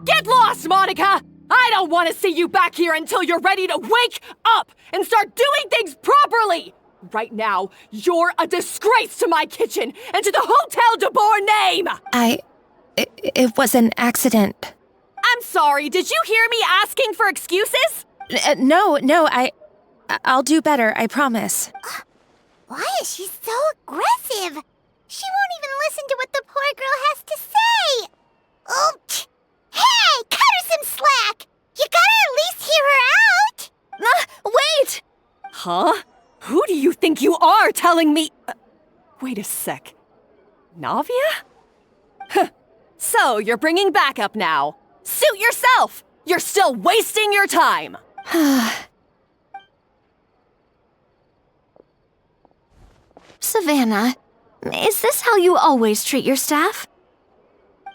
Get lost, Monica! I don't want to see you back here until you're ready to wake up and start doing things properly! Right now, you're a disgrace to my kitchen and to the Hotel de Boer name! It was an accident. I'm sorry, did you hear me asking for excuses? No, I'll do better, I promise. Why is she so aggressive? She won't even listen to what the poor girl has to say. Oh, hey, cut her some slack. You gotta at least hear her out. Wait! Huh? Who do you think you are telling me? Wait a sec. Navia? Huh. So, you're bringing backup now. Suit yourself! You're still wasting your time! Savannah, is this how you always treat your staff?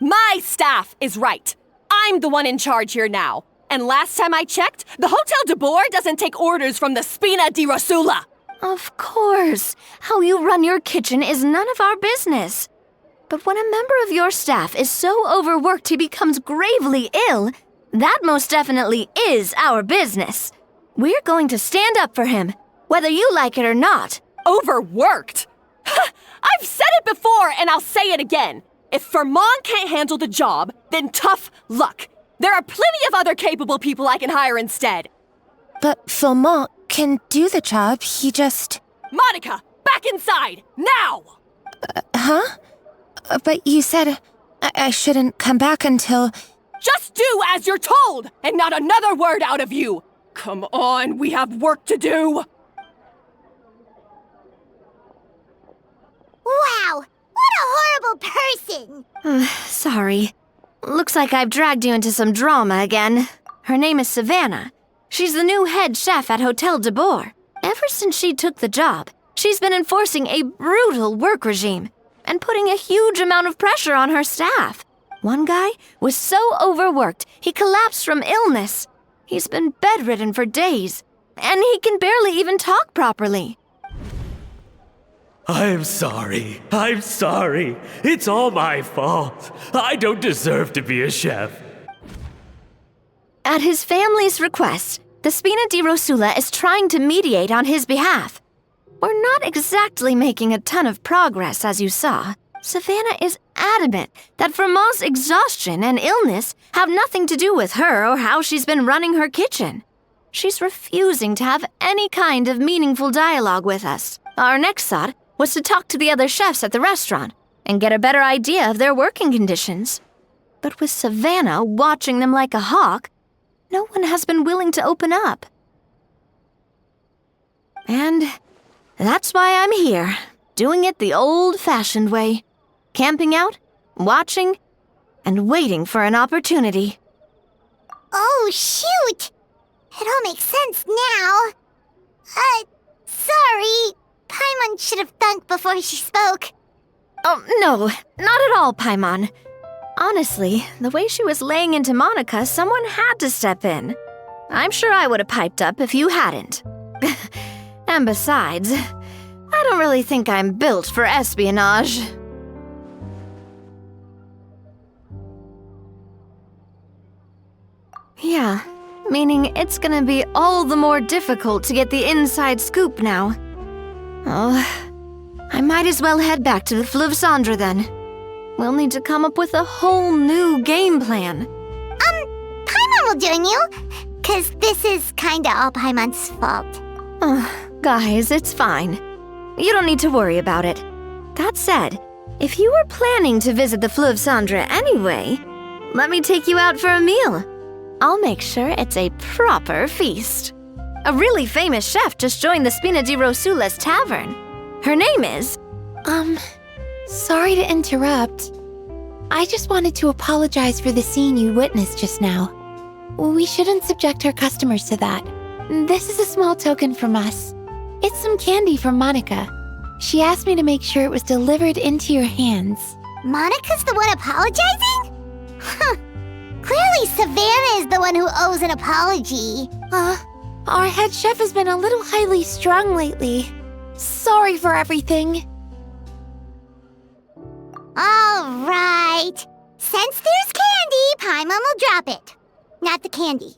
My staff is right. I'm the one in charge here now. And last time I checked, the Hotel de Boer doesn't take orders from the Spina di Rosula. Of course. How you run your kitchen is none of our business. But when a member of your staff is so overworked he becomes gravely ill, that most definitely is our business. We're going to stand up for him, whether you like it or not. Overworked? I've said it before and I'll say it again. If Fermont can't handle the job, then tough luck. There are plenty of other capable people I can hire instead. But Fermont can do the job, he just... Monica, back inside, now! Huh? But you said I shouldn't come back until... Just do as you're told, and not another word out of you! Come on, we have work to do! Wow, what a horrible person! Sorry. Looks like I've dragged you into some drama again. Her name is Savannah. She's the new head chef at Hotel de Boer. Ever since she took the job, she's been enforcing a brutal work regime and putting a huge amount of pressure on her staff. One guy was so overworked, he collapsed from illness. He's been bedridden for days, and he can barely even talk properly. I'm sorry. It's all my fault. I don't deserve to be a chef. At his family's request, the Spina di Rosula is trying to mediate on his behalf. We're not exactly making a ton of progress, as you saw. Savannah is adamant that Fermont's exhaustion and illness have nothing to do with her or how she's been running her kitchen. She's refusing to have any kind of meaningful dialogue with us. Our next thought was to talk to the other chefs at the restaurant and get a better idea of their working conditions. But with Savannah watching them like a hawk, no one has been willing to open up. And that's why I'm here, doing it the old-fashioned way. Camping out, watching, and waiting for an opportunity. Oh, shoot! It all makes sense now. Sorry. Paimon should have thunk before she spoke. Oh, no, not at all, Paimon. Honestly, the way she was laying into Monica, someone had to step in. I'm sure I would have piped up if you hadn't. And besides, I don't really think I'm built for espionage. Yeah, meaning it's gonna be all the more difficult to get the inside scoop now. Oh, I might as well head back to the Fleuve Cendre then. We'll need to come up with a whole new game plan. Paimon will join you, 'cause this is kinda all Paimon's fault. Guys, it's fine. You don't need to worry about it. That said, if you were planning to visit the Fleuve Cendre anyway, let me take you out for a meal. I'll make sure it's a proper feast. A really famous chef just joined the Spina di Rosula's tavern. Her name is... Sorry to interrupt. I just wanted to apologize for the scene you witnessed just now. We shouldn't subject our customers to that. This is a small token from us. It's some candy from Monica. She asked me to make sure it was delivered into your hands. Monica's the one apologizing? Huh. Clearly Savannah is the one who owes an apology. Our head chef has been a little highly strung lately. Sorry for everything. All right. Since there's candy, Paimon will drop it. Not the candy.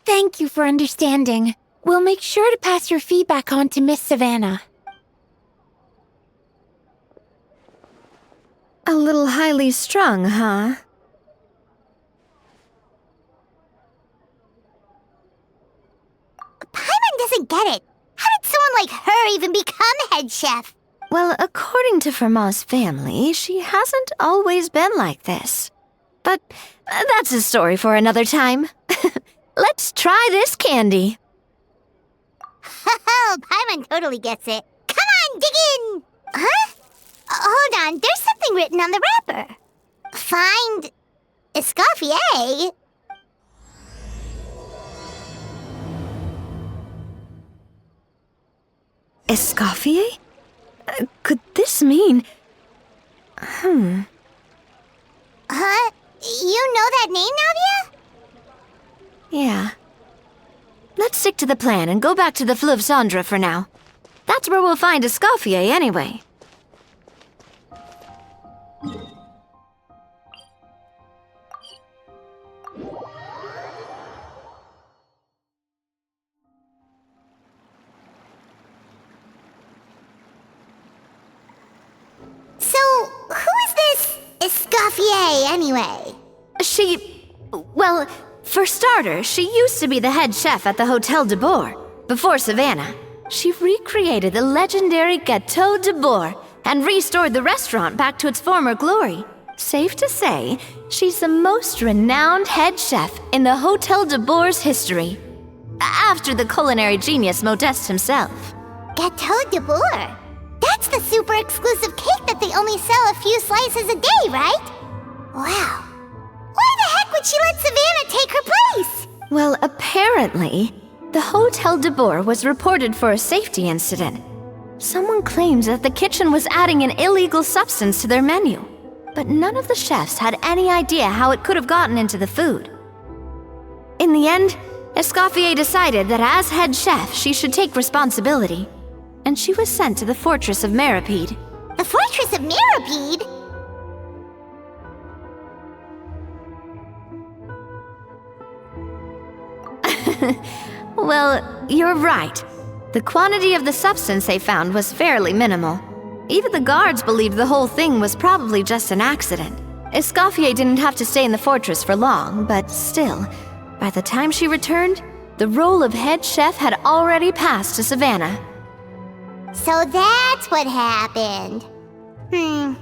Thank you for understanding. We'll make sure to pass your feedback on to Miss Savannah. A little highly strung, huh? Paimon doesn't get it. How did someone like her even become head chef? Well, according to Fermat's family, she hasn't always been like this. But that's a story for another time. Let's try this candy. Oh, Paimon totally gets it. Come on, dig in! Huh? Hold on, there's something written on the wrapper. Find Escoffier? Escoffier? Could this mean... Huh? You know that name, Navia? Yeah. Let's stick to the plan and go back to the Fleuve Cendre for now. That's where we'll find Escoffier anyway. So, who is this Escoffier, anyway? Well, for starters, she used to be the head chef at the Hotel de Bourg, before Savannah. She recreated the legendary Gâteau de Bourg and restored the restaurant back to its former glory. Safe to say, she's the most renowned head chef in the Hotel de Bourg's history. After the culinary genius Modeste himself. Gâteau de Bourg? That's the super exclusive cake that they only sell a few slices a day, right? Wow. Why the heck would she let Savannah take her place? Well, apparently, the Hotel de Bourg was reported for a safety incident. Someone claims that the kitchen was adding an illegal substance to their menu, but none of the chefs had any idea how it could have gotten into the food. In the end, Escoffier decided that as head chef, she should take responsibility, and she was sent to the fortress of Meripede. The fortress of Meripede? Well, you're right. The quantity of the substance they found was fairly minimal. Even the guards believed the whole thing was probably just an accident. Escoffier didn't have to stay in the fortress for long, but still, by the time she returned, the role of head chef had already passed to Savannah. So that's what happened. Paimon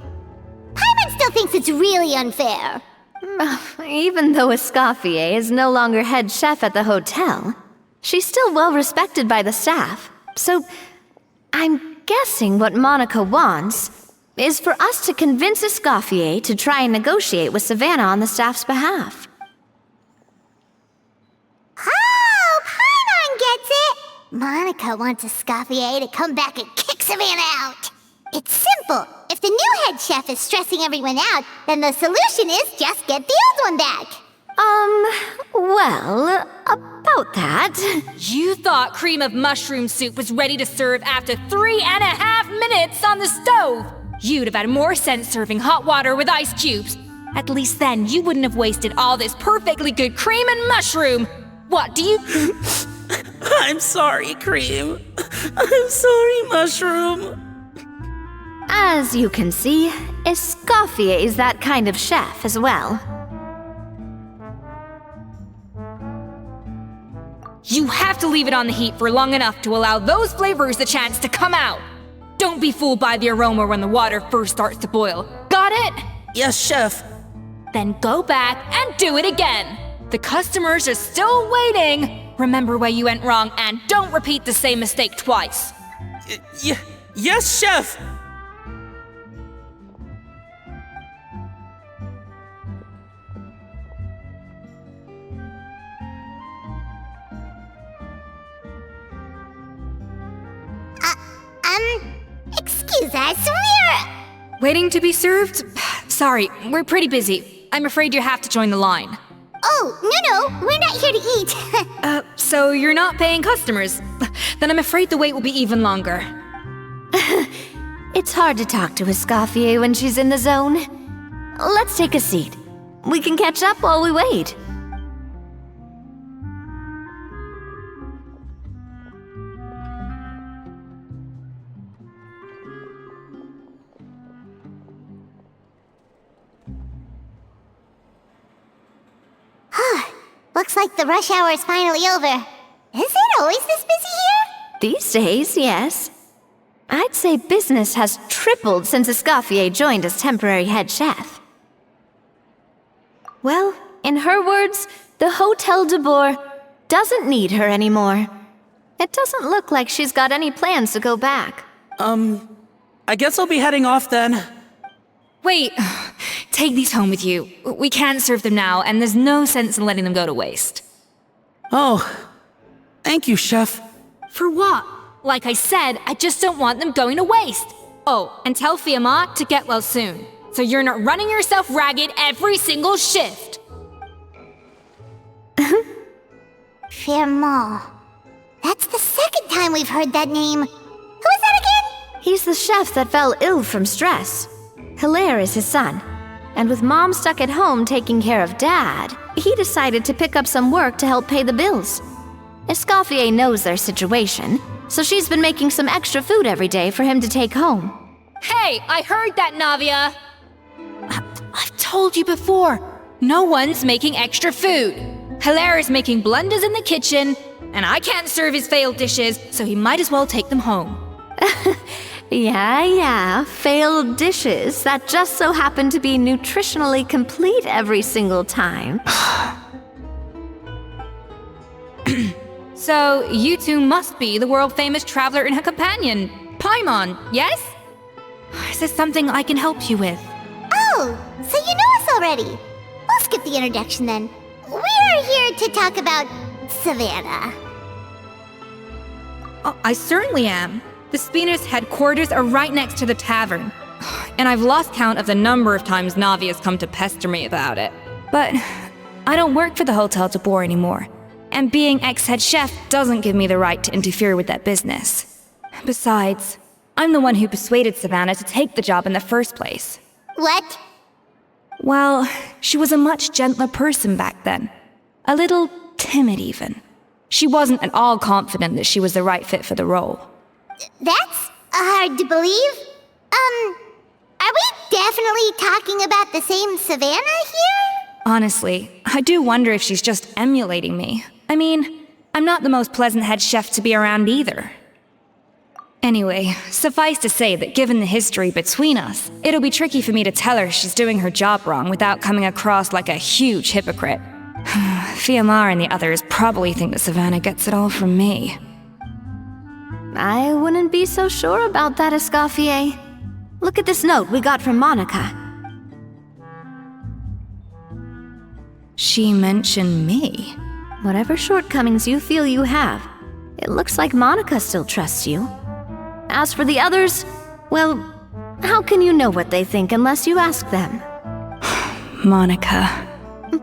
still thinks it's really unfair. Even though Escoffier is no longer head chef at the hotel, she's still well respected by the staff. So, I'm guessing what Monica wants is for us to convince Escoffier to try and negotiate with Savannah on the staff's behalf. Oh, Paimon gets it! Monica wants Escoffier to come back and kick Savannah out. It's simple. If the new head chef is stressing everyone out, then the solution is just get the old one back. Well, about that... You thought cream of mushroom soup was ready to serve after 3.5 minutes on the stove. You'd have had more sense serving hot water with ice cubes. At least then you wouldn't have wasted all this perfectly good cream and mushroom. What do you... I'm sorry, Cream. I'm sorry, Mushroom. As you can see, Escoffier is that kind of chef as well. You have to leave it on the heat for long enough to allow those flavors the chance to come out. Don't be fooled by the aroma when the water first starts to boil. Got it? Yes, Chef. Then go back and do it again. The customers are still waiting. Remember where you went wrong and don't repeat the same mistake twice. Yes, Chef. Excuse us, we're... Waiting to be served? Sorry, we're pretty busy. I'm afraid you have to join the line. Oh, no, we're not here to eat. So you're not paying customers? Then I'm afraid the wait will be even longer. It's hard to talk to Escoffier when she's in the zone. Let's take a seat. We can catch up while we wait. Looks like the rush hour is finally over. Is it always this busy here? These days, yes. I'd say business has tripled since Escoffier joined as temporary head chef. Well, in her words, the Hotel de Boer doesn't need her anymore. It doesn't look like she's got any plans to go back. I guess I'll be heading off then. Wait, take these home with you. We can't serve them now, and there's no sense in letting them go to waste. Oh, thank you, Chef. For what? Like I said, I just don't want them going to waste. Oh, and tell Fiamma to get well soon, so you're not running yourself ragged every single shift. Fiamma. That's the second time we've heard that name. Who is that again? He's the chef that fell ill from stress. Hilaire is his son. And with Mom stuck at home taking care of Dad, he decided to pick up some work to help pay the bills. Escoffier knows their situation, so she's been making some extra food every day for him to take home. Hey, I heard that, Navia! I've told you before, no one's making extra food. Hilaire is making blunders in the kitchen, and I can't serve his failed dishes, so he might as well take them home. Yeah, failed dishes that just so happen to be nutritionally complete every single time. So, you two must be the world-famous traveler and her companion, Paimon, yes? Is there something I can help you with? Oh, so you know us already. We'll skip the introduction then. We're here to talk about Savannah. Oh, I certainly am. The Spina's headquarters are right next to the tavern. And I've lost count of the number of times Navi has come to pester me about it. But I don't work for the Hotel de Boer anymore. And being ex-head chef doesn't give me the right to interfere with that business. Besides, I'm the one who persuaded Savannah to take the job in the first place. What? Well, she was a much gentler person back then. A little timid even. She wasn't at all confident that she was the right fit for the role. That's hard to believe. Are we definitely talking about the same Savannah here? Honestly, I do wonder if she's just emulating me. I mean, I'm not the most pleasant head chef to be around either. Anyway, suffice to say that given the history between us, it'll be tricky for me to tell her she's doing her job wrong without coming across like a huge hypocrite. Fiamma and the others probably think that Savannah gets it all from me. I wouldn't be so sure about that, Escoffier. Look at this note we got from Monica. She mentioned me. Whatever shortcomings you feel you have, it looks like Monica still trusts you. As for the others, well, how can you know what they think unless you ask them? Monica.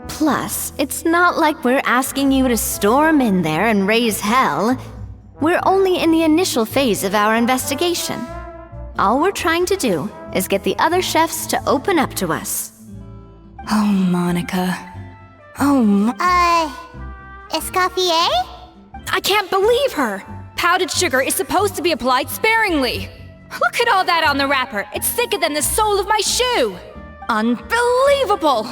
Plus, it's not like we're asking you to storm in there and raise hell. We're only in the initial phase of our investigation. All we're trying to do is get the other chefs to open up to us. Oh, Monica. Escoffier? I can't believe her! Powdered sugar is supposed to be applied sparingly. Look at all that on the wrapper. It's thicker than the sole of my shoe. Unbelievable!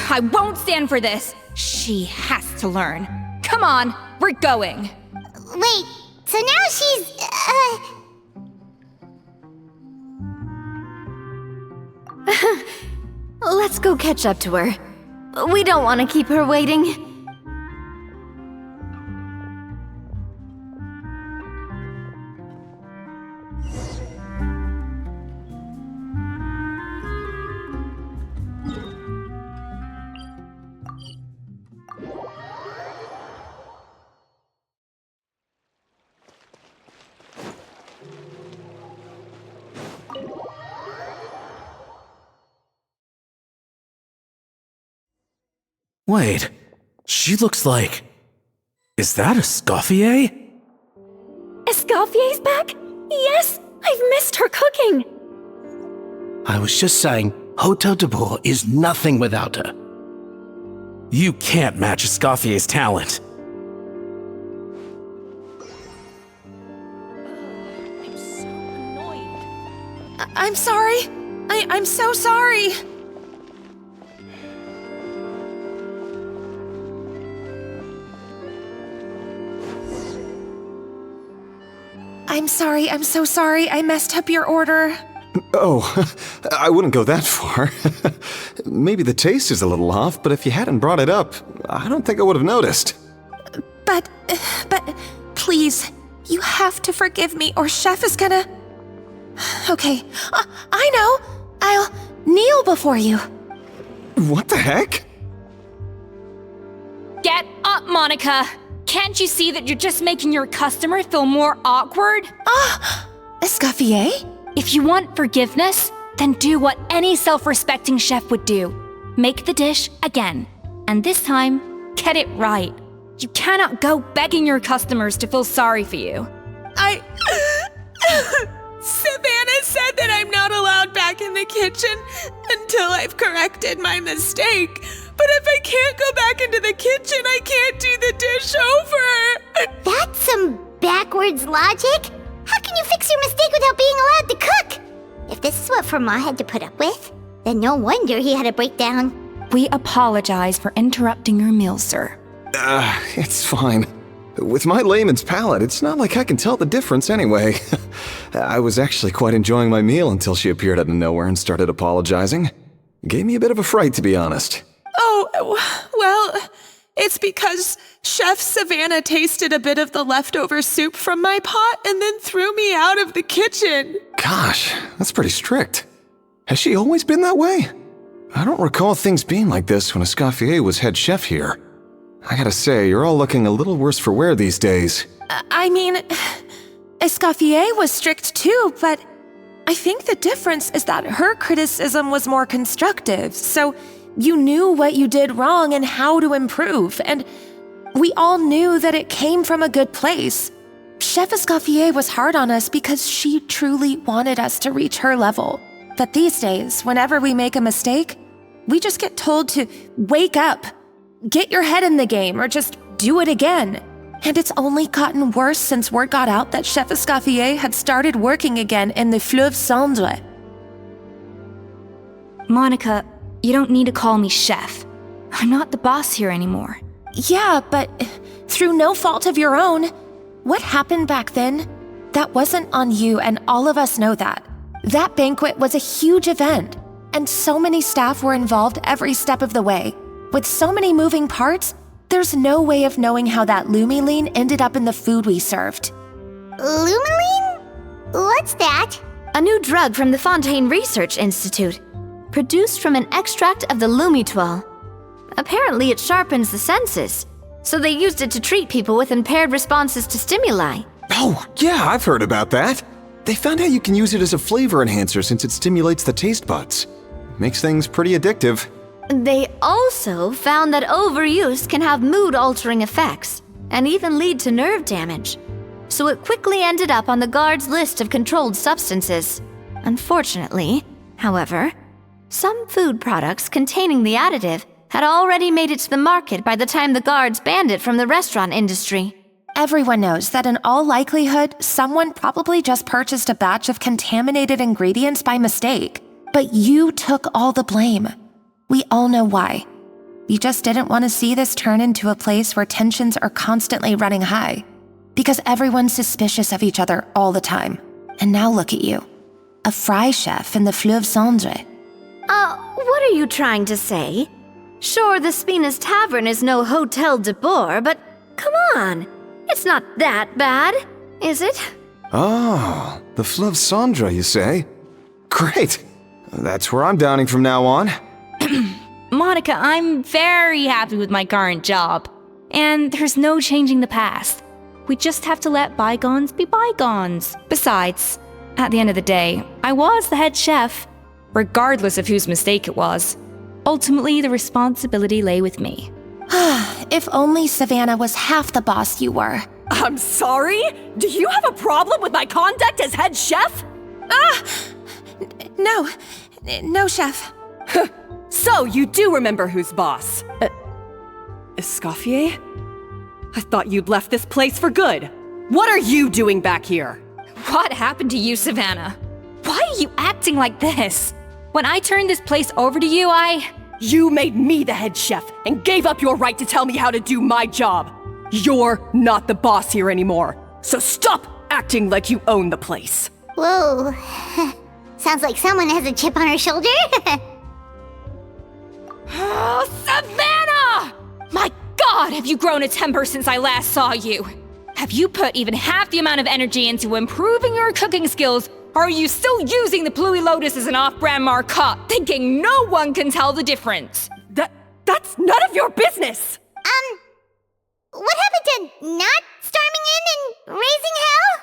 I won't stand for this. She has to learn. Come on, we're going. Wait, so now she's, Let's go catch up to her. We don't want to keep her waiting. Wait, she looks like... Is that Escoffier? Escoffier's back? Yes! I've missed her cooking! I was just saying, Hotel de Boer is nothing without her. You can't match Escoffier's talent. I'm so annoyed. I'm sorry. I'm so sorry. I'm so sorry. I messed up your order. Oh, I wouldn't go that far. Maybe the taste is a little off, but if you hadn't brought it up, I don't think I would have noticed. But, please, you have to forgive me or Chef is gonna... Okay, I know. I'll kneel before you. What the heck? Get up, Monica! Can't you see that you're just making your customer feel more awkward? Escoffier? If you want forgiveness, then do what any self-respecting chef would do. Make the dish again. And this time, get it right. You cannot go begging your customers to feel sorry for you. Savannah said that I'm not allowed back in the kitchen until I've corrected my mistake. But if I can't go back into the kitchen, I can't do the dish over. That's some backwards logic. How can you fix your mistake without being allowed to cook? If this is what Fermat had to put up with, then no wonder he had a breakdown. We apologize for interrupting your meal, sir. It's fine. With my layman's palate, it's not like I can tell the difference anyway. I was actually quite enjoying my meal until she appeared out of nowhere and started apologizing. Gave me a bit of a fright, to be honest. Oh, well, it's because Chef Savannah tasted a bit of the leftover soup from my pot and then threw me out of the kitchen. Gosh, that's pretty strict. Has she always been that way? I don't recall things being like this when Escoffier was head chef here. I gotta say, you're all looking a little worse for wear these days. I mean, Escoffier was strict too, but I think the difference is that her criticism was more constructive, so you knew what you did wrong and how to improve, and we all knew that it came from a good place. Chef Escoffier was hard on us because she truly wanted us to reach her level. But these days, whenever we make a mistake, we just get told to wake up, get your head in the game, or just do it again. And it's only gotten worse since word got out that Chef Escoffier had started working again in the Fleuve Cendre. Monica, you don't need to call me chef. I'm not the boss here anymore. Yeah, but through no fault of your own. What happened back then? That wasn't on you, and all of us know that. That banquet was a huge event, and so many staff were involved every step of the way. With so many moving parts, there's no way of knowing how that Lumiline ended up in the food we served. Lumiline? What's that? A new drug from the Fontaine Research Institute, produced from an extract of the Lumitoile. Apparently it sharpens the senses, so they used it to treat people with impaired responses to stimuli. Oh, yeah, I've heard about that. They found out you can use it as a flavor enhancer since it stimulates the taste buds. Makes things pretty addictive. They also found that overuse can have mood-altering effects, and even lead to nerve damage. So it quickly ended up on the guards' list of controlled substances. Unfortunately, however, some food products containing the additive had already made it to the market by the time the guards banned it from the restaurant industry. Everyone knows that in all likelihood, someone probably just purchased a batch of contaminated ingredients by mistake. But you took all the blame. We all know why. You just didn't want to see this turn into a place where tensions are constantly running high. Because everyone's suspicious of each other all the time. And now look at you. A fry chef in the Fleuve Cendre. What are you trying to say? Sure, the Spina's Tavern is no Hotel de Boer, but come on. It's not that bad, is it? Oh, the Fleuve Cendre, you say? Great. That's where I'm dining from now on. Monica, I'm very happy with my current job. And there's no changing the past. We just have to let bygones be bygones. Besides, at the end of the day, I was the head chef, regardless of whose mistake it was. Ultimately, the responsibility lay with me. If only Savannah was half the boss you were. I'm sorry? Do you have a problem with my conduct as head chef? No, chef. So you do remember who's boss. Escoffier? I thought you'd left this place for good. What are you doing back here? What happened to you, Savannah? Why are you acting like this? When I turned this place over to you, You made me the head chef and gave up your right to tell me how to do my job. You're not the boss here anymore, so stop acting like you own the place. Whoa. Sounds like someone has a chip on her shoulder. Oh, Savannah! My God, have you grown a temper since I last saw you? Have you put even half the amount of energy into improving your cooking skills, or are you still using the Pluie Lotus as an off-brand marcotte, thinking no one can tell the difference? That's none of your business! What happened to not storming in and raising hell?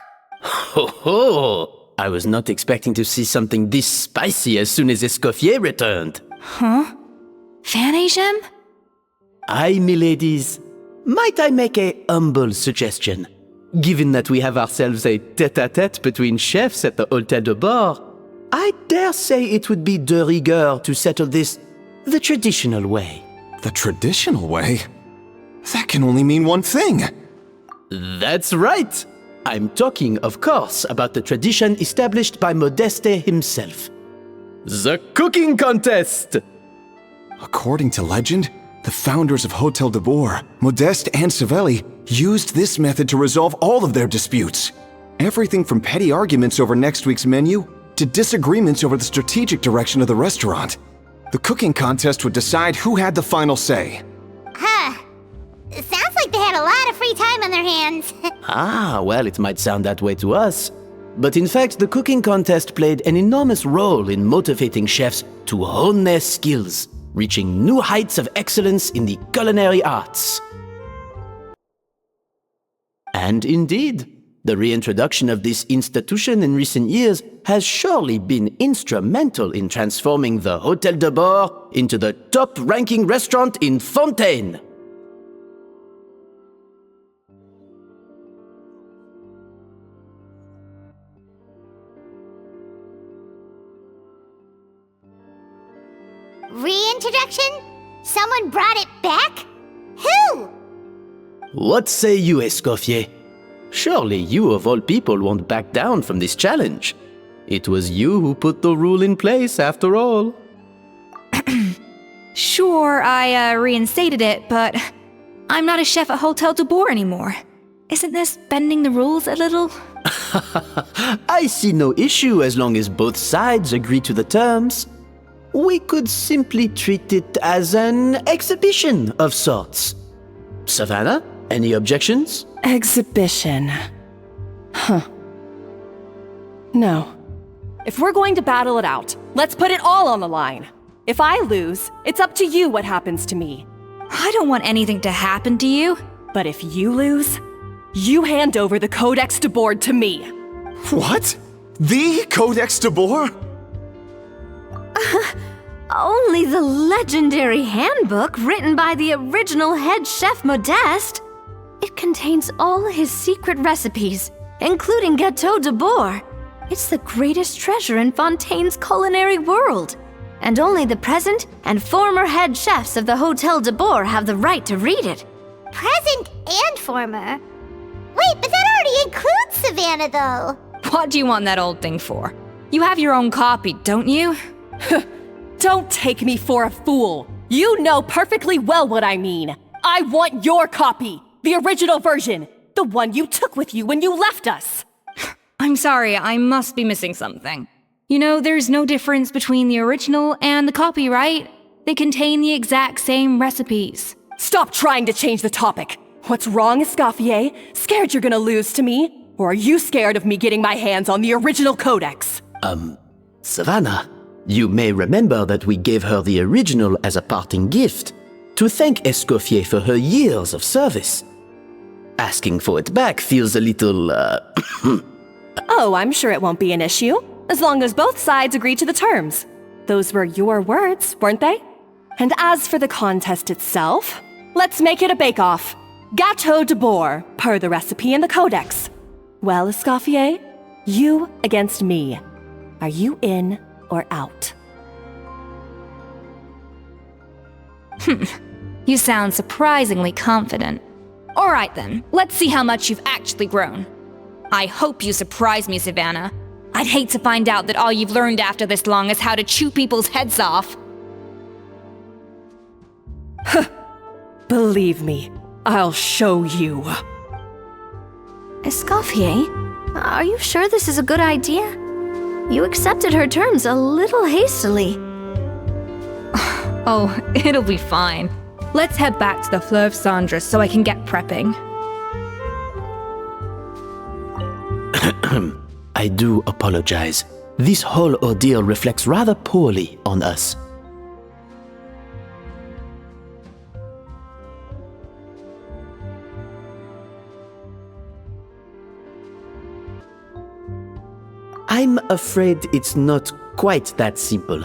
Ho ho! I was not expecting to see something this spicy as soon as Escoffier returned. Huh? Fan Asian? Aye, miladies. Might I make a humble suggestion? Given that we have ourselves a tête-à-tête between chefs at the Hôtel de Bord, I dare say it would be de rigueur to settle this the traditional way. The traditional way? That can only mean one thing. That's right! I'm talking, of course, about the tradition established by Modeste himself. The cooking contest! According to legend, the founders of Hôtel de Bord, Modeste and Savelli, used this method to resolve all of their disputes. Everything from petty arguments over next week's menu to disagreements over the strategic direction of the restaurant. The cooking contest would decide who had the final say. Huh. Sounds like they had a lot of free time on their hands. Ah, well, it might sound that way to us. But in fact, the cooking contest played an enormous role in motivating chefs to hone their skills, reaching new heights of excellence in the culinary arts. And indeed, the reintroduction of this institution in recent years has surely been instrumental in transforming the Hôtel de Bord into the top-ranking restaurant in Fontaine. Reintroduction? Someone brought it back? Who? What say you, Escoffier? Surely you of all people won't back down from this challenge. It was you who put the rule in place, after all. Sure, I reinstated it, but I'm not a chef at Hôtel de Bord anymore. Isn't this bending the rules a little? I see no issue as long as both sides agree to the terms. We could simply treat it as an exhibition of sorts. Savannah, any objections? Exhibition. Huh. No. If we're going to battle it out, let's put it all on the line. If I lose, it's up to you what happens to me. I don't want anything to happen to you. But if you lose, you hand over the Codex de Bord to me. What? The Codex de Bord? Only the legendary handbook written by the original head chef Modeste. It contains all his secret recipes, including Gâteau de Bord. It's the greatest treasure in Fontaine's culinary world. And only the present and former head chefs of the Hôtel de Bord have the right to read it. Present and former? Wait, but that already includes Savannah, though. What do you want that old thing for? You have your own copy, don't you? Don't take me for a fool. You know perfectly well what I mean. I want your copy, the original version, the one you took with you when you left us. I'm sorry, I must be missing something. You know, there's no difference between the original and the copy, right? They contain the exact same recipes. Stop trying to change the topic. What's wrong, Escoffier? Scared you're gonna lose to me? Or are you scared of me getting my hands on the original codex? Savannah, you may remember that we gave her the original as a parting gift, to thank Escoffier for her years of service. Asking for it back feels a little, Oh, I'm sure it won't be an issue, as long as both sides agree to the terms. Those were your words, weren't they? And as for the contest itself, let's make it a bake-off. Gâteau de Bord, per the recipe in the codex. Well, Escoffier, you against me. Are you in or out? You sound surprisingly confident. Alright then, let's see how much you've actually grown. I hope you surprise me, Savannah. I'd hate to find out that all you've learned after this long is how to chew people's heads off. Believe me, I'll show you. Escoffier, are you sure this is a good idea? You accepted her terms a little hastily. Oh, it'll be fine. Let's head back to the Fleuve Cendres so I can get prepping. I do apologize. This whole ordeal reflects rather poorly on us. I'm afraid it's not quite that simple.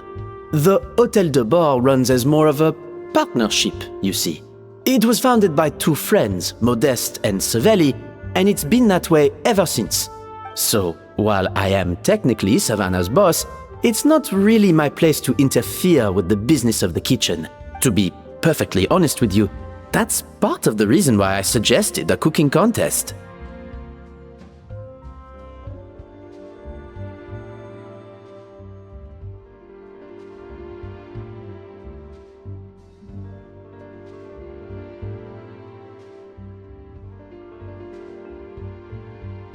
The Hôtel de Bord runs as more of a partnership, you see. It was founded by two friends, Modeste and Savelli, and it's been that way ever since. So, while I am technically Savannah's boss, it's not really my place to interfere with the business of the kitchen. To be perfectly honest with you, that's part of the reason why I suggested a cooking contest.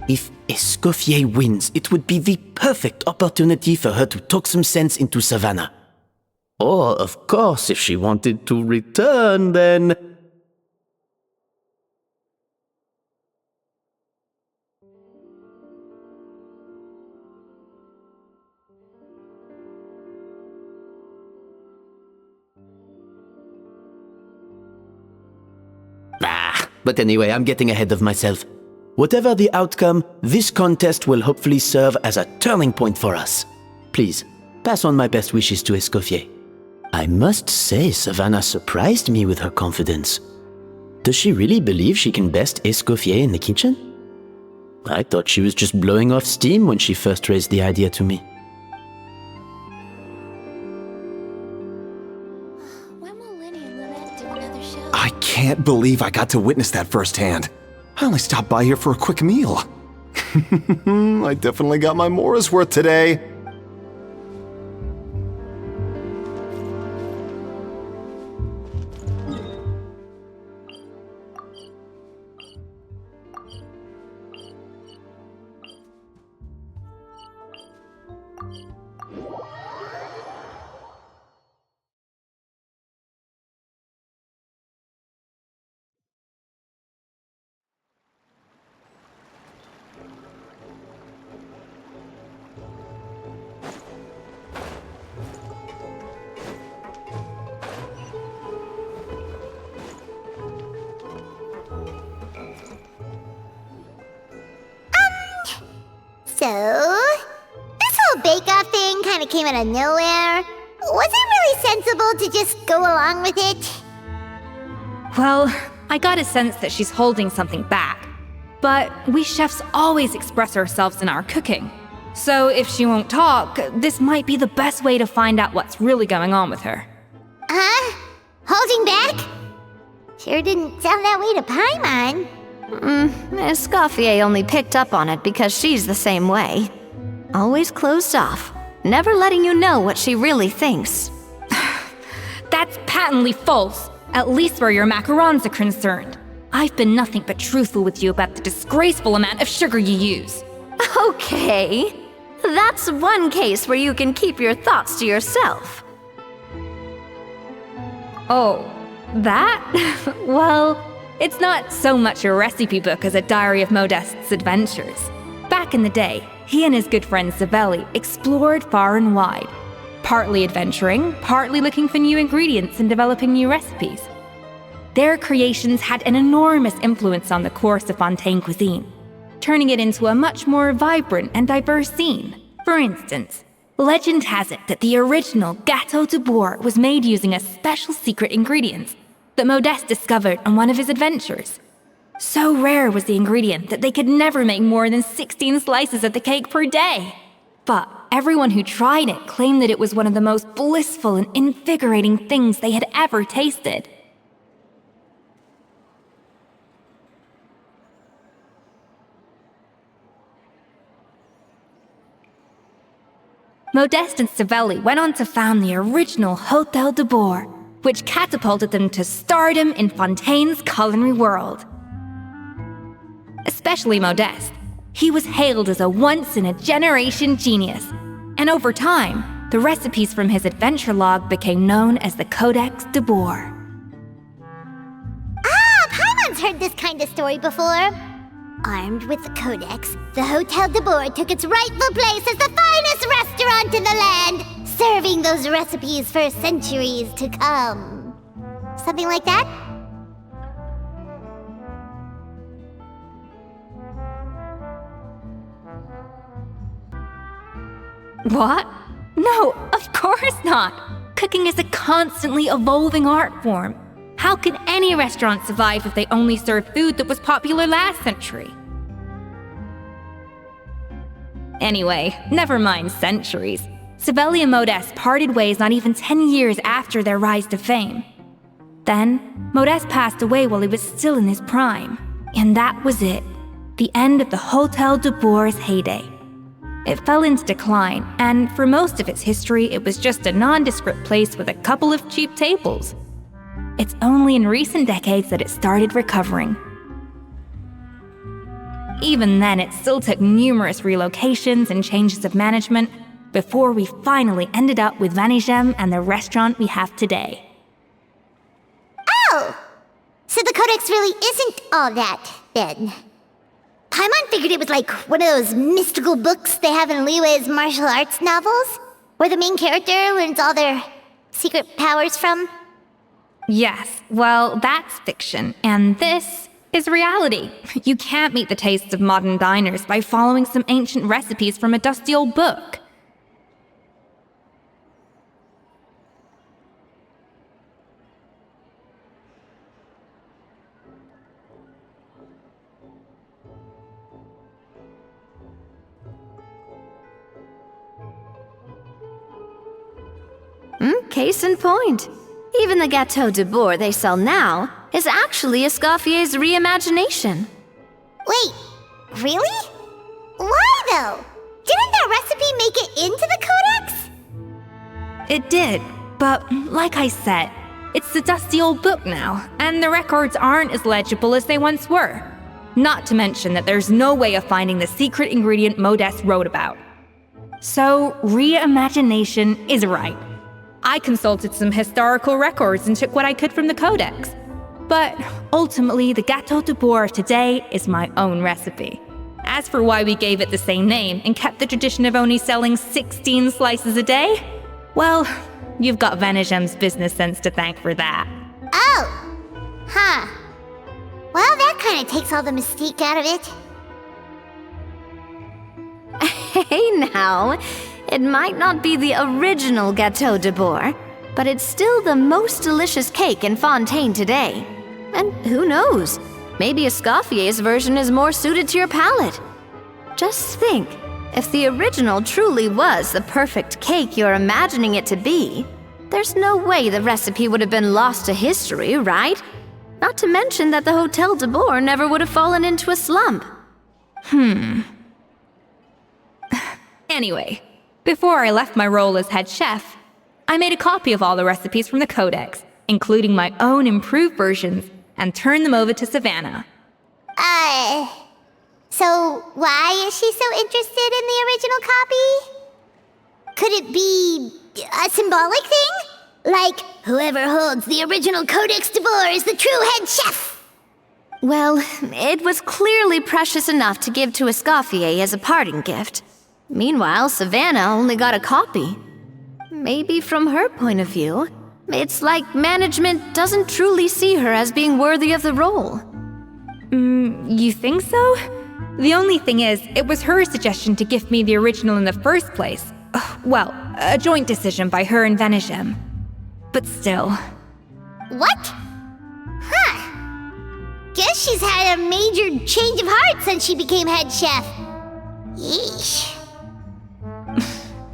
If Escoffier wins, it would be the perfect opportunity for her to talk some sense into Savannah. Or, of course, if she wanted to return, then... But anyway, I'm getting ahead of myself. Whatever the outcome, this contest will hopefully serve as a turning point for us. Please, pass on my best wishes to Escoffier. I must say, Savannah surprised me with her confidence. Does she really believe she can best Escoffier in the kitchen? I thought she was just blowing off steam when she first raised the idea to me. When will Lenny and Lynette do another show? I can't believe I got to witness that firsthand. I only stopped by here for a quick meal. I definitely got my Mora's worth today. So, this whole bake-off thing kind of came out of nowhere. Was it really sensible to just go along with it? Well, I got a sense that she's holding something back. But we chefs always express ourselves in our cooking. So if she won't talk, this might be the best way to find out what's really going on with her. Huh? Holding back? Sure didn't sound that way to Paimon. Escoffier only picked up on it because she's the same way. Always closed off, never letting you know what she really thinks. That's patently false, at least where your macarons are concerned. I've been nothing but truthful with you about the disgraceful amount of sugar you use. Okay, that's one case where you can keep your thoughts to yourself. Oh, that? Well, it's not so much a recipe book as a diary of Modeste's adventures. Back in the day, he and his good friend Savelli explored far and wide, partly adventuring, partly looking for new ingredients and developing new recipes. Their creations had an enormous influence on the course of Fontaine cuisine, turning it into a much more vibrant and diverse scene. For instance, legend has it that the original Gâteau de Bourg was made using a special secret ingredient that Modeste discovered on one of his adventures. So rare was the ingredient that they could never make more than 16 slices of the cake per day. But everyone who tried it claimed that it was one of the most blissful and invigorating things they had ever tasted. Modeste and Savelli went on to found the original Hotel de Boer, which catapulted them to stardom in Fontaine's culinary world. Especially Modeste. He was hailed as a once-in-a-generation genius, and over time, the recipes from his adventure log became known as the Codex de Boer. Paimon's heard this kind of story before. Armed with the Codex, the Hotel de Boer took its rightful place as the finest restaurant in the land, serving those recipes for centuries to come. Something like that? What? No, of course not! Cooking is a constantly evolving art form. How could any restaurant survive if they only served food that was popular last century? Anyway, never mind centuries. Savelli and Modeste parted ways not even 10 years after their rise to fame. Then, Modeste passed away while he was still in his prime. And that was it. The end of the Hotel de Boer's heyday. It fell into decline, and for most of its history, it was just a nondescript place with a couple of cheap tables. It's only in recent decades that it started recovering. Even then, it still took numerous relocations and changes of management before we finally ended up with Vanigem and the restaurant we have today. Oh! So the Codex really isn't all that, then. Paimon figured it was like one of those mystical books they have in Liyue's martial arts novels, where the main character learns all their secret powers from. Yes, well, that's fiction, and this is reality. You can't meet the tastes of modern diners by following some ancient recipes from a dusty old book. Case in point. Even the Gâteau de Boer they sell now is actually Escoffier's reimagination. Wait, really? Why though? Didn't that recipe make it into the Codex? It did, but like I said, it's the dusty old book now, and the records aren't as legible as they once were. Not to mention that there's no way of finding the secret ingredient Modeste wrote about. So, reimagination is right. I consulted some historical records and took what I could from the Codex. But ultimately, the Gâteau de Boer of today is my own recipe. As for why we gave it the same name and kept the tradition of only selling 16 slices a day, well, you've got Vanigem's business sense to thank for that. Oh! Huh. Well, that kind of takes all the mystique out of it. Hey now, it might not be the original Gâteau de Boer, but it's still the most delicious cake in Fontaine today. And who knows, maybe Escoffier's version is more suited to your palate. Just think, if the original truly was the perfect cake you're imagining it to be, there's no way the recipe would have been lost to history, right? Not to mention that the Hotel de Boer never would have fallen into a slump. Anyway, before I left my role as head chef, I made a copy of all the recipes from the Codex, including my own improved versions, and turned them over to Savannah. So why is she so interested in the original copy? Could it be a symbolic thing? Like, whoever holds the original Codex de Boer is the true head chef? Well, it was clearly precious enough to give to Escoffier as a parting gift. Meanwhile, Savannah only got a copy. Maybe from her point of view, it's like management doesn't truly see her as being worthy of the role. You think so? The only thing is, it was her suggestion to gift me the original in the first place. Well, a joint decision by her and Vanigem. But still. What? Huh. Guess she's had a major change of heart since she became head chef. Yeesh.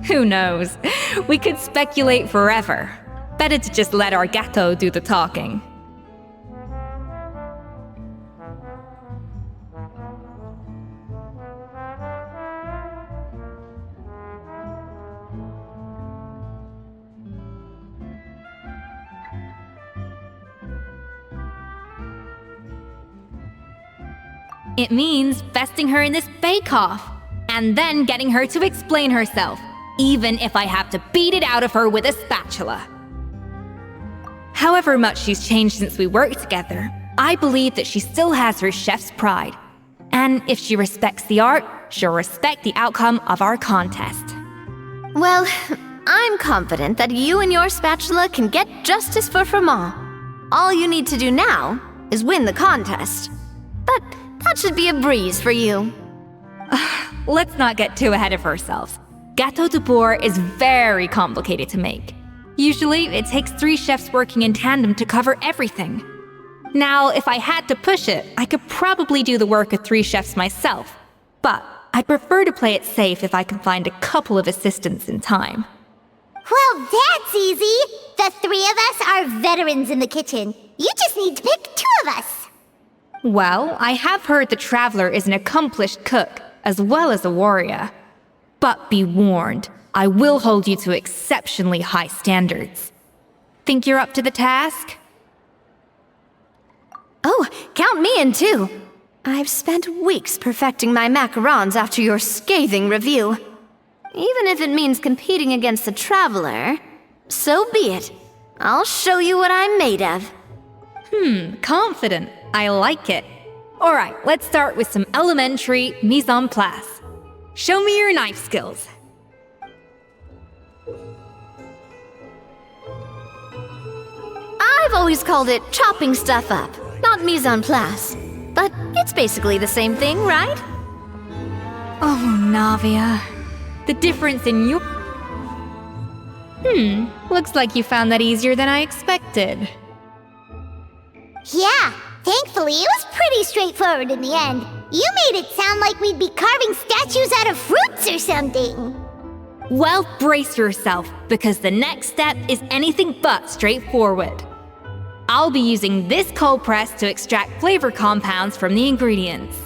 Who knows? We could speculate forever. Better to just let our gâteau do the talking. It means besting her in this bake-off, and then getting her to explain herself, even if I have to beat it out of her with a spatula. However much she's changed since we worked together, I believe that she still has her chef's pride. And if she respects the art, she'll respect the outcome of our contest. Well, I'm confident that you and your spatula can get justice for Froment. All you need to do now is win the contest. But that should be a breeze for you. Let's not get too ahead of ourselves. Gâteau de bourg is very complicated to make. Usually, it takes 3 chefs working in tandem to cover everything. Now, if I had to push it, I could probably do the work of 3 chefs myself. But I'd prefer to play it safe if I can find a couple of assistants in time. Well, that's easy. The 3 of us are veterans in the kitchen. You just need to pick 2 of us. Well, I have heard the Traveler is an accomplished cook, as well as a warrior. But be warned, I will hold you to exceptionally high standards. Think you're up to the task? Oh, count me in too. I've spent weeks perfecting my macarons after your scathing review. Even if it means competing against the Traveler, so be it. I'll show you what I'm made of. Confident. I like it. Alright, let's start with some elementary mise en place. Show me your knife skills. I've always called it chopping stuff up, not mise en place. But it's basically the same thing, right? Oh, Navia. The difference in you... looks like you found that easier than I expected. Yeah, thankfully it was pretty straightforward in the end. You made it sound like we'd be carving statues out of fruits or something. Well, brace yourself, because the next step is anything but straightforward. I'll be using this cold press to extract flavor compounds from the ingredients.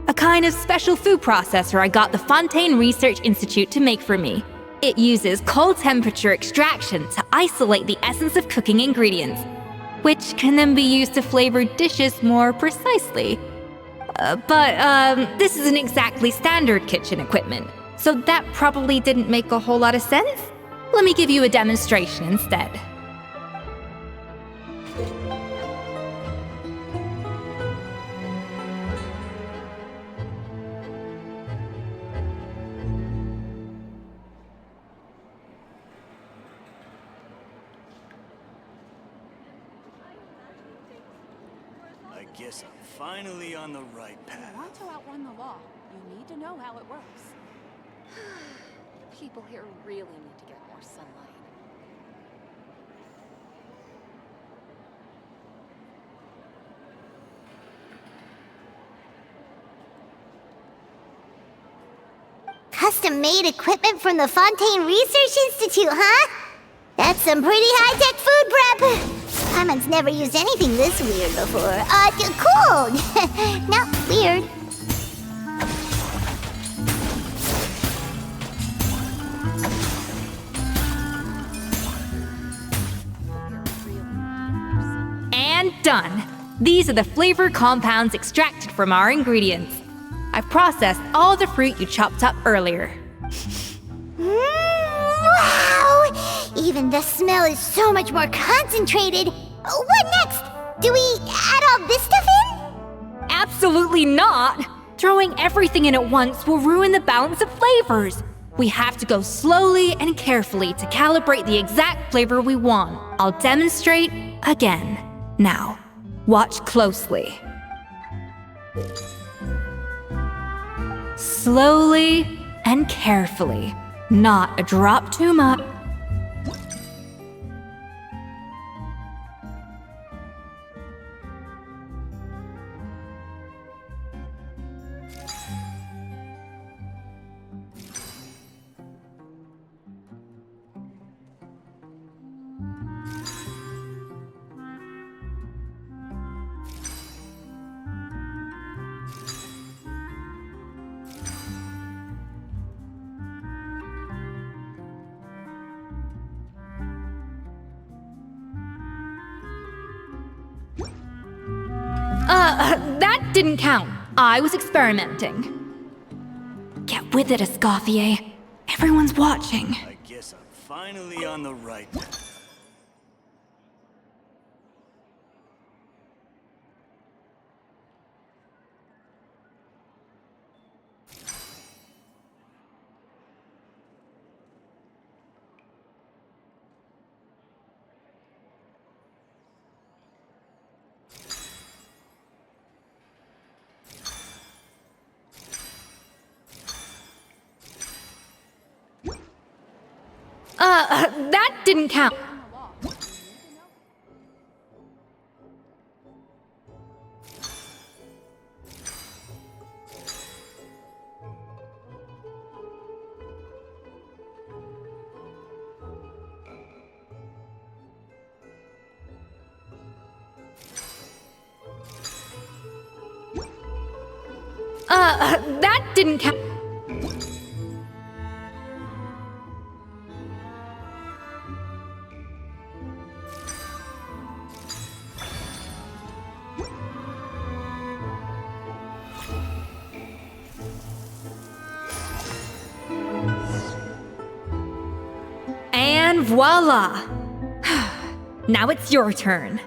A kind of special food processor I got the Fontaine Research Institute to make for me. It uses cold temperature extraction to isolate the essence of cooking ingredients, which can then be used to flavor dishes more precisely. But this isn't exactly standard kitchen equipment, so that probably didn't make a whole lot of sense. Let me give you a demonstration instead. I guess I'm finally on the right path. If you want to outrun the law, you need to know how it works. People here really need to get more sunlight. Custom-made equipment from the Fontaine Research Institute, huh? That's some pretty high-tech food prep. Carmen's never used anything this weird before. Cool. No, weird. And done! These are the flavor compounds extracted from our ingredients. I processed all the fruit you chopped up earlier. Wow! Even the smell is so much more concentrated. What next? Do we add all this stuff in? Absolutely not! Throwing everything in at once will ruin the balance of flavors. We have to go slowly and carefully to calibrate the exact flavor we want. I'll demonstrate again. Now, watch closely. Slowly and carefully, not a drop too much. That didn't count. I was experimenting. Get with it, Escoffier. Everyone's watching. I guess I'm finally on the right path. That didn't count. That didn't count. And voila! Now it's your turn.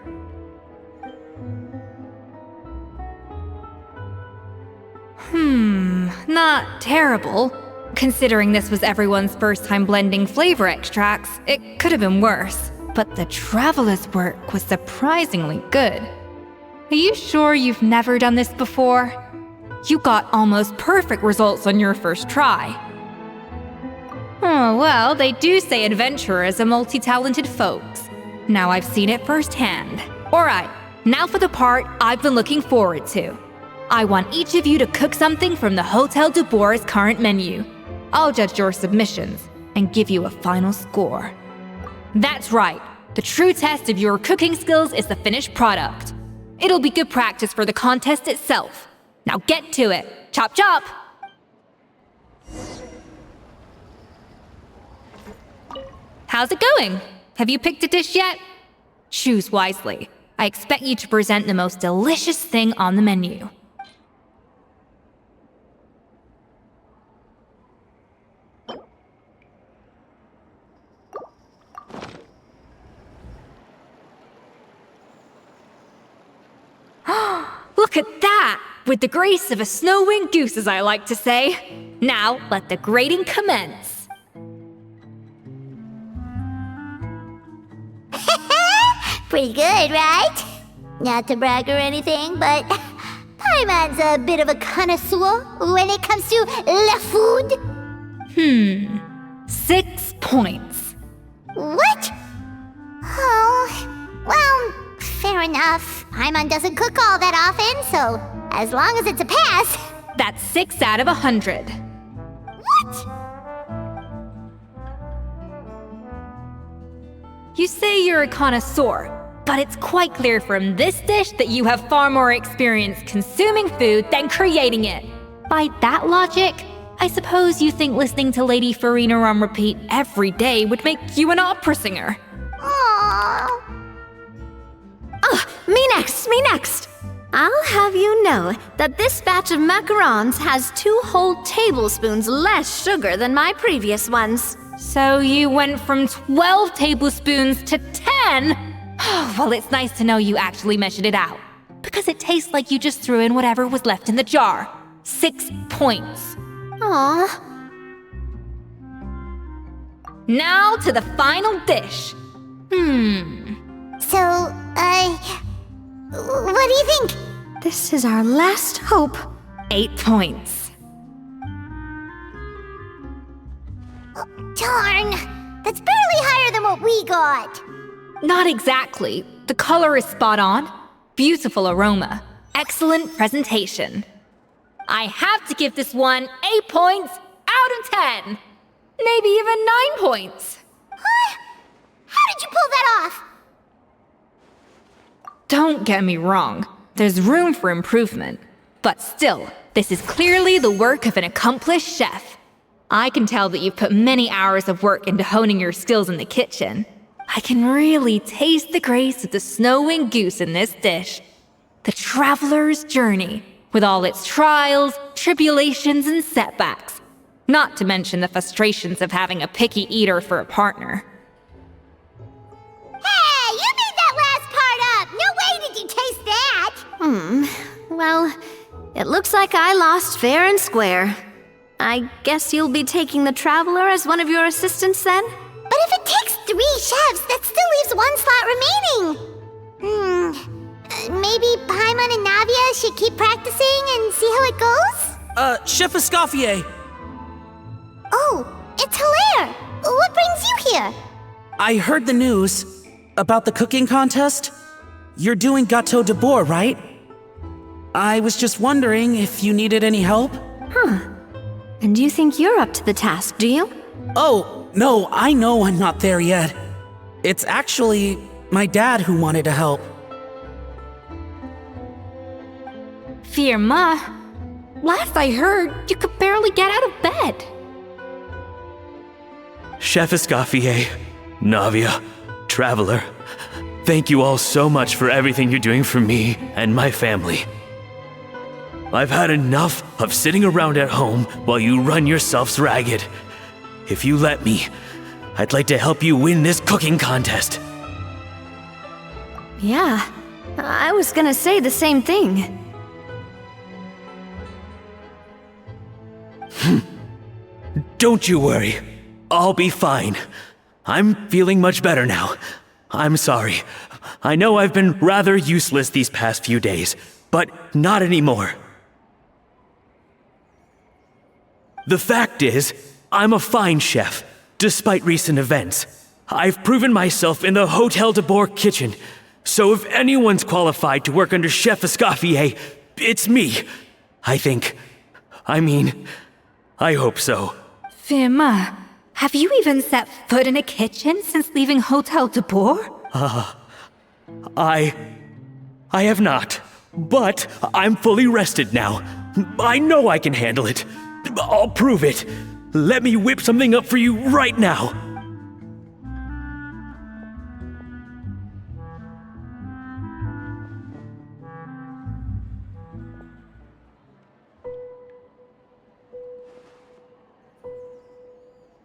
Not terrible. Considering this was everyone's first time blending flavor extracts, it could have been worse. But the traveler's work was surprisingly good. Are you sure you've never done this before? You got almost perfect results on your first try. Oh, well, they do say adventurers are multi-talented folks. Now I've seen it firsthand. Alright, now for the part I've been looking forward to. I want each of you to cook something from the Hotel du Bois' current menu. I'll judge your submissions and give you a final score. That's right, the true test of your cooking skills is the finished product. It'll be good practice for the contest itself. Now get to it. Chop chop! How's it going? Have you picked a dish yet? Choose wisely. I expect you to present the most delicious thing on the menu. Look at that! With the grace of a snow-winged goose, as I like to say. Now, let the grating commence. Pretty good, right? Not to brag or anything, but Paimon's a bit of a connoisseur when it comes to la food. 6 points. What? Oh, well, fair enough. Paimon doesn't cook all that often, so as long as it's a pass. That's 6 out of 100. What? You say you're a connoisseur, but it's quite clear from this dish that you have far more experience consuming food than creating it. By that logic, I suppose you think listening to Lady Farina on repeat every day would make you an opera singer. Aww. Me next! I'll have you know that this batch of macarons has 2 whole tablespoons less sugar than my previous ones. So you went from 12 tablespoons to 10? Well, it's nice to know you actually measured it out. Because it tastes like you just threw in whatever was left in the jar. 6 points. Aww. Now to the final dish. So, what do you think? This is our last hope. 8 points. Darn, that's barely higher than what we got. Not exactly. The color is spot on. Beautiful aroma. Excellent presentation. I have to give this one 8 points out of 10. Maybe even 9 points. Huh? How did you pull that off? Don't get me wrong. There's room for improvement. But still, this is clearly the work of an accomplished chef. I can tell that you've put many hours of work into honing your skills in the kitchen. I can really taste the grace of the snow-winged goose in this dish. The traveler's journey, with all its trials, tribulations, and setbacks. Not to mention the frustrations of having a picky eater for a partner. Hey, you made that last part up! No way did you taste that! Well, it looks like I lost fair and square. I guess you'll be taking the Traveler as one of your assistants then? But if it takes 3 chefs, that still leaves 1 slot remaining. Maybe Paimon and Navia should keep practicing and see how it goes? Chef Escoffier! Oh, it's Hilaire! What brings you here? I heard the news about the cooking contest. You're doing Gâteau de Bourg, right? I was just wondering if you needed any help? And you think you're up to the task, do you? Oh, no, I know I'm not there yet. It's actually my dad who wanted to help. Firma, last I heard, you could barely get out of bed. Chef Escoffier, Navia, Traveler, thank you all so much for everything you're doing for me and my family. I've had enough of sitting around at home while you run yourselves ragged. If you let me, I'd like to help you win this cooking contest. Yeah, I was gonna say the same thing. Don't you worry. I'll be fine. I'm feeling much better now. I'm sorry. I know I've been rather useless these past few days, but not anymore. The fact is, I'm a fine chef, despite recent events. I've proven myself in the Hotel de Bourg kitchen, so if anyone's qualified to work under Chef Escoffier, it's me. I think. I hope so. Firma, have you even set foot in a kitchen since leaving Hotel de Bourg? I have not, but I'm fully rested now. I know I can handle it. I'll prove it. Let me whip something up for you right now.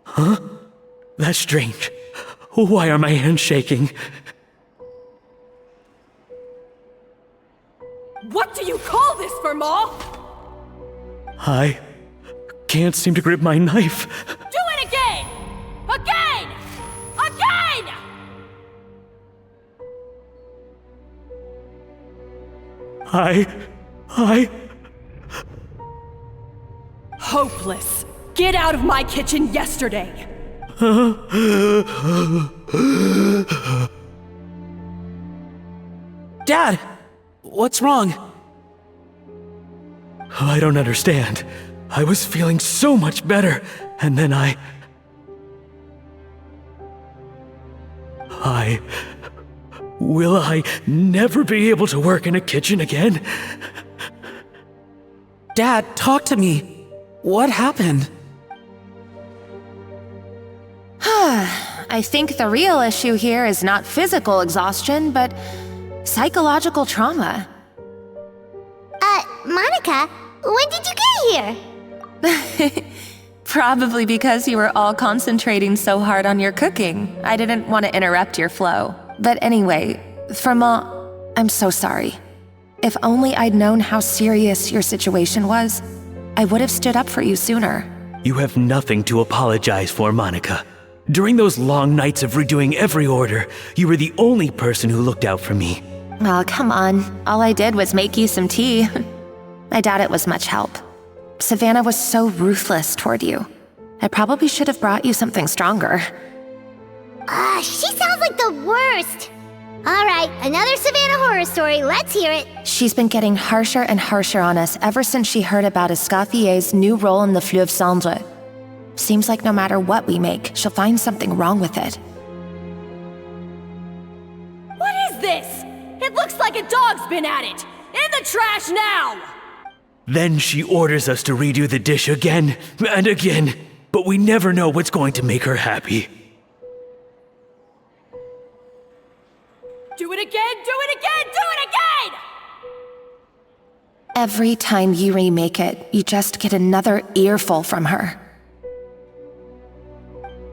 Huh? That's strange. Why are my hands shaking? What do you call this, Firma? I can't seem to grip my knife. Do it again! Again! Again! I... Hopeless. Get out of my kitchen yesterday. Dad! What's wrong? I don't understand. I was feeling so much better, and then Will I never be able to work in a kitchen again? Dad, talk to me. What happened? I think the real issue here is not physical exhaustion, but psychological trauma. Monica, when did you get here? Probably because you were all concentrating so hard on your cooking. I didn't want to interrupt your flow. But anyway, Firma, I'm so sorry. If only I'd known how serious your situation was, I would have stood up for you sooner. You have nothing to apologize for, Monica. During those long nights of redoing every order, you were the only person who looked out for me. Oh, come on. All I did was make you some tea. I doubt it was much help. Savannah was so ruthless toward you. I probably should have brought you something stronger. She sounds like the worst. All right, another Savannah horror story. Let's hear it. She's been getting harsher and harsher on us ever since she heard about Escoffier's new role in the Fleuve Cendre. Seems like no matter what we make, she'll find something wrong with it. What is this? It looks like a dog's been at it. In the trash now! Then she orders us to redo the dish again and again, but we never know what's going to make her happy. Do it again, do it again, do it again! Every time you remake it, you just get another earful from her.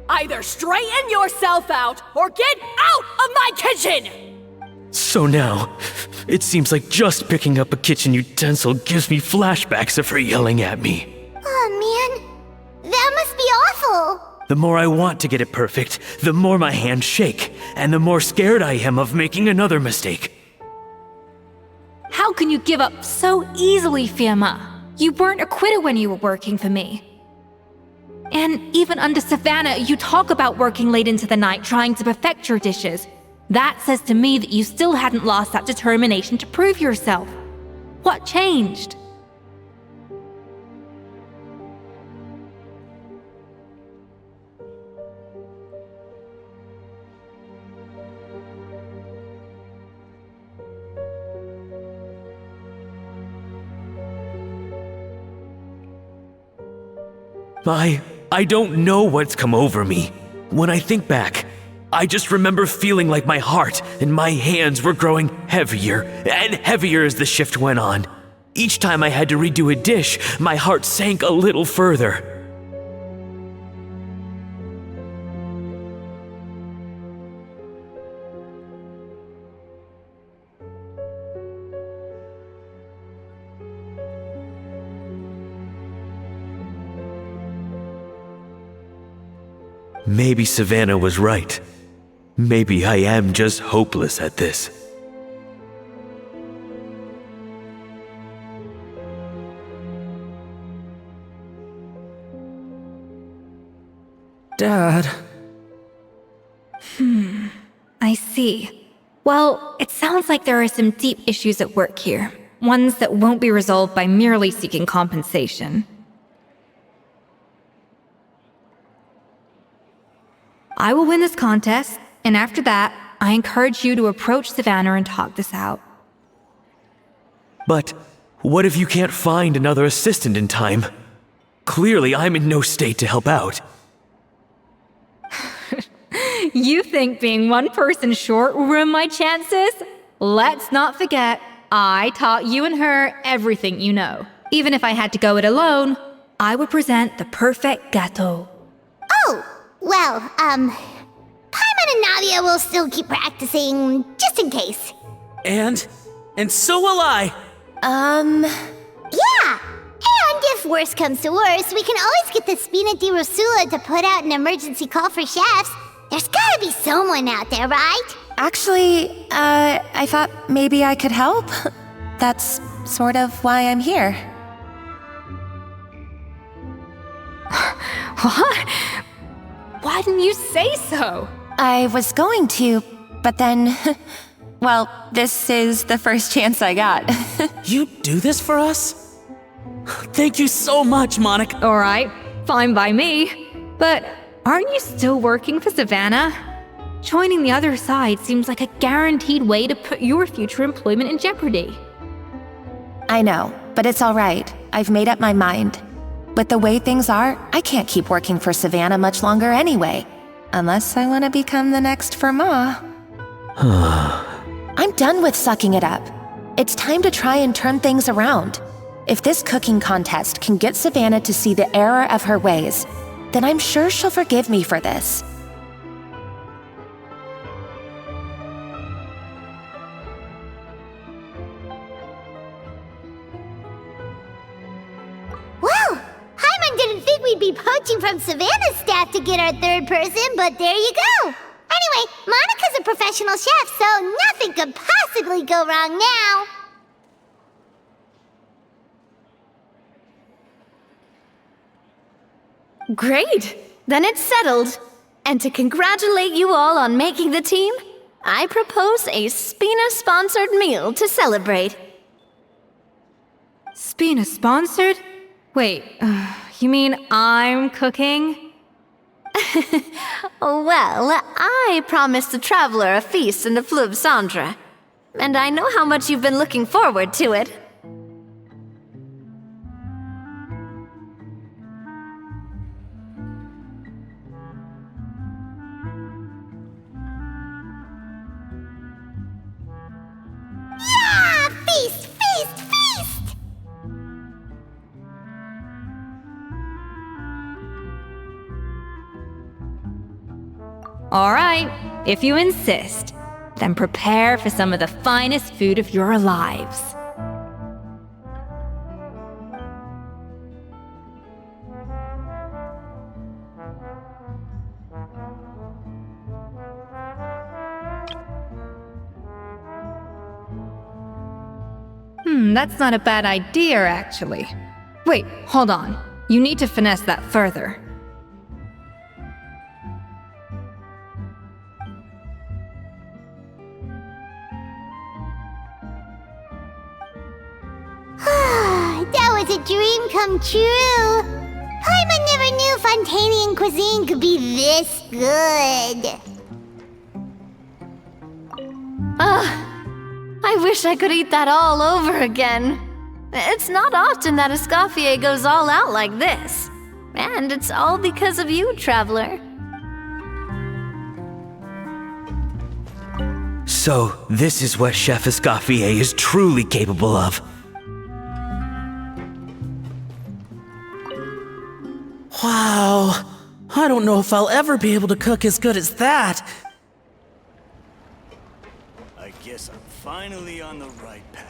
Either straighten yourself out or get out of my kitchen! So now, it seems like just picking up a kitchen utensil gives me flashbacks of her yelling at me. Oh man, that must be awful. The more I want to get it perfect, the more my hands shake, and the more scared I am of making another mistake. How can you give up so easily, Fiamma? You weren't a quitter when you were working for me. And even under Savannah, you talk about working late into the night trying to perfect your dishes. That says to me that you still hadn't lost that determination to prove yourself. What changed? I don't know what's come over me. When I think back, I just remember feeling like my heart and my hands were growing heavier and heavier as the shift went on. Each time I had to redo a dish, my heart sank a little further. Maybe Savannah was right. Maybe I am just hopeless at this. Dad. I see. Well, it sounds like there are some deep issues at work here. Ones that won't be resolved by merely seeking compensation. I will win this contest, and after that, I encourage you to approach Savannah and talk this out. But what if you can't find another assistant in time? Clearly, I'm in no state to help out. You think being one person short will ruin my chances? Let's not forget, I taught you and her everything you know. Even if I had to go it alone, I would present the perfect gâteau. Oh, well, Paimon and Nadia will still keep practicing, just in case. And so will I. Yeah! And if worse comes to worse, we can always get the Spina di Rosula to put out an emergency call for chefs. There's gotta be someone out there, right? Actually, I thought maybe I could help. That's sort of why I'm here. What? Why didn't you say so? I was going to, but then... well, this is the first chance I got. You do this for us? Thank you so much, Monica. All right, fine by me. But aren't you still working for Savannah? Joining the other side seems like a guaranteed way to put your future employment in jeopardy. I know, but it's all right. I've made up my mind. With the way things are, I can't keep working for Savannah much longer anyway. Unless I want to become the next Firma. I'm done with sucking it up. It's time to try and turn things around. If this cooking contest can get Savannah to see the error of her ways, then I'm sure she'll forgive me for this. Well, Paimon didn't think we'd be poaching from Savannah's staff to get our third person, but there you go. Anyway, Monica's a professional chef, so nothing could possibly go wrong now. Great! Then it's settled. And to congratulate you all on making the team, I propose a Spina-sponsored meal to celebrate. Spina sponsored? Wait, you mean I'm cooking? Well, I promised the traveler a feast in the Fleuve Cendre, and I know how much you've been looking forward to it. Yeah! Feast, feast, feast! Alright, if you insist, then prepare for some of the finest food of your lives. That's not a bad idea, actually. Wait, hold on. You need to finesse that further. That was a dream come true. Paimon never knew Fontanian cuisine could be this good. I wish I could eat that all over again. It's not often that Escoffier goes all out like this. And it's all because of you, Traveler. So, this is what Chef Escoffier is truly capable of. Wow. I don't know if I'll ever be able to cook as good as that. I guess I'm finally on the right path.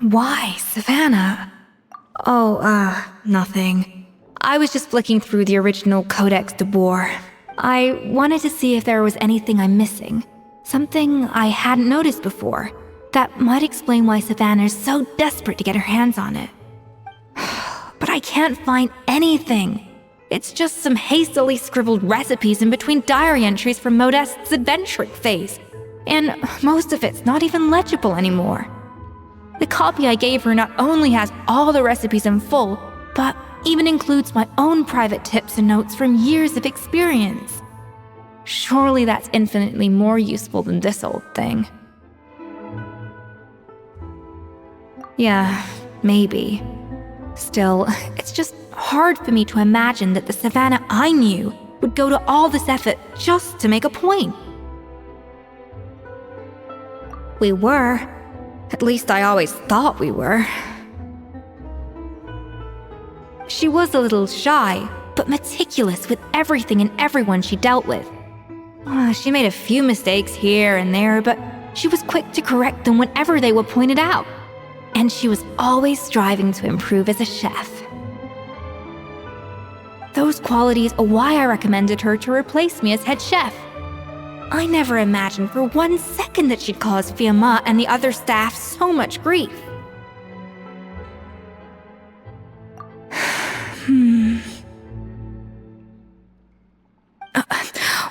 Why, Savannah? Oh, nothing. I was just flicking through the original Codex de Boer. I wanted to see if there was anything I'm missing. Something I hadn't noticed before. That might explain why Savannah's so desperate to get her hands on it. But I can't find anything. It's just some hastily scribbled recipes in between diary entries from Modeste's adventuring phase. And most of it's not even legible anymore. The copy I gave her not only has all the recipes in full, but even includes my own private tips and notes from years of experience. Surely that's infinitely more useful than this old thing. Yeah, maybe. Still, it's just hard for me to imagine that the Savannah I knew would go to all this effort just to make a point. We were. At least I always thought we were. She was a little shy, but meticulous with everything and everyone she dealt with. She made a few mistakes here and there, but she was quick to correct them whenever they were pointed out. And she was always striving to improve as a chef. Those qualities are why I recommended her to replace me as head chef. I never imagined for 1 second that she'd cause Fiamma and the other staff so much grief.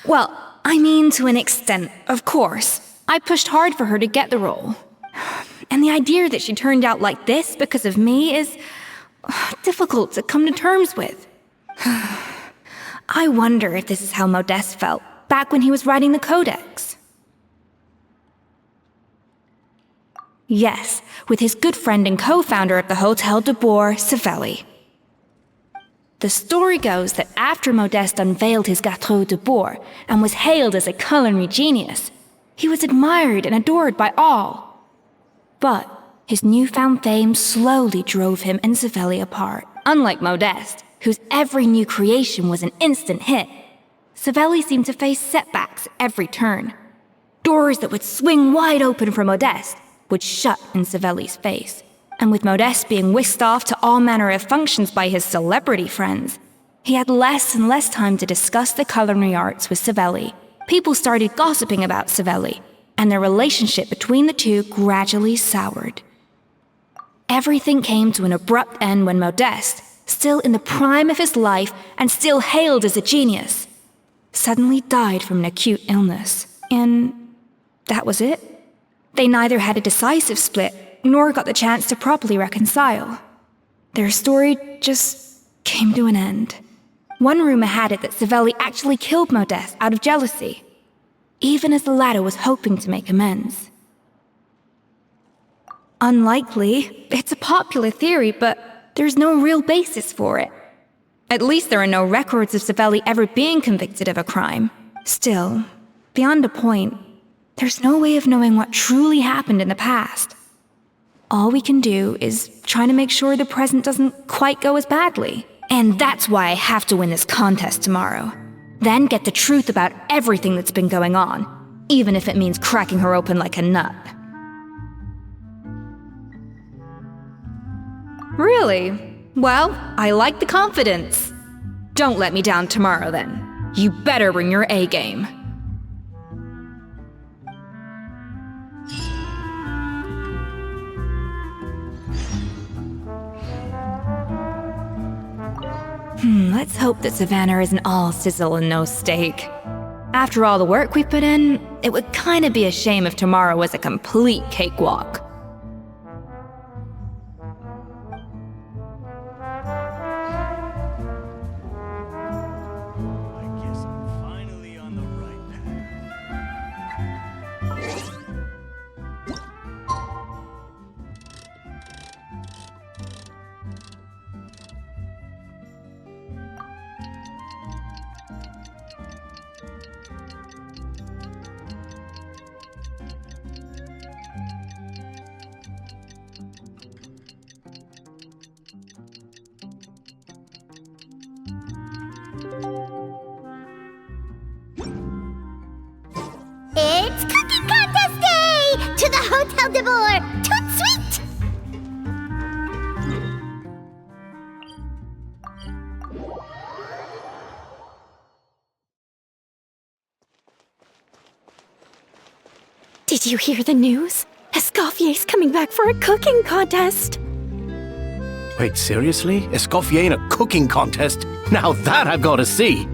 Well, I mean to an extent, of course. I pushed hard for her to get the role. And the idea that she turned out like this because of me is difficult to come to terms with. I wonder if this is how Modeste felt back when he was writing the Codex. Yes, with his good friend and co-founder of the Hotel de Boer, Savelli. The story goes that after Modeste unveiled his Gâteau de Boer and was hailed as a culinary genius, he was admired and adored by all. But his newfound fame slowly drove him and Savelli apart. Unlike Modeste, whose every new creation was an instant hit, Savelli seemed to face setbacks at every turn. Doors that would swing wide open for Modeste would shut in Savelli's face. And with Modeste being whisked off to all manner of functions by his celebrity friends, he had less and less time to discuss the culinary arts with Savelli. People started gossiping about Savelli, and their relationship between the two gradually soured. Everything came to an abrupt end when Modeste, still in the prime of his life and still hailed as a genius, suddenly died from an acute illness. And that was it. They neither had a decisive split, nor got the chance to properly reconcile. Their story just came to an end. One rumor had it that Savelli actually killed Modeste out of jealousy, even as the latter was hoping to make amends. Unlikely. It's a popular theory, but there's no real basis for it. At least there are no records of Savelli ever being convicted of a crime. Still, beyond a point, there's no way of knowing what truly happened in the past. All we can do is try to make sure the present doesn't quite go as badly. And that's why I have to win this contest tomorrow. Then get the truth about everything that's been going on, even if it means cracking her open like a nut. Really? Well, I like the confidence. Don't let me down tomorrow, then. You better bring your A game. Let's hope that Savannah isn't all sizzle and no steak. After all the work we put in, it would kinda be a shame if tomorrow was a complete cakewalk. I guess I'm finally on the right path. It's Cooking Contest Day! To the Hotel de Boer! Toot sweet! Did you hear the news? Escoffier's coming back for a cooking contest. Wait, seriously? Escoffier in a cooking contest? Now that I've got to see.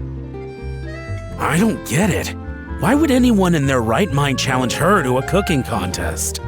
I don't get it. Why would anyone in their right mind challenge her to a cooking contest?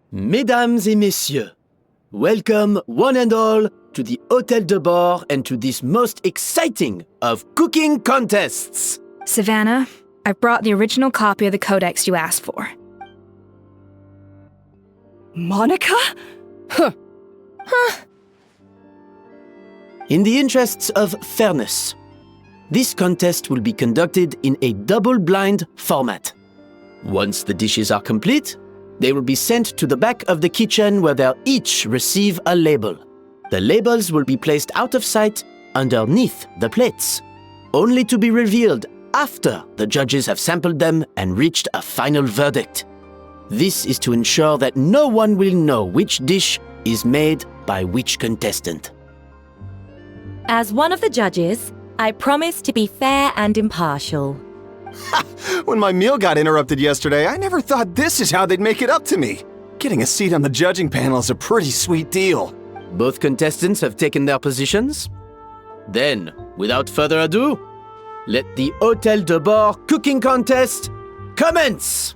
Mesdames et messieurs, welcome one and all to the Hotel de Boer and to this most exciting of cooking contests. Savannah, I've brought the original copy of the codex you asked for. Monica? In the interests of fairness, this contest will be conducted in a double-blind format. Once the dishes are complete, they will be sent to the back of the kitchen where they'll each receive a label. The labels will be placed out of sight underneath the plates, only to be revealed after the judges have sampled them and reached a final verdict. This is to ensure that no one will know which dish is made by which contestant. As one of the judges, I promise to be fair and impartial. When my meal got interrupted yesterday, I never thought this is how they'd make it up to me. Getting a seat on the judging panel is a pretty sweet deal. Both contestants have taken their positions. Then, without further ado, let the Hotel de Boer cooking contest commence!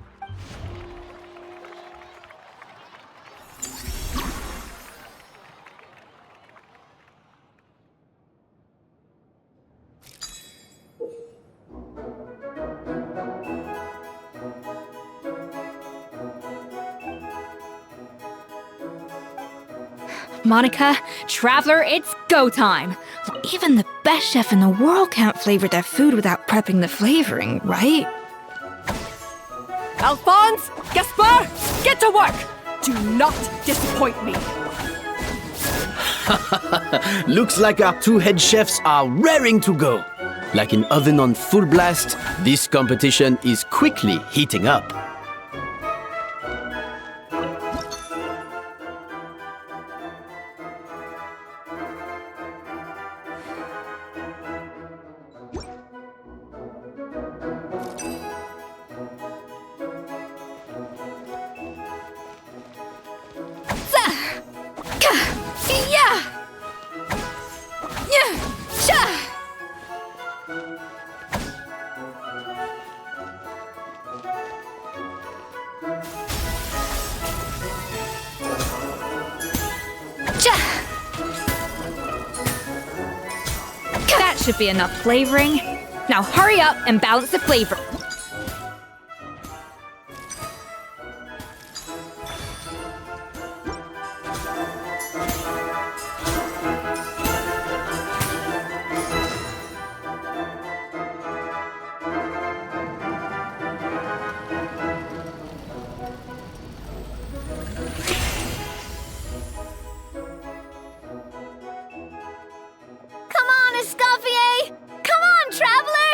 Monica, Traveler, it's go time! Even the best chef in the world can't flavor their food without prepping the flavoring, right? Alphonse, Gaspar, get to work! Do not disappoint me. Looks like our two head chefs are raring to go. Like an oven on full blast, this competition is quickly heating up. That should be enough flavoring. Now hurry up and balance the flavor. Come on, Escoffier! Come on, traveler!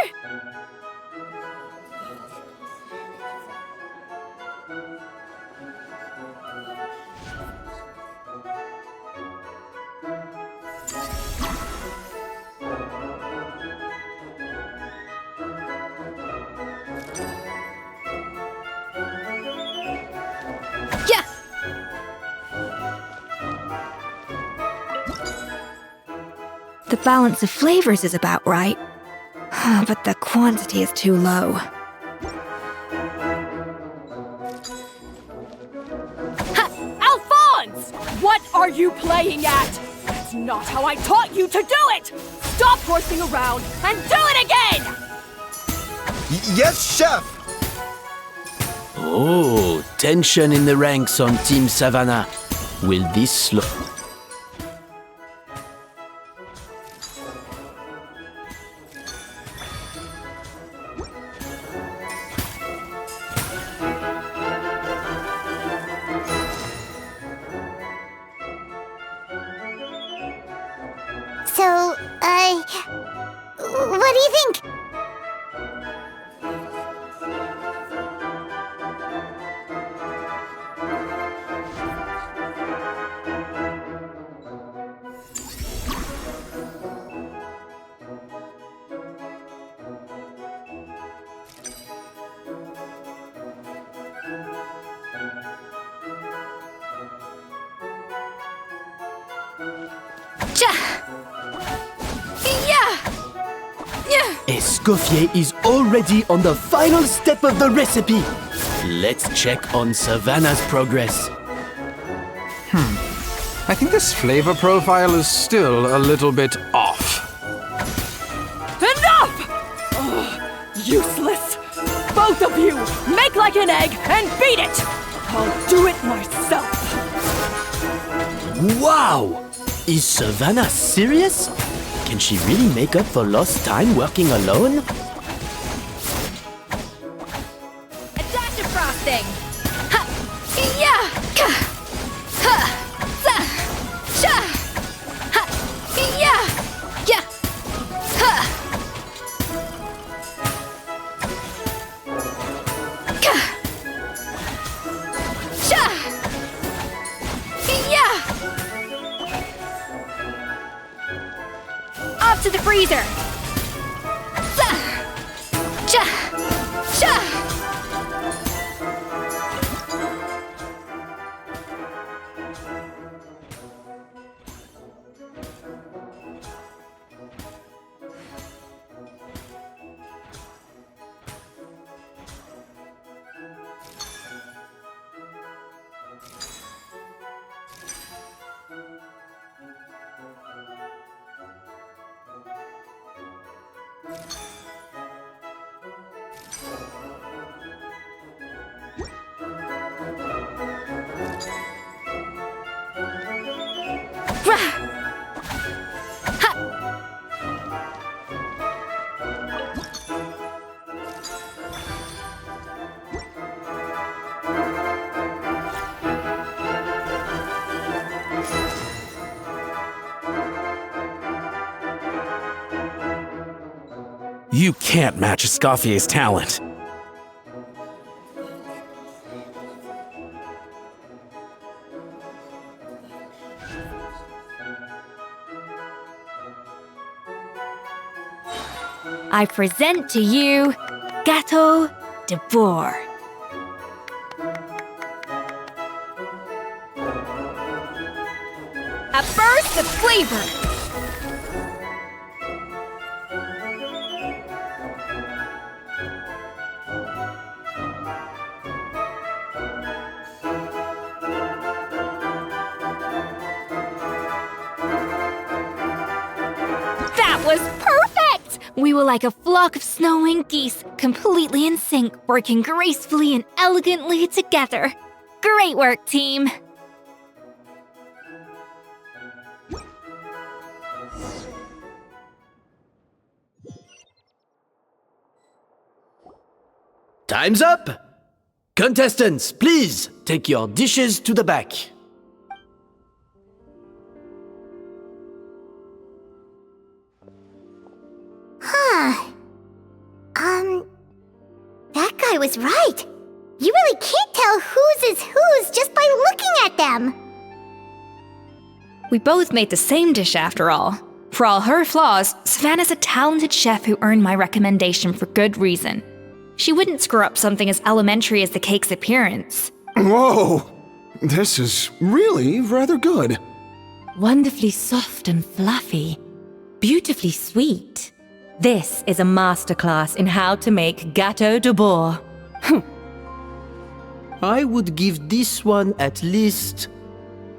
Yeah! The balance of flavors is about right, but the quantity is too low. Alphonse! What are you playing at? That's not how I taught you to do it! Stop horsing around and do it again! Yes, Chef! Oh, tension in the ranks on Team Savannah. Will this slow... So, what do you think? Escoffier is already on the final step of the recipe. Let's check on Savannah's progress. I think this flavor profile is still a little bit off. Enough! Ugh, useless! Both of you, make like an egg and beat it! I'll do it myself! Wow! Is Savannah serious? Can she really make up for lost time working alone? A dash of frosting! Ha! Yeah! Ka! Ha! Za! Sha! Ha! Yeah! Yeah! Ha! Ka! Sha! Yeah! Off to the freezer! Za! Cha! Cha! You can't match Escoffier's talent. I present to you Gâteau de Bourg. A burst of flavor. was perfect! We were like a flock of snowing geese, completely in sync, working gracefully and elegantly together. Great work, team! Time's up! Contestants, please take your dishes to the back. That guy was right. You really can't tell whose is whose just by looking at them. We both made the same dish after all. For all her flaws, Savannah's a talented chef who earned my recommendation for good reason. She wouldn't screw up something as elementary as the cake's appearance. Whoa! This is really rather good. Wonderfully soft and fluffy. Beautifully sweet. This is a masterclass in how to make gâteau de bois. I would give this one at least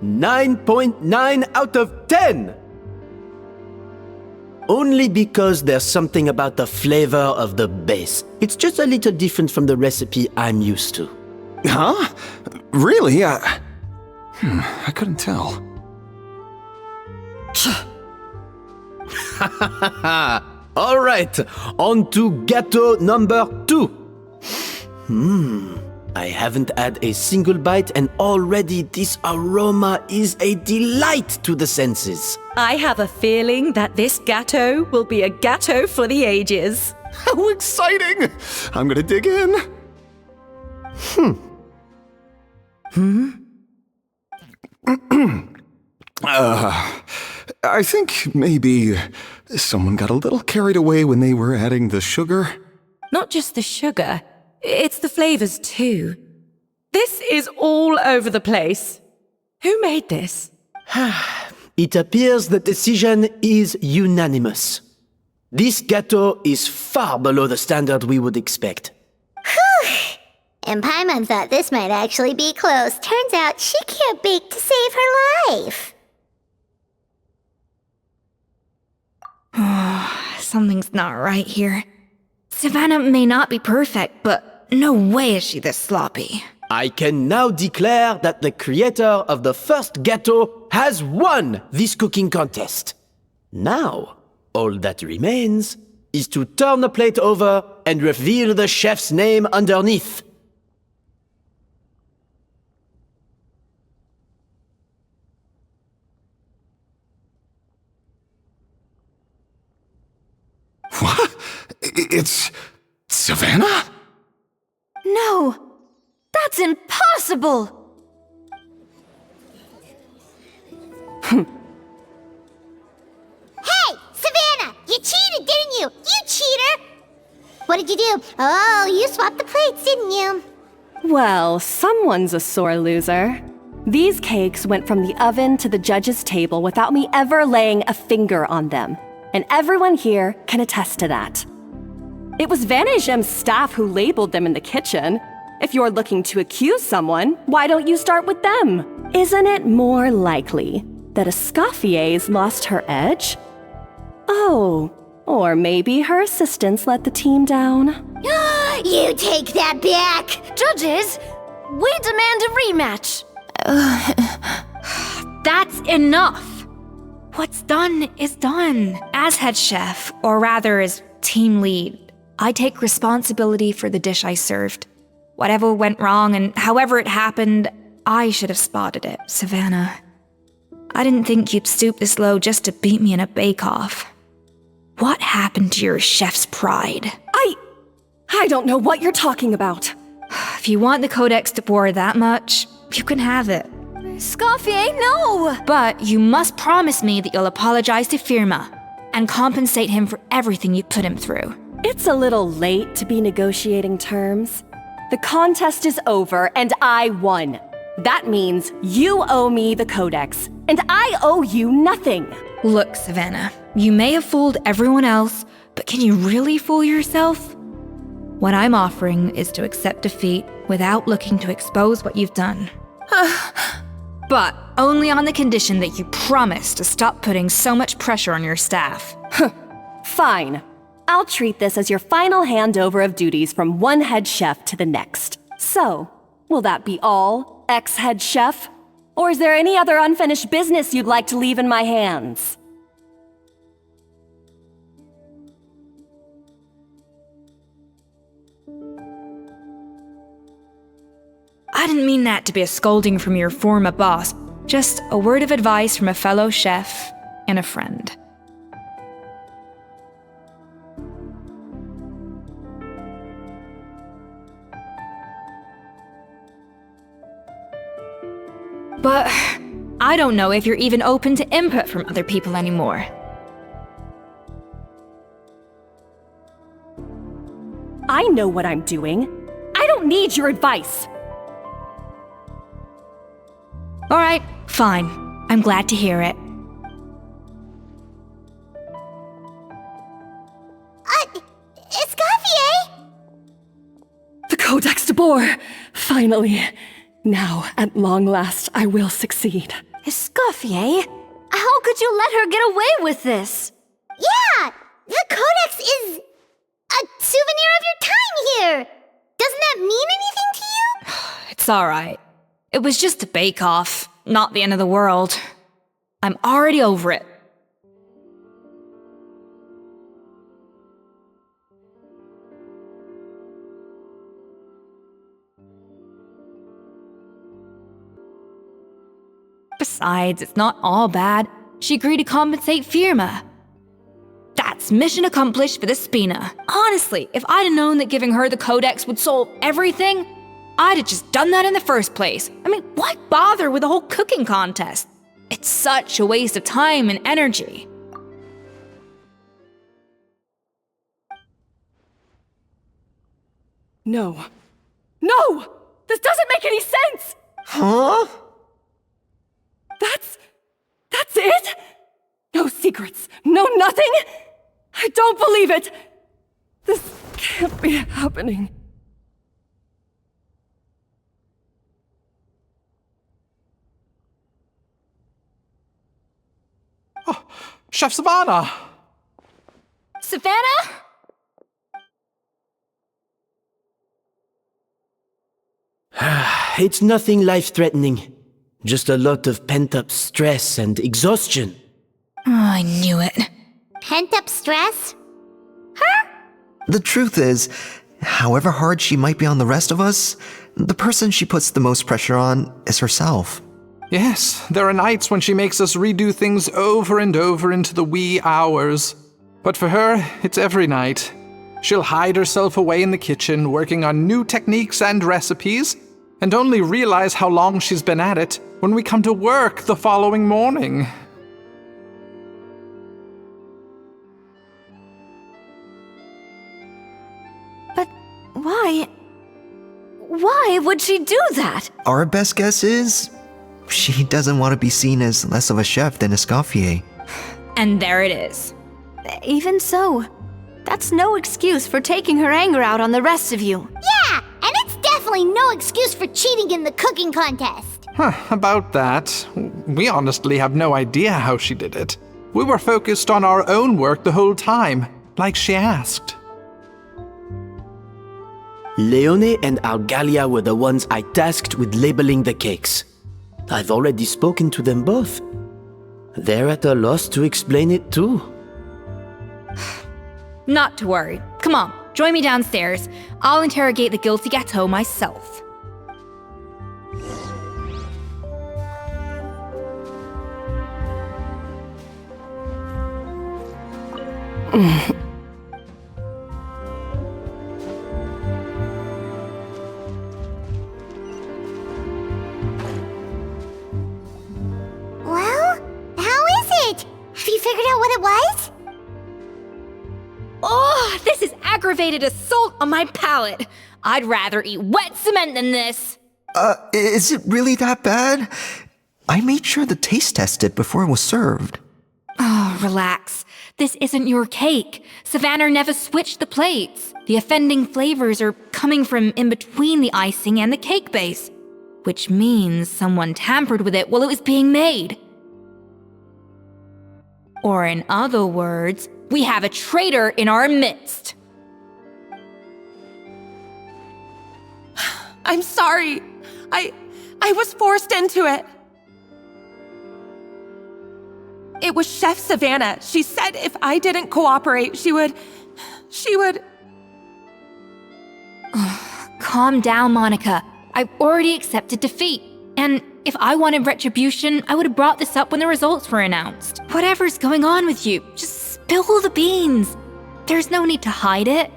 9.9 out of 10! Only because there's something about the flavor of the base. It's just a little different from the recipe I'm used to. Huh? Really? I couldn't tell. All right, on to gâteau number 2. I haven't had a single bite and already this aroma is a delight to the senses. I have a feeling that this gâteau will be a gâteau for the ages. How exciting! I'm gonna dig in. I think maybe someone got a little carried away when they were adding the sugar. Not just the sugar, it's the flavors too. This is all over the place. Who made this? It appears the decision is unanimous. This gâteau is far below the standard we would expect. Whew! And Paimon thought this might actually be close. Turns out she can't bake to save her life. Something's not right here. Savannah may not be perfect, but no way is she this sloppy. I can now declare that the creator of the first gâteau has won this cooking contest. Now, all that remains is to turn the plate over and reveal the chef's name underneath. What? It's Savannah? No! That's impossible! Hey, Savannah! You cheated, didn't you? You cheater! What did you do? Oh, you swapped the plates, didn't you? Well, someone's a sore loser. These cakes went from the oven to the judge's table without me ever laying a finger on them. And everyone here can attest to that. It was Vanejem's staff who labeled them in the kitchen. If you're looking to accuse someone, why don't you start with them? Isn't it more likely that Escoffier's lost her edge? Oh, or maybe her assistants let the team down. You take that back! Judges, we demand a rematch. That's enough! What's done is done. As head chef, or rather as team lead, I take responsibility for the dish I served. Whatever went wrong and however it happened, I should have spotted it, Savannah. I didn't think you'd stoop this low just to beat me in a bake-off. What happened to your chef's pride? I don't know what you're talking about. If you want the Codex de Boer that much, you can have it. Escoffier, no! But you must promise me that you'll apologize to Firma and compensate him for everything you put him through. It's a little late to be negotiating terms. The contest is over and I won. That means you owe me the Codex, and I owe you nothing. Look, Savannah, you may have fooled everyone else, but can you really fool yourself? What I'm offering is to accept defeat without looking to expose what you've done. But only on the condition that you promise to stop putting so much pressure on your staff. Fine. I'll treat this as your final handover of duties from one head chef to the next. So, will that be all, ex-head chef? Or is there any other unfinished business you'd like to leave in my hands? I didn't mean that to be a scolding from your former boss. Just a word of advice from a fellow chef and a friend. But I don't know if you're even open to input from other people anymore. I know what I'm doing. I don't need your advice. Alright, fine. I'm glad to hear it. Escoffier! The Codex de Boer! Finally. Now, at long last, I will succeed. Escoffier? How could you let her get away with this? Yeah! The Codex is a souvenir of your time here! Doesn't that mean anything to you? It's alright. It was just a bake-off, not the end of the world. I'm already over it. Besides, it's not all bad. She agreed to compensate Firma. That's mission accomplished for the Spina. Honestly, if I'd have known that giving her the Codex would solve everything, I'd have just done that in the first place. I mean, why bother with the whole cooking contest? It's such a waste of time and energy. No. No! This doesn't make any sense! Huh? That's it? No secrets, no nothing? I don't believe it! This can't be happening. Oh, Chef Savannah! Savannah? It's nothing life-threatening. Just a lot of pent-up stress and exhaustion. Oh, I knew it. Pent-up stress? The truth is, however hard she might be on the rest of us, the person she puts the most pressure on is herself. Yes, there are nights when she makes us redo things over and over into the wee hours. But for her, it's every night. She'll hide herself away in the kitchen, working on new techniques and recipes, and only realize how long she's been at it when we come to work the following morning. But why? Why would she do that? Our best guess is, she doesn't want to be seen as less of a chef than Escoffier. And there it is. Even so, that's no excuse for taking her anger out on the rest of you. Yeah, and it's definitely no excuse for cheating in the cooking contest. About that, we honestly have no idea how she did it. We were focused on our own work the whole time, like she asked. Leone and Argalia were the ones I tasked with labeling the cakes. I've already spoken to them both. They're at a loss to explain it too. Not to worry. Come on, join me downstairs. I'll interrogate the guilty gâteau myself. Well, how is it? Have you figured out what it was? Oh, this is aggravated assault on my palate. I'd rather eat wet cement than this. Is it really that bad? I made sure to taste test it before it was served. Oh, relax. This isn't your cake. Savannah never switched the plates. The offending flavors are coming from in between the icing and the cake base, which means someone tampered with it while it was being made. Or in other words, We have a traitor in our midst. I'm sorry. I was forced into it. It was Chef Savannah. She said if I didn't cooperate, she would... Calm down, Monica. I've already accepted defeat. And if I wanted retribution, I would have brought this up when the results were announced. Whatever's going on with you, just spill the beans. There's no need to hide it.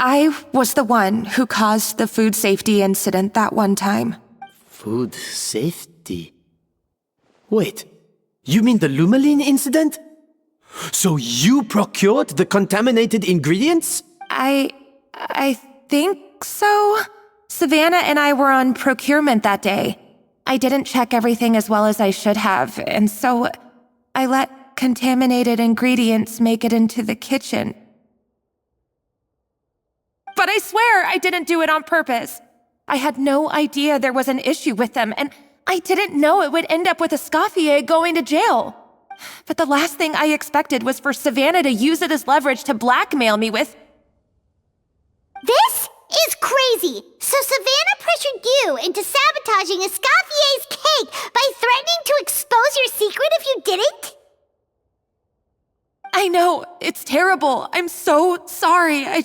I was the one who caused the food safety incident that one time. Food safety? Wait, you mean the Lumaline incident? So you procured the contaminated ingredients? I think so. Savannah and I were on procurement that day. I didn't check everything as well as I should have, and so I let contaminated ingredients make it into the kitchen. But I swear I didn't do it on purpose. I had no idea there was an issue with them, and I didn't know it would end up with Escoffier going to jail. But the last thing I expected was for Savannah to use it as leverage to blackmail me with... This is crazy! So Savannah pressured you into sabotaging Escoffier's cake by threatening to expose your secret if you didn't? I know, it's terrible. I'm so sorry. I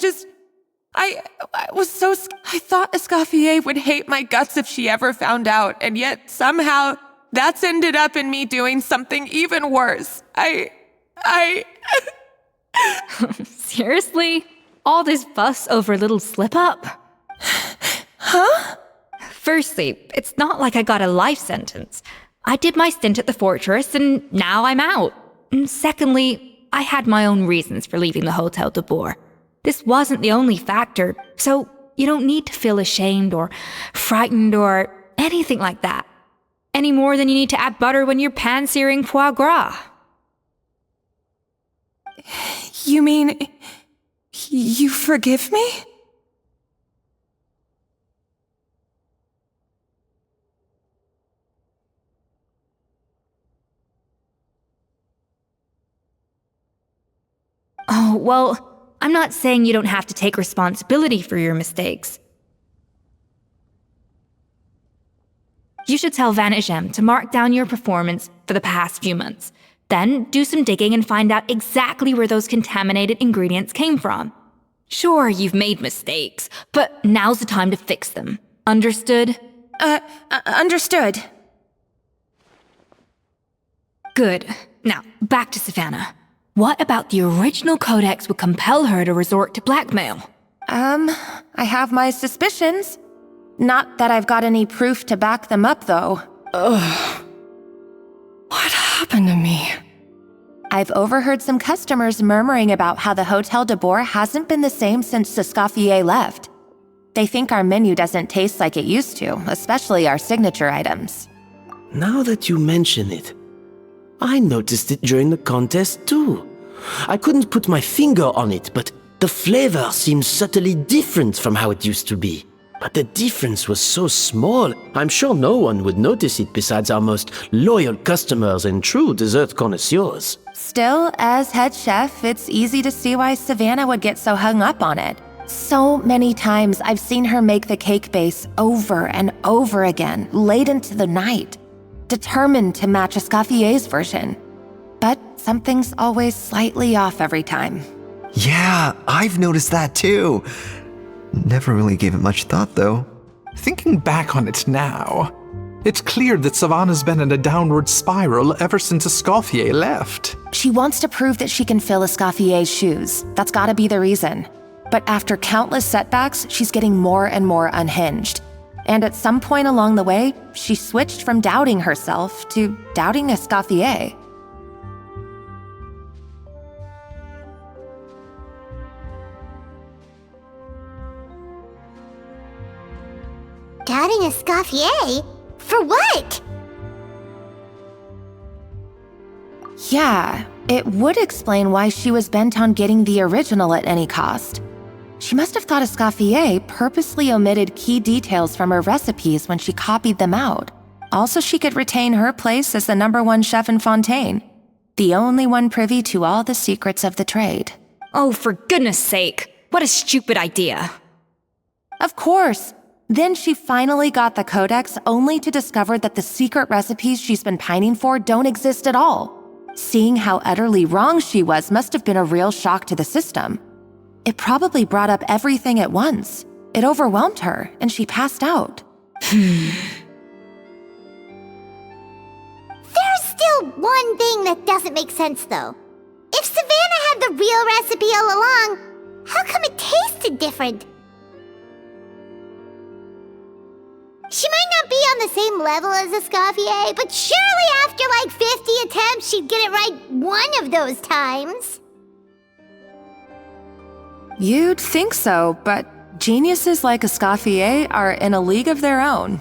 was so... I thought Escoffier would hate my guts if she ever found out, and yet somehow that's ended up in me doing something even worse. Seriously? All this fuss over a little slip-up? Huh? Firstly, it's not like I got a life sentence. I did my stint at the fortress, and now I'm out. And secondly, I had my own reasons for leaving the Hotel de Boer. This wasn't the only factor, so you don't need to feel ashamed or frightened or anything like that. Any more than you need to add butter when you're pan-searing foie gras. You mean... you forgive me? Oh, well... I'm not saying you don't have to take responsibility for your mistakes. You should tell Vanagem to mark down your performance for the past few months. Then do some digging and find out exactly where those contaminated ingredients came from. Sure, you've made mistakes, but now's the time to fix them. Understood? Understood. Good. Now, back to Savannah. What about the original codex would compel her to resort to blackmail? I have my suspicions. Not that I've got any proof to back them up, though. Ugh. What happened to me? I've overheard some customers murmuring about how the Hotel de Boer hasn't been the same since Escoffier left. They think our menu doesn't taste like it used to, especially our signature items. Now that you mention it, I noticed it during the contest too. I couldn't put my finger on it, but the flavor seems subtly different from how it used to be. But the difference was so small, I'm sure no one would notice it besides our most loyal customers and true dessert connoisseurs. Still, as head chef, it's easy to see why Savannah would get so hung up on it. So many times I've seen her make the cake base over and over again, late into the night, determined to match Escoffier's version. But something's always slightly off every time. Yeah, I've noticed that too. Never really gave it much thought, though. Thinking back on it now, it's clear that Savannah's been in a downward spiral ever since Escoffier left. She wants to prove that she can fill Escoffier's shoes. That's gotta be the reason. But after countless setbacks, she's getting more and more unhinged. And at some point along the way, she switched from doubting herself to doubting Escoffier. Doubting Escoffier? For what? Yeah, it would explain why she was bent on getting the original at any cost. She must have thought Escoffier purposely omitted key details from her recipes when she copied them out. Also, she could retain her place as the #1 chef in Fontaine, the only one privy to all the secrets of the trade. Oh, for goodness sake. What a stupid idea. Of course. Then she finally got the codex only to discover that the secret recipes she's been pining for don't exist at all. Seeing how utterly wrong she was must have been a real shock to the system. It probably brought up everything at once. It overwhelmed her, and she passed out. There's still one thing that doesn't make sense, though. If Savannah had the real recipe all along, how come it tasted different? She might not be on the same level as Escoffier, but surely after like 50 attempts, she'd get it right one of those times. You'd think so, but geniuses like Escoffier are in a league of their own.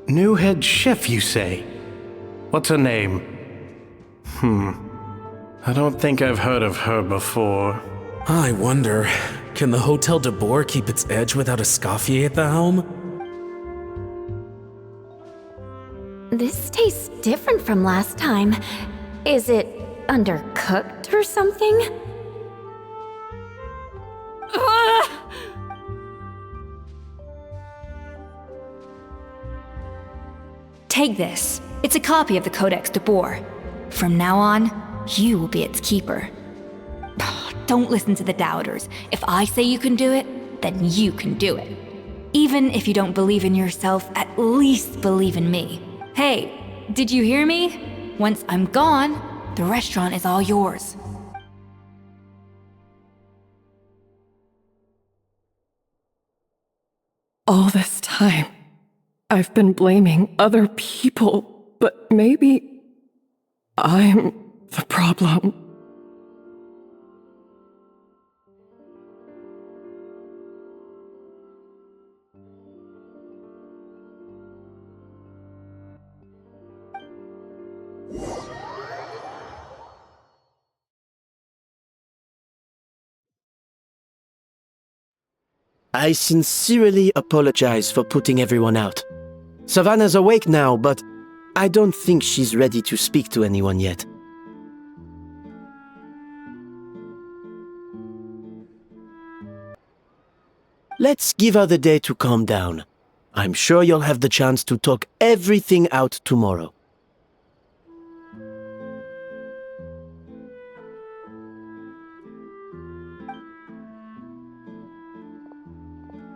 New head chef, you say? What's her name? I don't think I've heard of her before. I wonder, can the Hotel de Boer keep its edge without Escoffier at the helm? This tastes different from last time. Is it undercooked or something? Take this. It's a copy of the Codex de Boer. From now on, you will be its keeper. Don't listen to the doubters. If I say you can do it, then you can do it. Even if you don't believe in yourself, at least believe in me. Hey, did you hear me? Once I'm gone, the restaurant is all yours. All this time, I've been blaming other people, but maybe I'm the problem. I sincerely apologize for putting everyone out. Savannah's awake now, but I don't think she's ready to speak to anyone yet. Let's give her the day to calm down. I'm sure you'll have the chance to talk everything out tomorrow.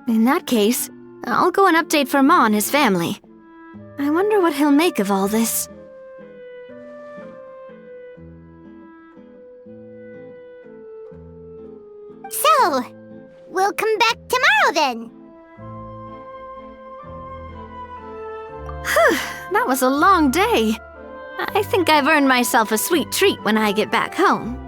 In that case, I'll go and update Firma and his family. I wonder what he'll make of all this. So, we'll come back tomorrow then. That was a long day. I think I've earned myself a sweet treat when I get back home.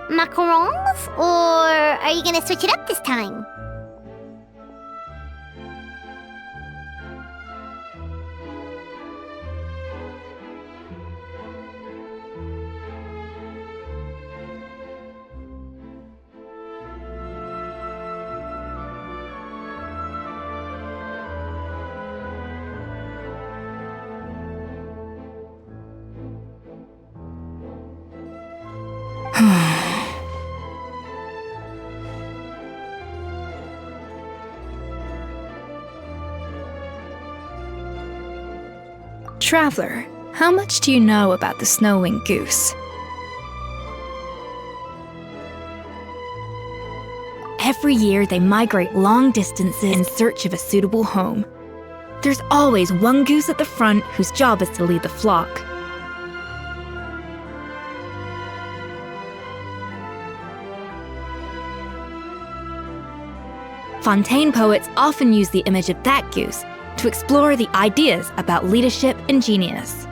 Macarons? Or are you gonna switch it up this time? Traveler, how much do you know about the snow-winged goose? Every year, they migrate long distances in search of a suitable home. There's always one goose at the front whose job is to lead the flock. Fontaine poets often use the image of that goose to explore the ideas about leadership and genius.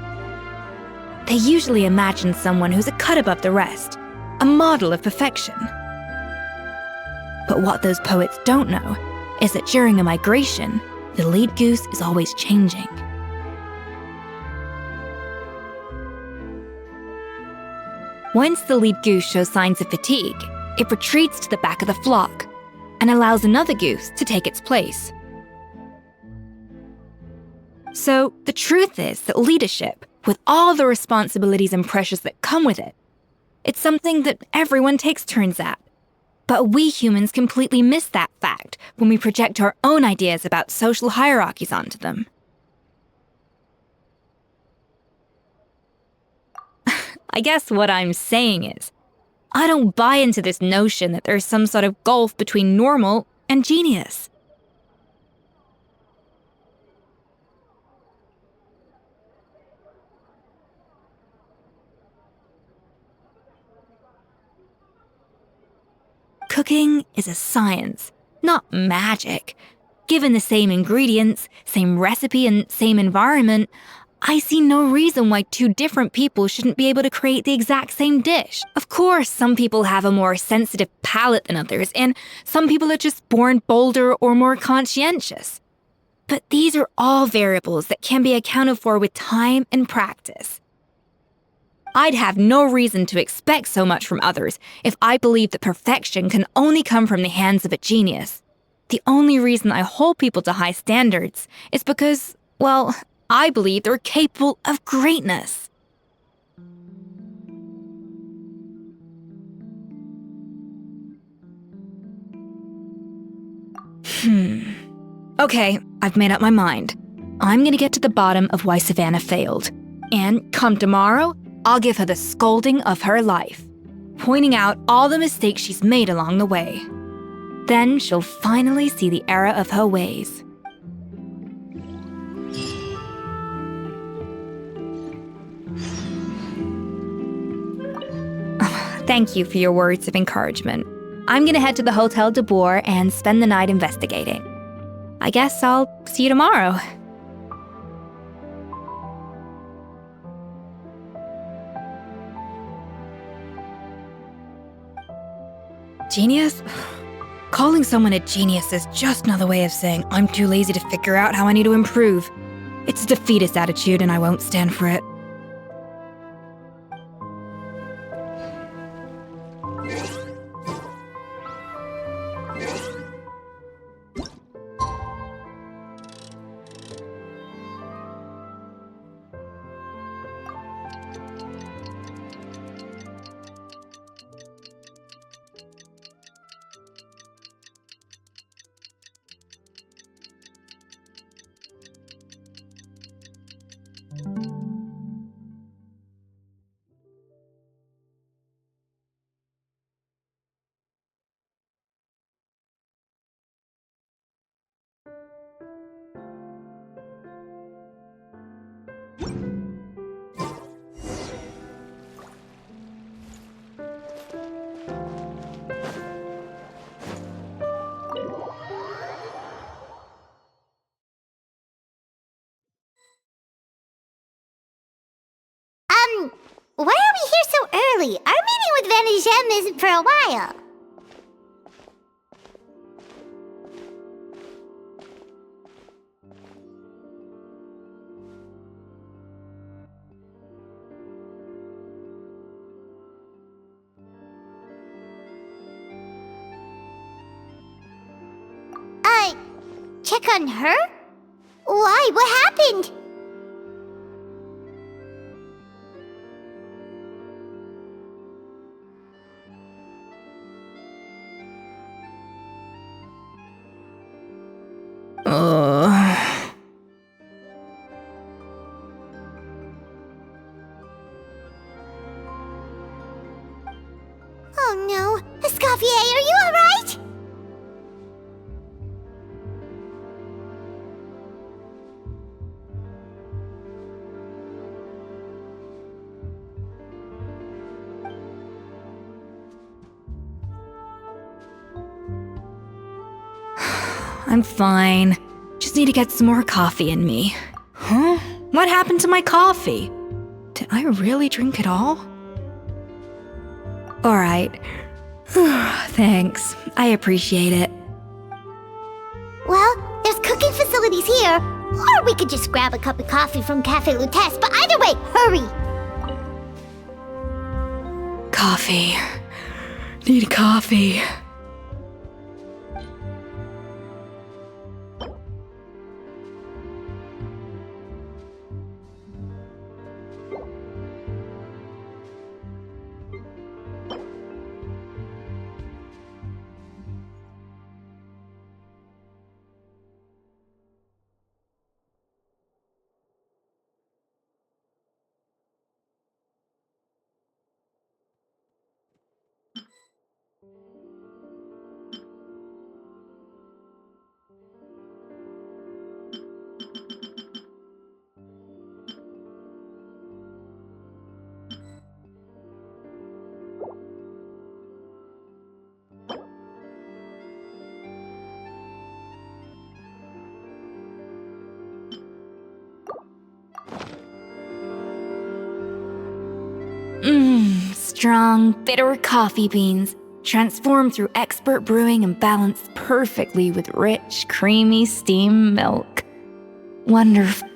They usually imagine someone who's a cut above the rest, a model of perfection. But what those poets don't know is that during a migration, the lead goose is always changing. Once the lead goose shows signs of fatigue, it retreats to the back of the flock and allows another goose to take its place. So, the truth is that leadership, with all the responsibilities and pressures that come with it, it's something that everyone takes turns at. But we humans completely miss that fact when we project our own ideas about social hierarchies onto them. I guess what I'm saying is, I don't buy into this notion that there's some sort of gulf between normal and genius. Cooking is a science, not magic. Given the same ingredients, same recipe, and same environment, I see no reason why two different people shouldn't be able to create the exact same dish. Of course, some people have a more sensitive palate than others, and some people are just born bolder or more conscientious. But these are all variables that can be accounted for with time and practice. I'd have no reason to expect so much from others if I believed that perfection can only come from the hands of a genius. The only reason I hold people to high standards is because, well, I believe they're capable of greatness. Okay, I've made up my mind. I'm gonna get to the bottom of why Savannah failed. And come tomorrow, I'll give her the scolding of her life, pointing out all the mistakes she's made along the way. Then she'll finally see the error of her ways. Thank you for your words of encouragement. I'm gonna head to the Hotel de Boer and spend the night investigating. I guess I'll see you tomorrow. Genius? Calling someone a genius is just another way of saying I'm too lazy to figure out how I need to improve. It's a defeatist attitude and I won't stand for it. Why are we here so early? Our meeting with Vanigem isn't for a while. Check on her? Why? What happened? Oh no. Escoffier, are you alright? I'm fine. Just need to get some more coffee in me. Huh? What happened to my coffee? Did I really drink it all? Alright. Thanks. I appreciate it. Well, there's cooking facilities here. Or we could just grab a cup of coffee from Cafe Lutece, but either way, hurry! Coffee. Need coffee. Strong, bitter coffee beans, transformed through expert brewing and balanced perfectly with rich, creamy steam milk. Wonderful.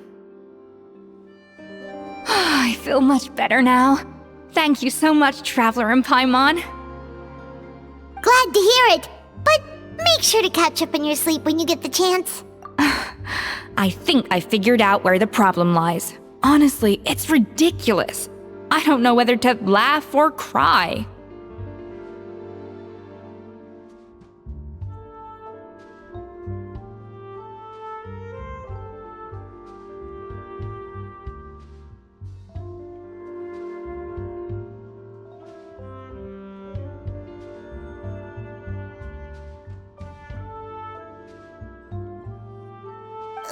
I feel much better now. Thank you so much, Traveler and Paimon. Glad to hear it, but make sure to catch up in your sleep when you get the chance. I think I figured out where the problem lies. Honestly, it's ridiculous. I don't know whether to laugh or cry.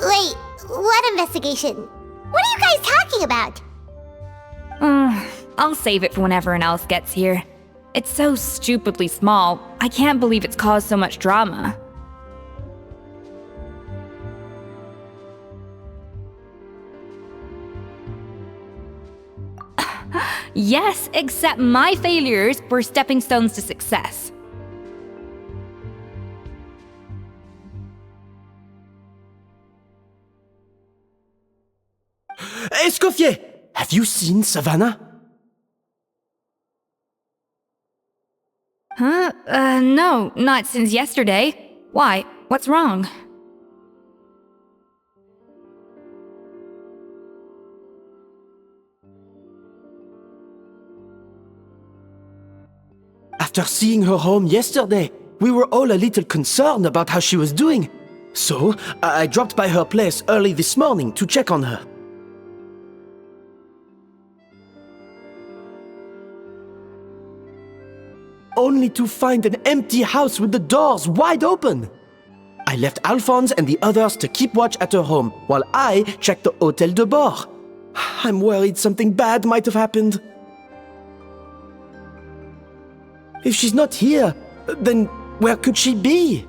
Wait, what investigation? What are you guys talking about? I'll save it for when everyone else gets here. It's so stupidly small, I can't believe it's caused so much drama. Yes, except my failures were stepping stones to success. Escoffier! Have you seen Savannah? Huh? No, not since yesterday. Why? What's wrong? After seeing her home yesterday, we were all a little concerned about how she was doing. So, I dropped by her place early this morning to check on her. Only to find an empty house with the doors wide open. I left Alphonse and the others to keep watch at her home, while I checked the Hôtel de Bord. I'm worried something bad might have happened. If she's not here, then where could she be?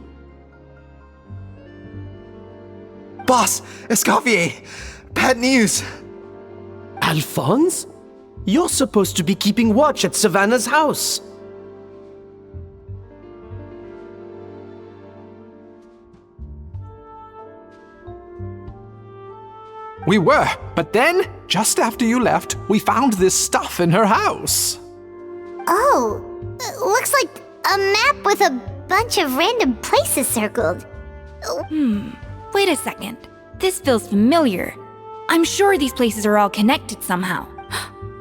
Boss, Escoffier, bad news. Alphonse? You're supposed to be keeping watch at Savannah's house. We were, but then, just after you left, we found this stuff in her house. Oh, looks like a map with a bunch of random places circled. Wait a second. This feels familiar. I'm sure these places are all connected somehow.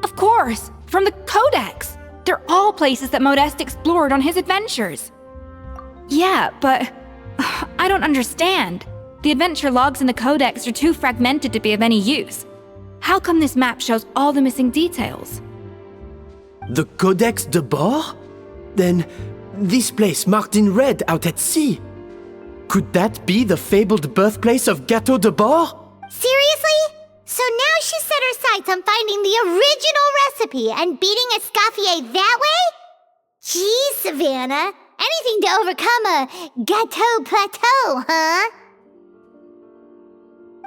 Of course, from the Codex. They're all places that Modeste explored on his adventures. Yeah, but I don't understand. The adventure logs in the Codex are too fragmented to be of any use. How come this map shows all the missing details? The Codex de Bord? Then, this place marked in red out at sea. Could that be the fabled birthplace of Gâteau de Bord? Seriously? So now she set her sights on finding the original recipe and beating Escoffier that way? Geez, Savannah. Anything to overcome a gâteau plateau, huh?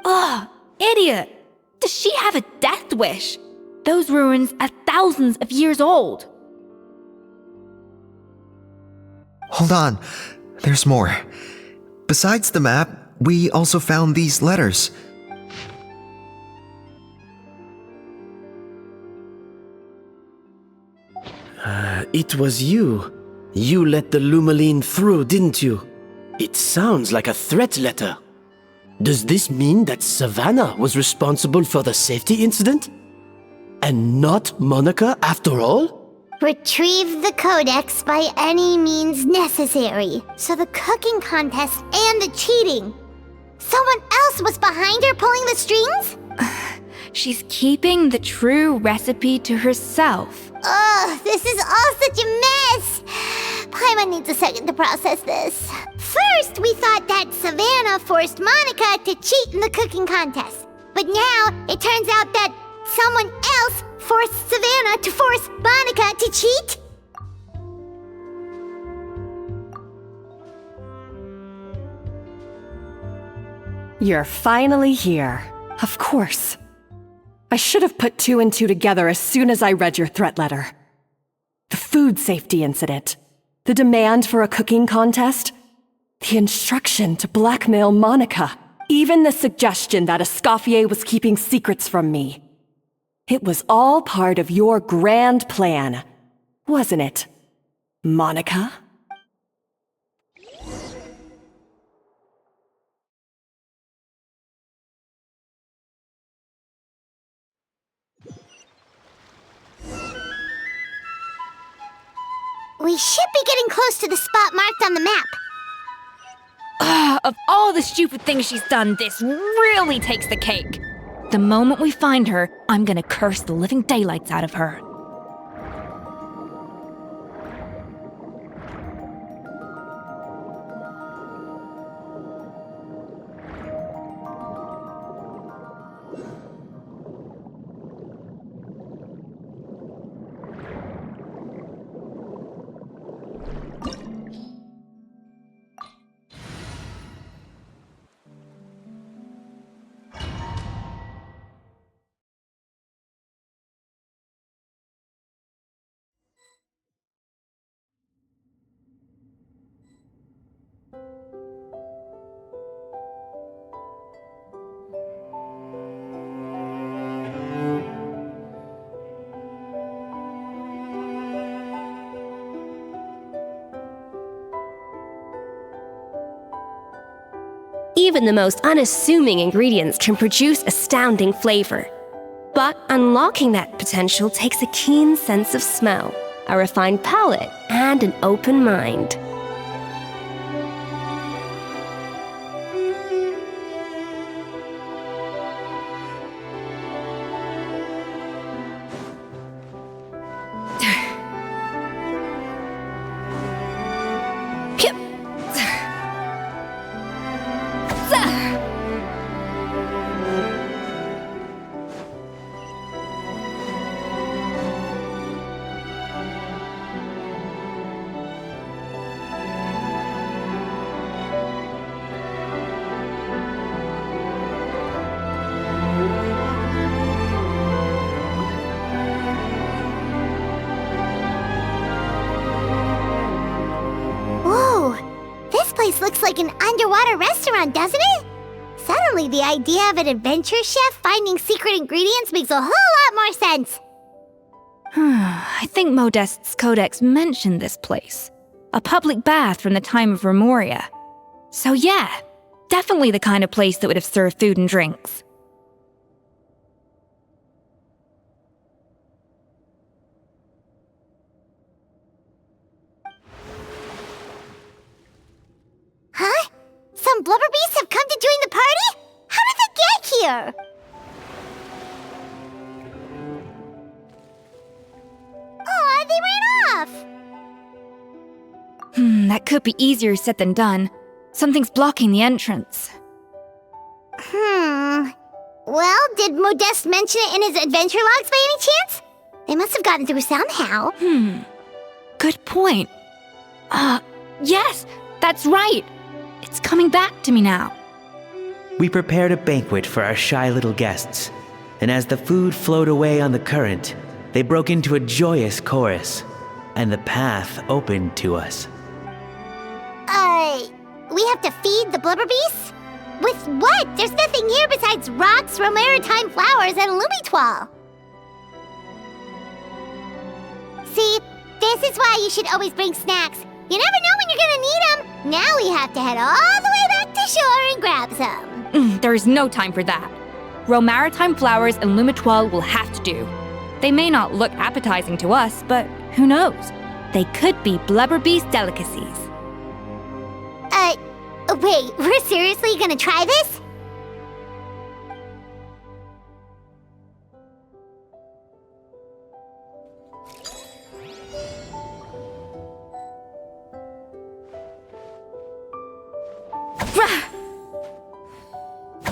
Ugh, idiot! Does she have a death wish? Those ruins are thousands of years old. Hold on, there's more. Besides the map, we also found these letters. It was you. You let the Lumaline through, didn't you? It sounds like a threat letter. Does this mean that Savannah was responsible for the safety incident? And not Monica after all? Retrieve the codex by any means necessary. So the cooking contest and the cheating. Someone else was behind her pulling the strings? She's keeping the true recipe to herself. Ugh, this is all such a mess. Paimon needs a second to process this. First, we thought that Savannah forced Monica to cheat in the cooking contest. But now, it turns out that someone else forced Savannah to force Monica to cheat? You're finally here. Of course. I should have put 2 and 2 together as soon as I read your threat letter. The food safety incident, the demand for a cooking contest, the instruction to blackmail Monica, even the suggestion that Escoffier was keeping secrets from me. It was all part of your grand plan, wasn't it, Monica? We should be getting close to the spot marked on the map. Of all the stupid things she's done, this really takes the cake. The moment we find her, I'm gonna curse the living daylights out of her. Even the most unassuming ingredients can produce astounding flavor. But unlocking that potential takes a keen sense of smell, a refined palate, and an open mind. Looks like an underwater restaurant, doesn't it? Suddenly, the idea of an adventure chef finding secret ingredients makes a whole lot more sense. I think Modest's codex mentioned this place. A public bath from the time of Remoria. So yeah, definitely the kind of place that would have served food and drinks. Huh? Some blubber beasts have come to join the party? How did they get here? Aw, they ran off! That could be easier said than done. Something's blocking the entrance. Well, did Modeste mention it in his adventure logs by any chance? They must have gotten through somehow. Good point. Yes, that's right. It's coming back to me now. We prepared a banquet for our shy little guests, and as the food flowed away on the current, they broke into a joyous chorus, and the path opened to us. We have to feed the blubber beasts? With what? There's nothing here besides rocks, romaritime flowers, and lumitoile. See, this is why you should always bring snacks. You never know when you're gonna need them. Now we have to head all the way back to shore and grab some. There is no time for that. Romaritime flowers and lumitoile will have to do. They may not look appetizing to us, but who knows? They could be blubber beast delicacies. Wait, we're seriously gonna try this?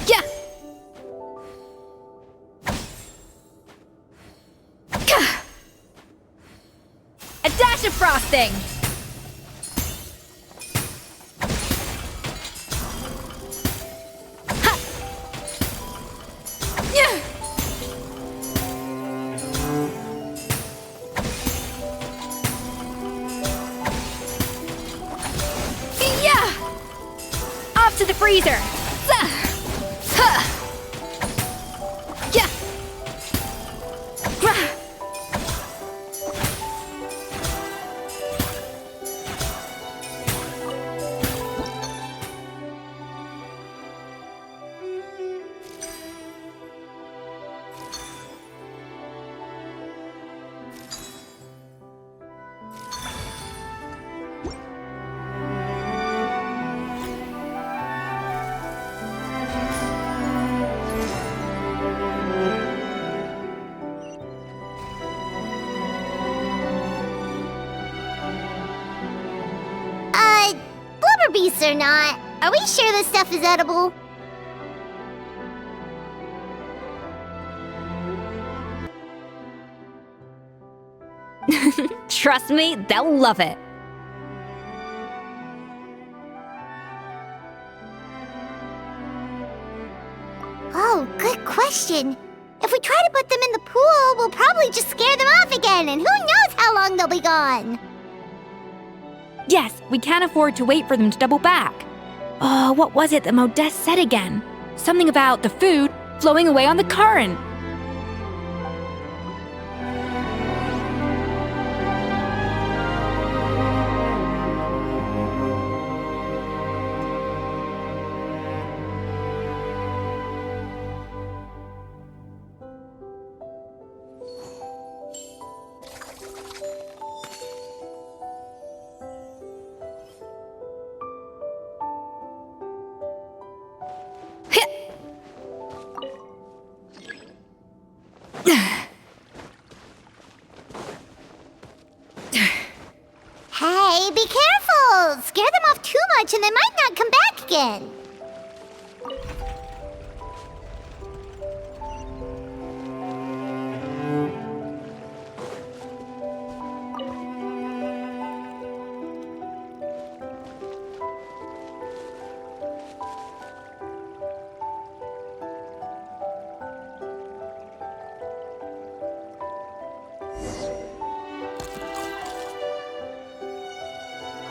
Yeah. A dash of frosting. To the freezer. Yeah. Beasts or not, are we sure this stuff is edible? Trust me, they'll love it. Oh, good question. If we try to put them in the pool, we'll probably just scare them off again, and who knows how long they'll be gone. Yes, we can't afford to wait for them to double back. What was it that Modeste said again? Something about the food flowing away on the current. Hey, be careful! Scare them off too much and they might not come back again.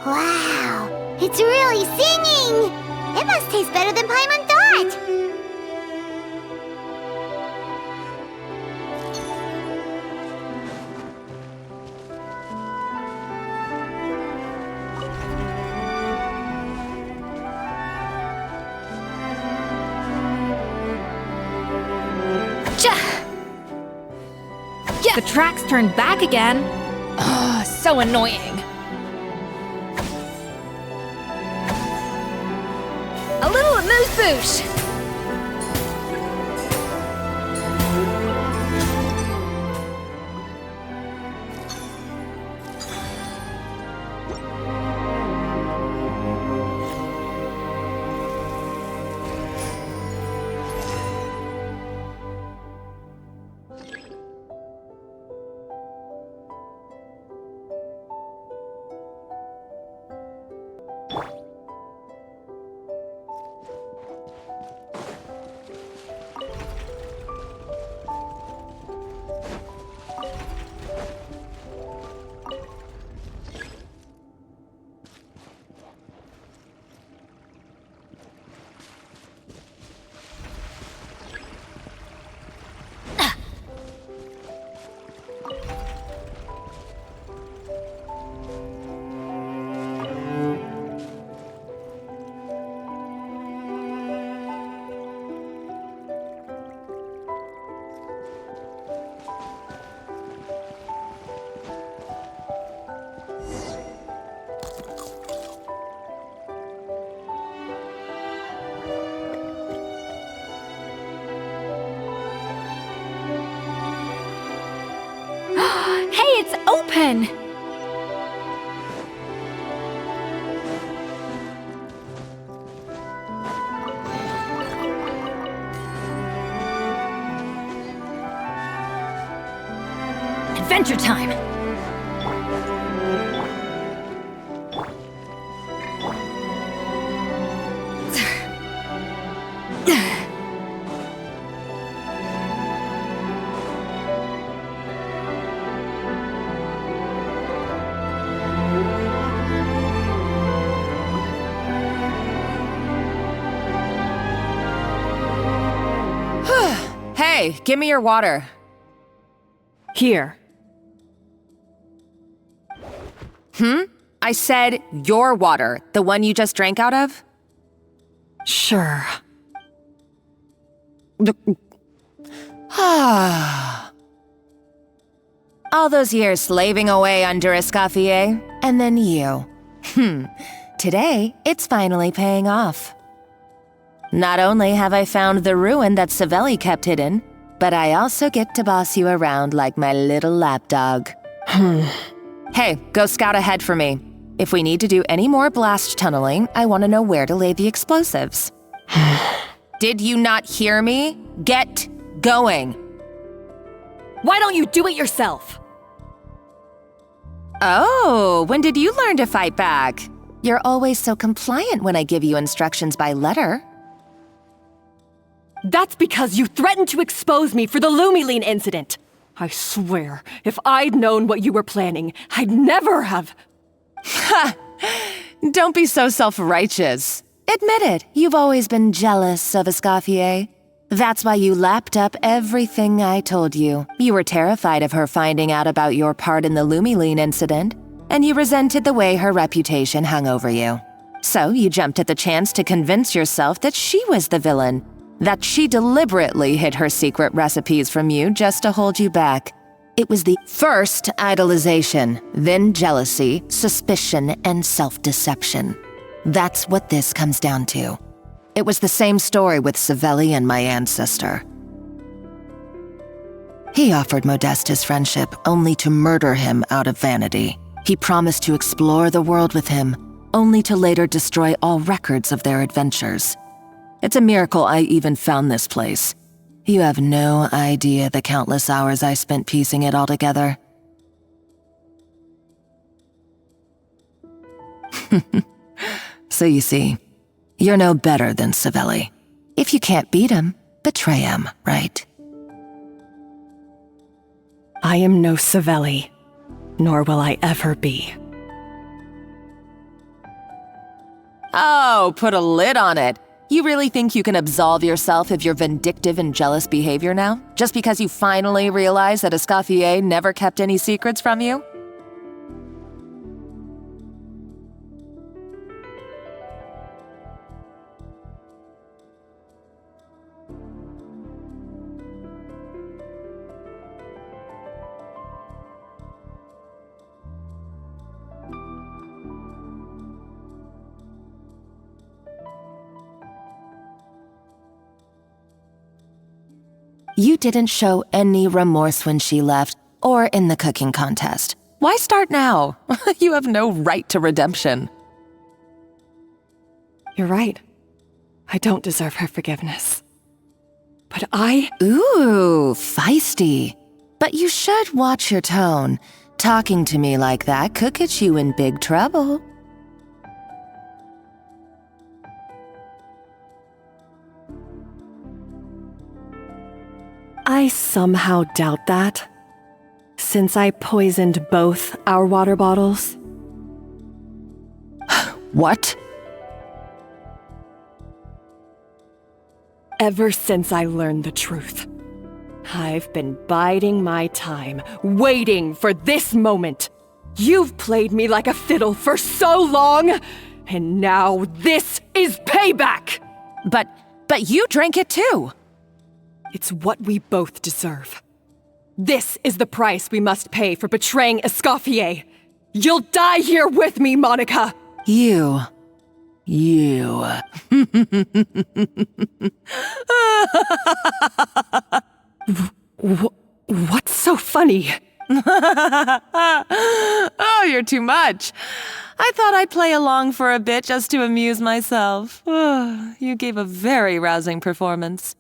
Wow, it's really singing! It must taste better than Paimon thought! The tracks turned back again. Ugh, so annoying. A little amuse-bouche. again. Adventure time! Hey, give me your water. Here. I said your water, the one you just drank out of? Sure. All those years slaving away under Escoffier, and then you. Today, it's finally paying off. Not only have I found the ruin that Savelli kept hidden, but I also get to boss you around like my little lapdog. Hey, go scout ahead for me. If we need to do any more blast tunneling, I want to know where to lay the explosives. Did you not hear me? Get going. Why don't you do it yourself? Oh, when did you learn to fight back? You're always so compliant when I give you instructions by letter. That's because you threatened to expose me for the Lumiline incident. I swear, if I'd known what you were planning, I'd never have... Ha! Don't be so self-righteous. Admit it, you've always been jealous of Escoffier. That's why you lapped up everything I told you. You were terrified of her finding out about your part in the Lumiline incident, and you resented the way her reputation hung over you. So you jumped at the chance to convince yourself that she was the villain, that she deliberately hid her secret recipes from you just to hold you back. It was the first idolization, then jealousy, suspicion, and self-deception. That's what this comes down to. It was the same story with Savelli and my ancestor. He offered Modestus friendship only to murder him out of vanity. He promised to explore the world with him, only to later destroy all records of their adventures. It's a miracle I even found this place. You have no idea the countless hours I spent piecing it all together. So you see, you're no better than Savelli. If you can't beat him, betray him, right? I am no Savelli, nor will I ever be. Oh, put a lid on it. You really think you can absolve yourself of your vindictive and jealous behavior now? Just because you finally realize that Escoffier never kept any secrets from you? You didn't show any remorse when she left, or in the cooking contest. Why start now? You have no right to redemption. You're right. I don't deserve her forgiveness. But Ooh, feisty. But you should watch your tone. Talking to me like that could get you in big trouble. I somehow doubt that, since I poisoned both our water bottles. What? Ever since I learned the truth, I've been biding my time, waiting for this moment. You've played me like a fiddle for so long, and now this is payback! But you drank it too! It's what we both deserve. This is the price we must pay for betraying Escoffier. You'll die here with me, Monica! You. What's so funny? Oh, you're too much. I thought I'd play along for a bit just to amuse myself. You gave a very rousing performance.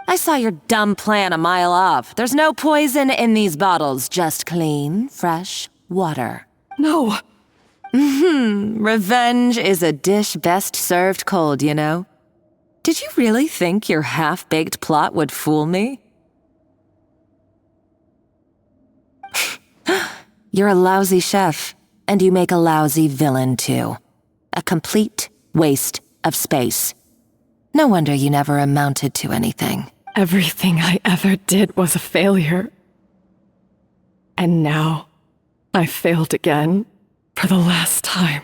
I saw your dumb plan a mile off. There's no poison in these bottles, just clean, fresh water. No. Revenge is a dish best served cold, you know. Did you really think your half-baked plot would fool me? You're a lousy chef, and you make a lousy villain, too. A complete waste of space. No wonder you never amounted to anything. Everything I ever did was a failure. And now, I failed again, for the last time.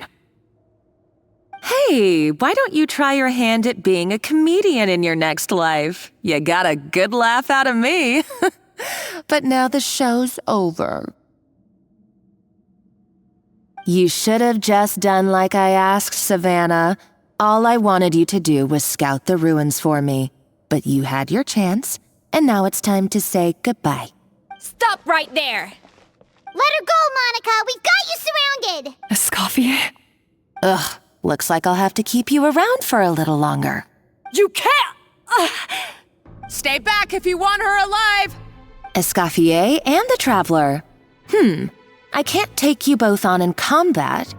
Hey, why don't you try your hand at being a comedian in your next life? You got a good laugh out of me. But now the show's over. You should have just done like I asked, Savannah. All I wanted you to do was scout the ruins for me. But you had your chance, and now it's time to say goodbye. Stop right there! Let her go, Monica! We've got you surrounded! Escoffier? Ugh, looks like I'll have to keep you around for a little longer. You can't! Stay back if you want her alive! Escoffier and the Traveler. I can't take you both on in combat,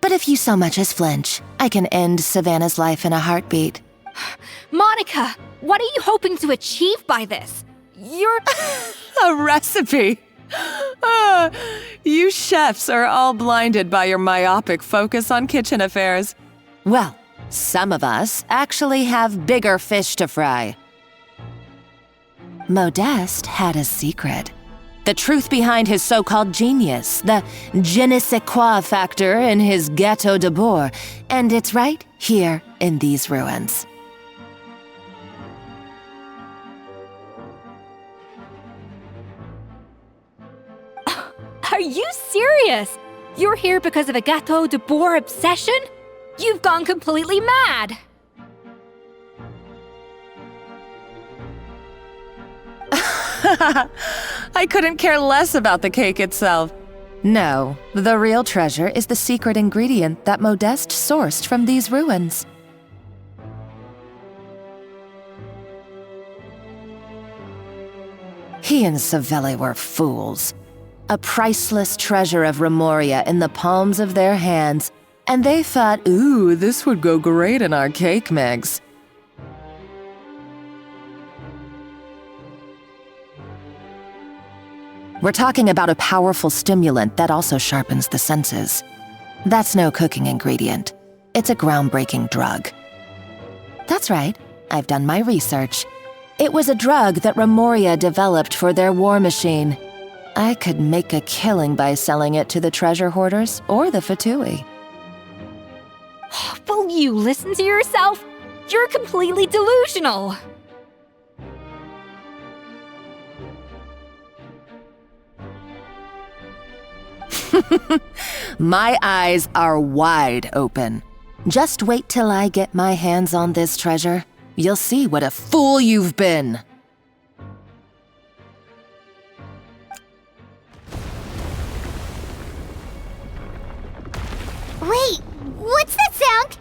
but if you so much as flinch, I can end Savannah's life in a heartbeat. Monica, what are you hoping to achieve by this? You're... A recipe! You chefs are all blinded by your myopic focus on kitchen affairs. Well, some of us actually have bigger fish to fry. Modeste had a secret. The truth behind his so-called genius, the je ne sais quoi factor in his Gâteau de Bourg, and it's right here in these ruins. Are you serious? You're here because of a Gâteau de Bourg obsession? You've gone completely mad! I couldn't care less about the cake itself. No, the real treasure is the secret ingredient that Modeste sourced from these ruins. He and Savelli were fools. A priceless treasure of Remoria in the palms of their hands, and they thought, ooh, this would go great in our cake mix. We're talking about a powerful stimulant that also sharpens the senses. That's no cooking ingredient. It's a groundbreaking drug. That's right, I've done my research. It was a drug that Remoria developed for their war machine. I could make a killing by selling it to the treasure hoarders or the Fatui. Will you listen to yourself? You're completely delusional! My eyes are wide open. Just wait till I get my hands on this treasure. You'll see what a fool you've been. Wait, what's that sound?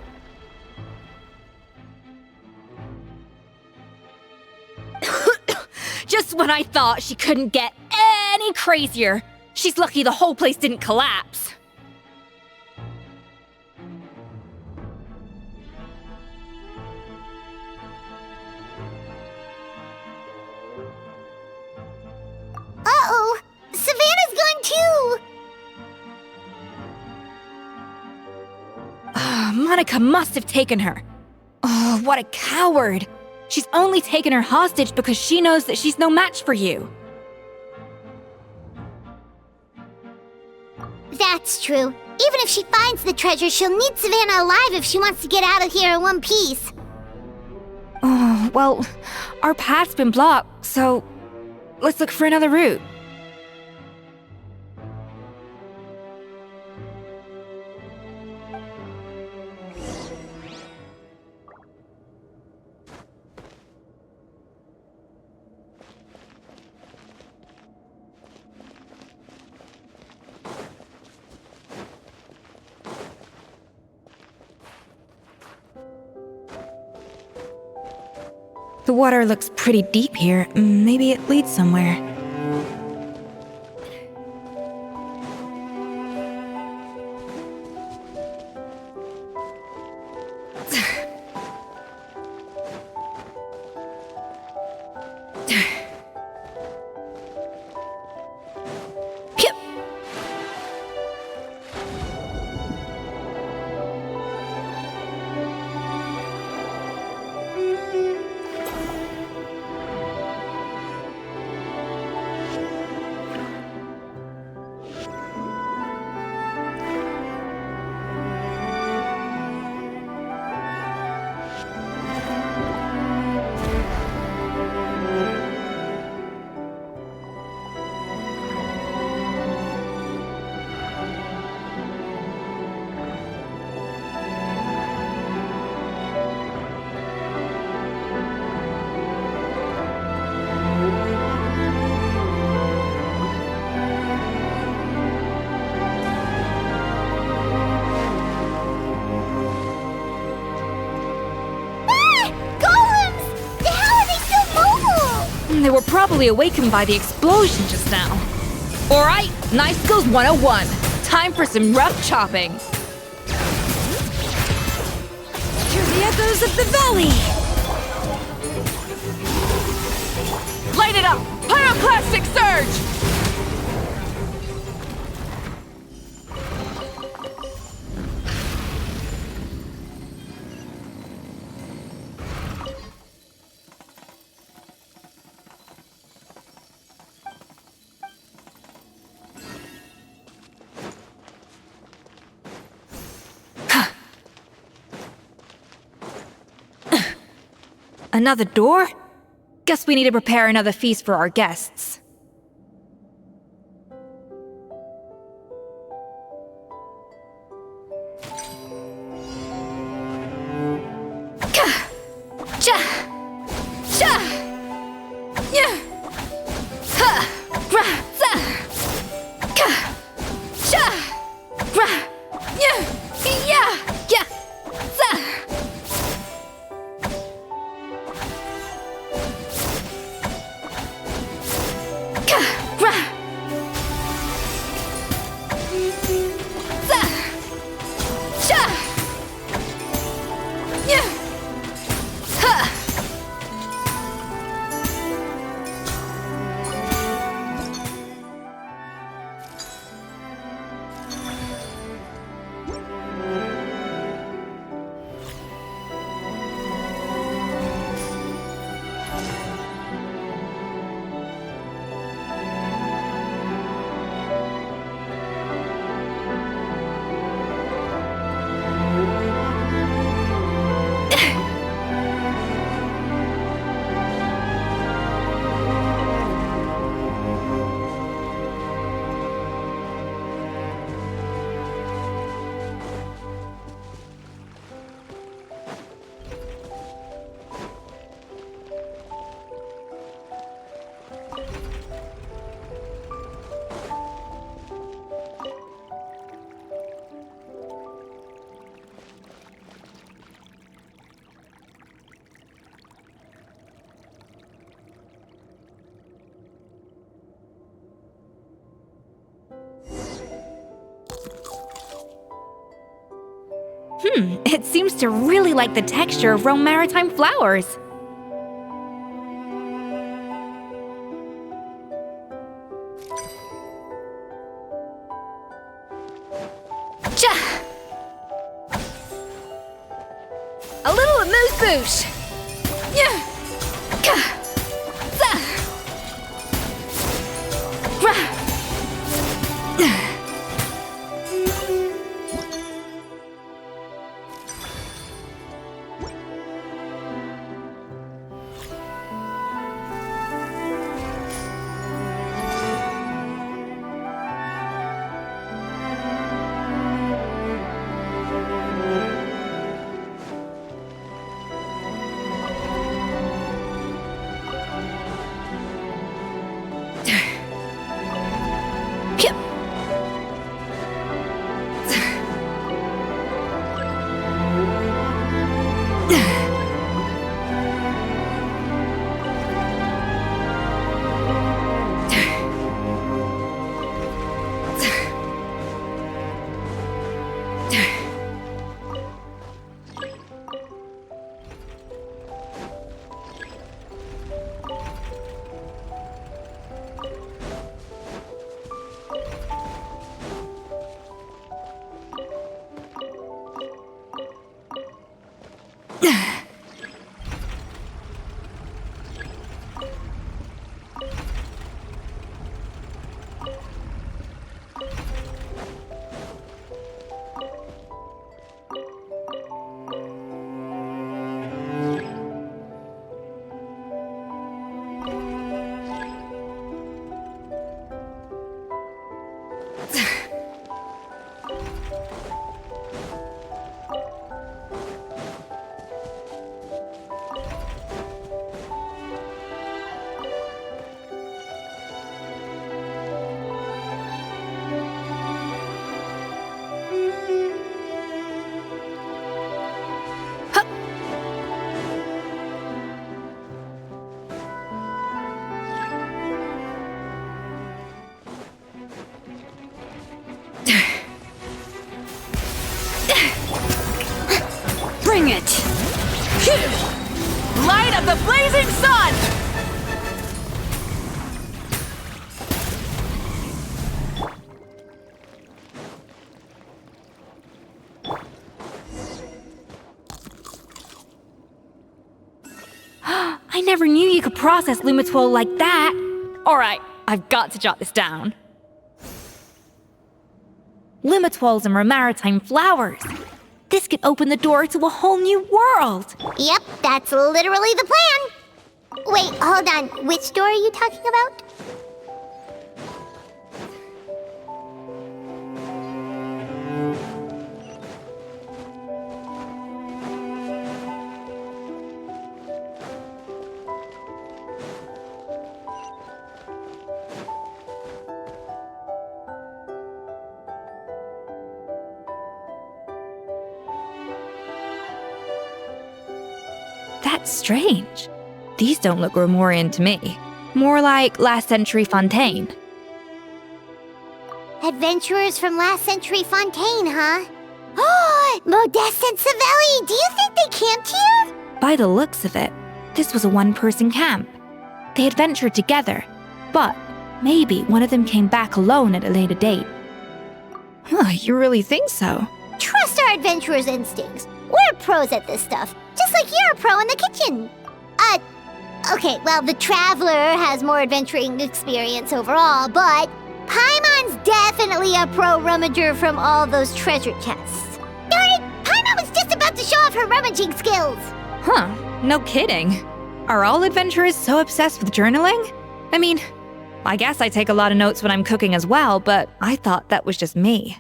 Just when I thought she couldn't get any crazier. She's lucky the whole place didn't collapse. Uh-oh! Savannah's gone too! Monica must have taken her. Oh, what a coward. She's only taken her hostage because she knows that she's no match for you. That's true. Even if she finds the treasure, she'll need Savannah alive if she wants to get out of here in one piece. Oh, well, our path's been blocked, so let's look for another route. The water looks pretty deep here. Maybe it leads somewhere. They were probably awakened by the explosion just now. Alright, Knife Skills 101. Time for some rough chopping. Hear the echoes of the valley! Light it up! Pyroclastic Surge! Another door? Guess we need to prepare another feast for our guests. It seems to really like the texture of Rome Maritime flowers. A little amuse-bouche. Light of the blazing sun! I never knew you could process Lumitwol like that. Alright, I've got to jot this down. Lumitwols and maritime flowers. This could open the door to a whole new world. Yep, that's literally the plan. Wait, hold on. Which door are you talking about? That's strange. These don't look Romorian to me. More like last century Fontaine. Adventurers from last century Fontaine, huh? Oh, Modeste and Savelli, do you think they camped here? By the looks of it, this was a one-person camp. They adventured together, but maybe one of them came back alone at a later date. You really think so? Trust our adventurers' instincts. We're pros at this stuff, just like you're a pro in the kitchen. Okay, well, the Traveler has more adventuring experience overall, but Paimon's definitely a pro rummager from all those treasure chests. Darn it, Paimon was just about to show off her rummaging skills. Huh, no kidding. Are all adventurers so obsessed with journaling? I mean, I guess I take a lot of notes when I'm cooking as well, but I thought that was just me.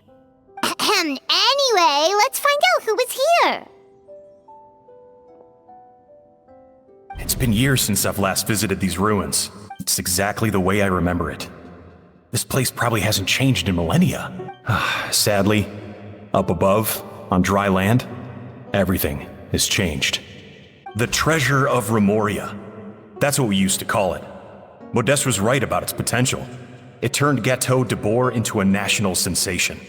Anyway, let's find out who was here. It's been years since I've last visited these ruins. It's exactly the way I remember it. This place probably hasn't changed in millennia. Sadly, up above, on dry land, everything has changed. The treasure of Remoria. That's what we used to call it. Modeste was right about its potential. It turned Gâteau de Bourg into a national sensation.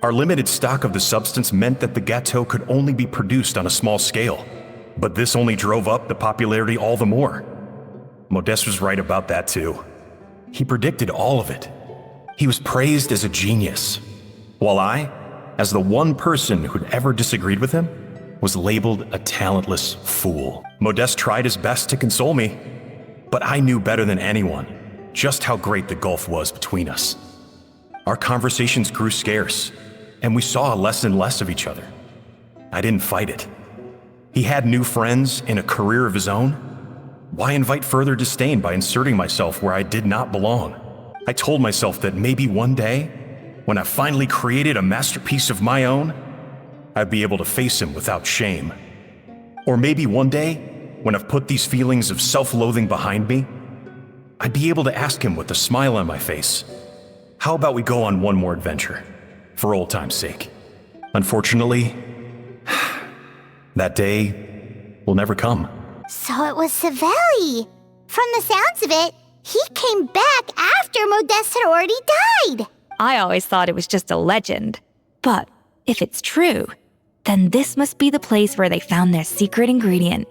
Our limited stock of the substance meant that the gâteau could only be produced on a small scale. But this only drove up the popularity all the more. Modeste was right about that too. He predicted all of it. He was praised as a genius, while I, as the one person who'd ever disagreed with him, was labeled a talentless fool. Modeste tried his best to console me, but I knew better than anyone just how great the gulf was between us. Our conversations grew scarce, and we saw less and less of each other. I didn't fight it. He had new friends and a career of his own. Why invite further disdain by inserting myself where I did not belong? I told myself that maybe one day, when I finally created a masterpiece of my own, I'd be able to face him without shame. Or maybe one day, when I've put these feelings of self-loathing behind me, I'd be able to ask him with a smile on my face, how about we go on one more adventure, for old time's sake? Unfortunately, that day will never come. So it was Savelli. From the sounds of it, he came back after Modeste had already died. I always thought it was just a legend. But if it's true, then this must be the place where they found their secret ingredient,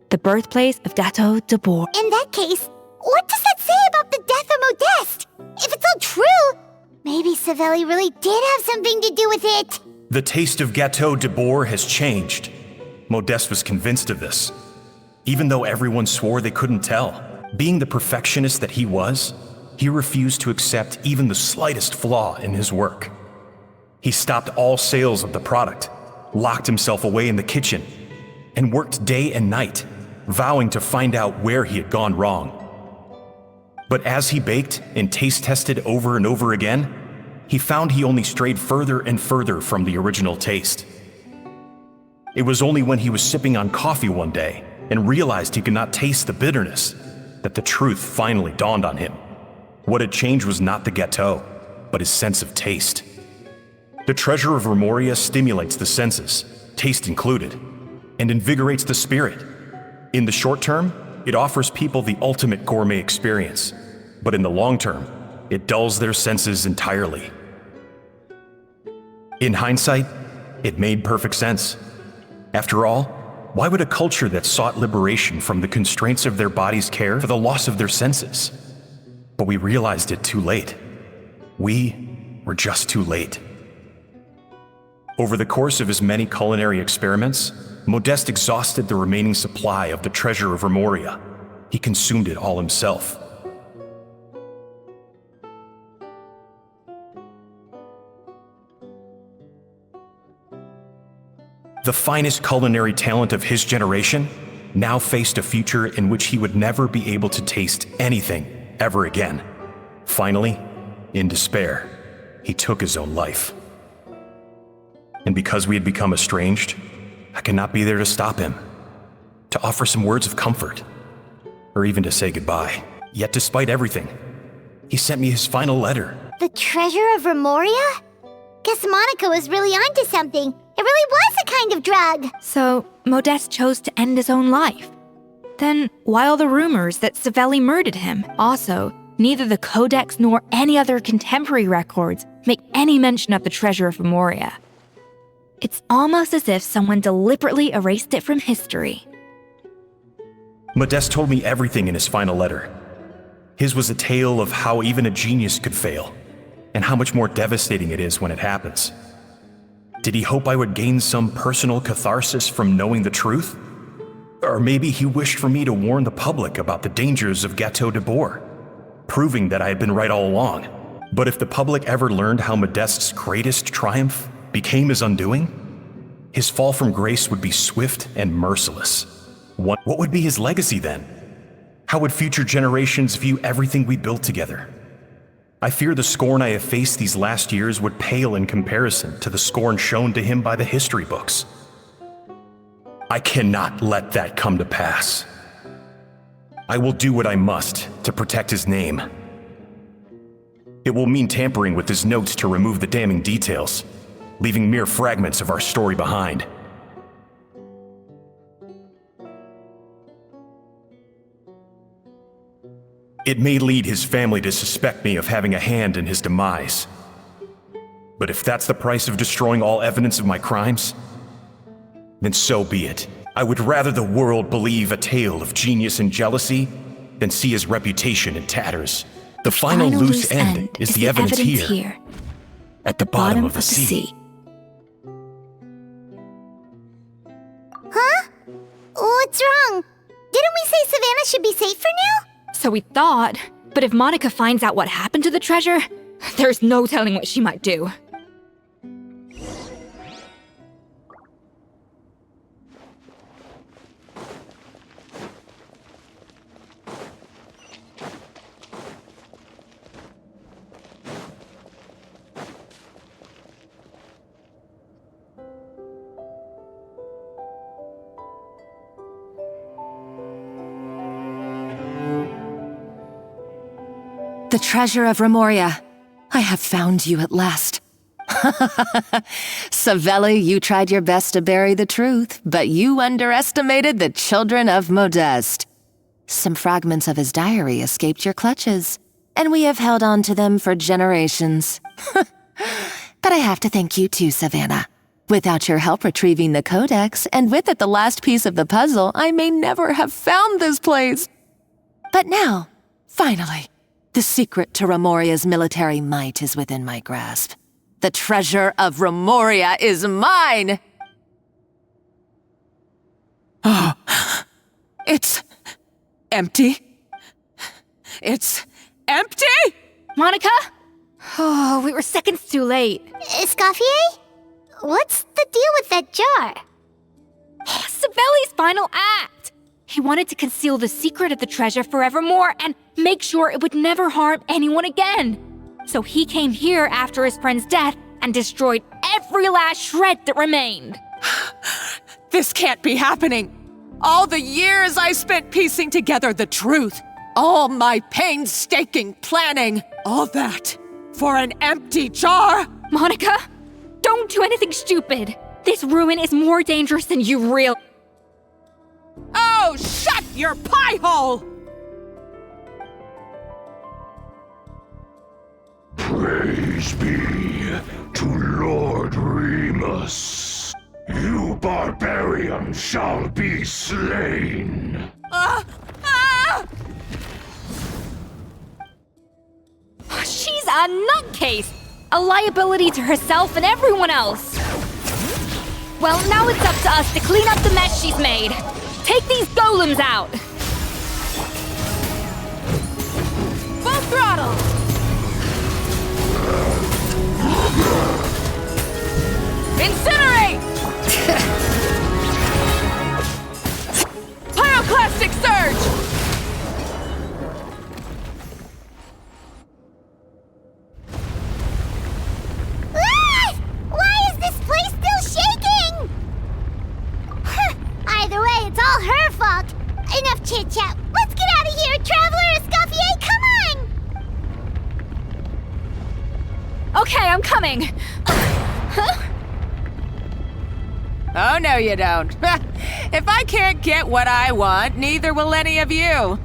the birthplace of Gâteau de Bourg. In that case, what does that say about the death of Modeste? If it's all true, maybe Savelli really did have something to do with it. The taste of Gâteau de Bourg has changed. Modeste was convinced of this, even though everyone swore they couldn't tell. Being the perfectionist that he was, he refused to accept even the slightest flaw in his work. He stopped all sales of the product, locked himself away in the kitchen, and worked day and night, vowing to find out where he had gone wrong. But as he baked and taste tested over and over again, he found he only strayed further and further from the original taste. It was only when he was sipping on coffee one day and realized he could not taste the bitterness that the truth finally dawned on him. What had changed was not the gâteau, but his sense of taste. The treasure of Remoria stimulates the senses, taste included, and invigorates the spirit. In the short term, it offers people the ultimate gourmet experience, but in the long term, it dulls their senses entirely. In hindsight, it made perfect sense. After all, Why would a culture that sought liberation from the constraints of their bodies care for the loss of their senses? But we realized it too late. We were just too late. Over the course of his many culinary experiments, Modeste exhausted the remaining supply of the treasure of Remoria. He consumed it all himself. The finest culinary talent of his generation now faced a future in which he would never be able to taste anything ever again. Finally, in despair, he took his own life. And because we had become estranged, I could not be there to stop him, to offer some words of comfort, or even to say goodbye. Yet despite everything, he sent me his final letter. The treasure of Remoria? Guess Monica was really onto something. It really was a kind of drug. So, Modeste chose to end his own life. Then, why all the rumors that Savelli murdered him? Also, neither the Codex nor any other contemporary records make any mention of the treasure of Remoria. It's almost as if someone deliberately erased it from history. Modeste told me everything in his final letter. His was a tale of how even a genius could fail, and how much more devastating it is when it happens. Did he hope I would gain some personal catharsis from knowing the truth? Or maybe he wished for me to warn the public about the dangers of Gâteau de Bourg, proving that I had been right all along. But if the public ever learned how Modeste's greatest triumph became his undoing, his fall from grace would be swift and merciless. What would be his legacy then? How would future generations view everything we built together? I fear the scorn I have faced these last years would pale in comparison to the scorn shown to him by the history books. I cannot let that come to pass. I will do what I must to protect his name. It will mean tampering with his notes to remove the damning details, leaving mere fragments of our story behind. It may lead his family to suspect me of having a hand in his demise. But if that's the price of destroying all evidence of my crimes, then so be it. I would rather the world believe a tale of genius and jealousy than see his reputation in tatters. The final loose end is the evidence here, at the bottom of the sea. Huh? What's wrong? Didn't we say Savannah should be safe for now? So we thought, but if Monica finds out what happened to the treasure, there's no telling what she might do. The treasure of Remoria. I have found you at last. Savelli, you tried your best to bury the truth, but you underestimated the children of Modeste. Some fragments of his diary escaped your clutches, and we have held on to them for generations. But I have to thank you too, Savannah. Without your help retrieving the Codex, and with it the last piece of the puzzle, I may never have found this place. But now, finally, the secret to Remoria's military might is within my grasp. The treasure of Remoria is mine! Oh, it's empty. It's empty? Monica? Oh, we were seconds too late. Escoffier? What's the deal with that jar? Savelli's final act! He wanted to conceal the secret of the treasure forevermore and make sure it would never harm anyone again. So he came here after his friend's death and destroyed every last shred that remained. This can't be happening. All the years I spent piecing together the truth, all my painstaking planning, all that for an empty jar? Monica, don't do anything stupid. This ruin is more dangerous than you realize. Oh, shut your pie hole! Praise be to Lord Remus. You barbarian shall be slain. She's a nutcase! A liability to herself and everyone else! Well, now it's up to us to clean up the mess she's made. Take these golems out! Full throttle! Incinerate! Pyroclastic surge! Why is this place still shaking? Either way, it's all her fault. Enough chit-chat. Let's get out of here, Traveler Escoffier, come on! Okay, I'm coming. Oh, no you don't. If I can't get what I want, neither will any of you.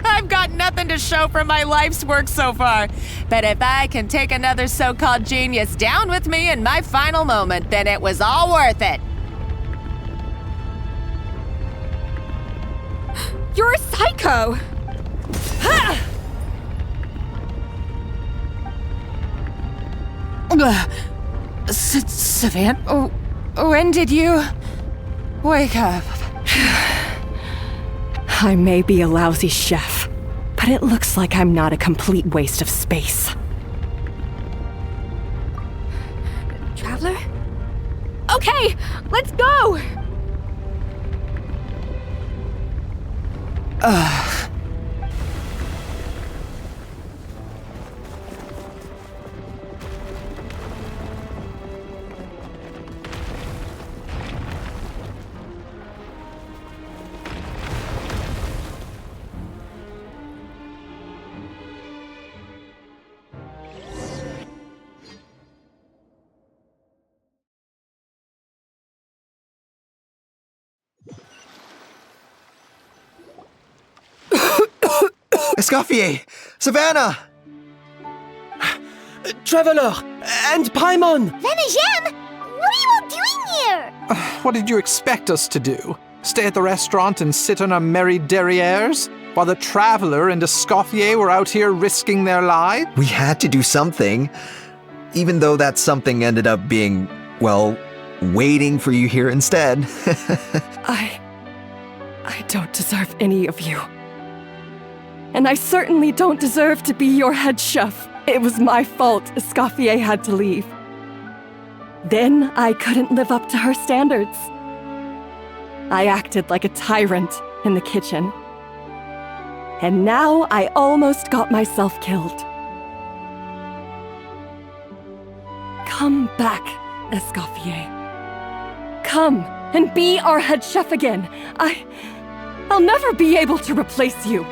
I've got nothing to show for my life's work so far. But if I can take another so-called genius down with me in my final moment, then it was all worth it. You're a psycho! Savannah, when did you wake up? I may be a lousy chef, but it looks like I'm not a complete waste of space. Traveler? Okay, let's go! Escoffier! Savannah! Traveler! And Paimon! Venegem! What are you all doing here? What did you expect us to do? Stay at the restaurant and sit on our merry derrieres? While the Traveler and Escoffier were out here risking their lives? We had to do something. Even though that something ended up being, well, waiting for you here instead. I don't deserve any of you. And I certainly don't deserve to be your head chef. It was my fault Escoffier had to leave. Then I couldn't live up to her standards. I acted like a tyrant in the kitchen. And now I almost got myself killed. Come back, Escoffier. Come and be our head chef again. I'll never be able to replace you.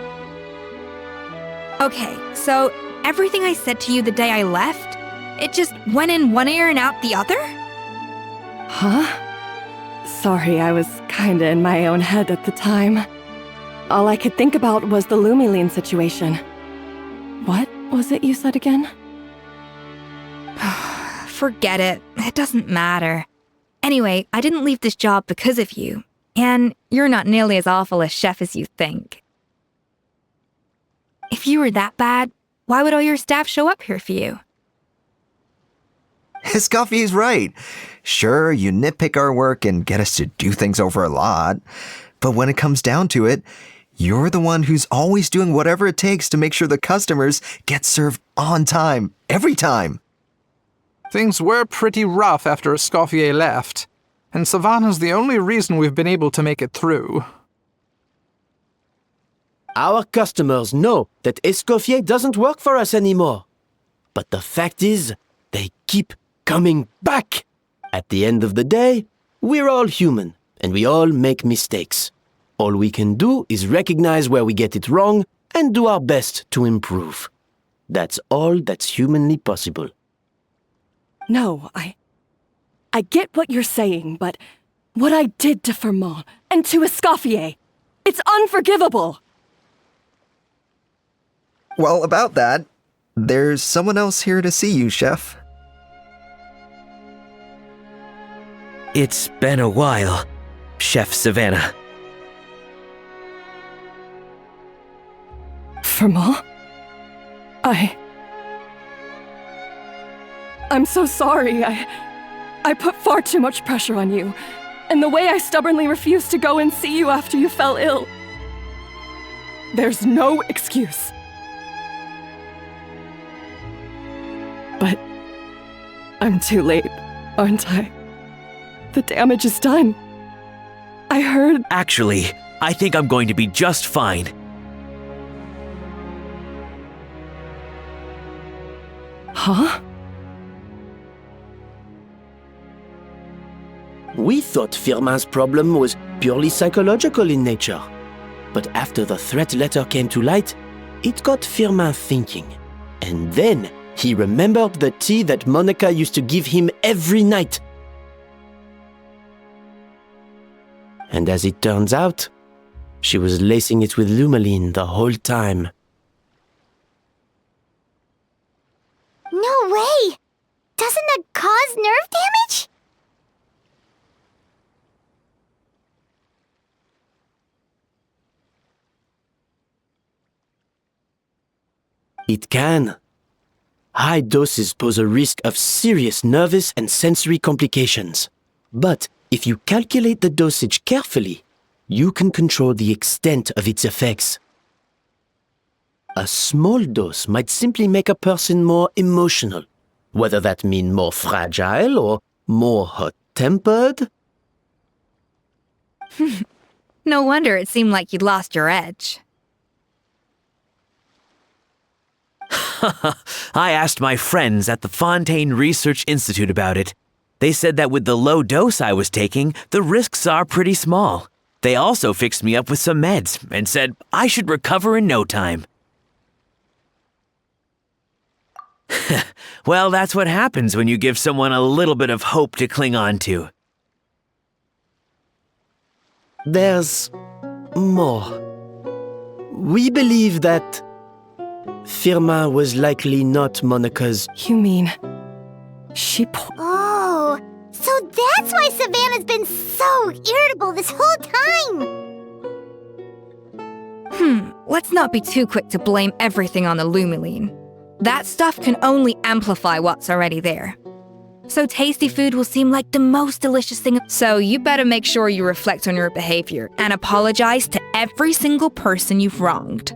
Okay, so everything I said to you the day I left, it just went in one ear and out the other? Huh? Sorry, I was kinda in my own head at the time. All I could think about was the Lumiline situation. What was it you said again? Forget it. It doesn't matter. Anyway, I didn't leave this job because of you. And you're not nearly as awful a chef as you think. If you were that bad, why would all your staff show up here for you? Escoffier's right. Sure, you nitpick our work and get us to do things over a lot. But when it comes down to it, you're the one who's always doing whatever it takes to make sure the customers get served on time, every time. Things were pretty rough after Escoffier left, and Savannah's the only reason we've been able to make it through. Our customers know that Escoffier doesn't work for us anymore. But the fact is, they keep coming back. At the end of the day, we're all human, and we all make mistakes. All we can do is recognize where we get it wrong and do our best to improve. That's all that's humanly possible. No, I get what you're saying, but what I did to Fermont and to Escoffier, it's unforgivable. Well, about that, there's someone else here to see you, Chef. It's been a while, Chef Savannah. Firma? I'm so sorry. I put far too much pressure on you. And the way I stubbornly refused to go and see you after you fell ill. There's no excuse. But I'm too late, aren't I? The damage is done. I heard... Actually, I think I'm going to be just fine. Huh? We thought Firmin's problem was purely psychological in nature. But after the threat letter came to light, it got Firmin thinking. And then he remembered the tea that Monica used to give him every night. And as it turns out, she was lacing it with Lumaline the whole time. No way! Doesn't that cause nerve damage? It can. High doses pose a risk of serious nervous and sensory complications. But if you calculate the dosage carefully, you can control the extent of its effects. A small dose might simply make a person more emotional, whether that means more fragile or more hot-tempered. No wonder it seemed like you'd lost your edge. I asked my friends at the Fontaine Research Institute about it. They said that with the low dose I was taking, the risks are pretty small. They also fixed me up with some meds and said I should recover in no time. Well, that's what happens when you give someone a little bit of hope to cling on to. There's more. We believe that Firmin was likely not Monica's... You mean... she... Oh, so that's why Savannah's been so irritable this whole time! Let's not be too quick to blame everything on the Lumaline. That stuff can only amplify what's already there. So tasty food will seem like the most delicious thing. So you better make sure you reflect on your behavior and apologize to every single person you've wronged.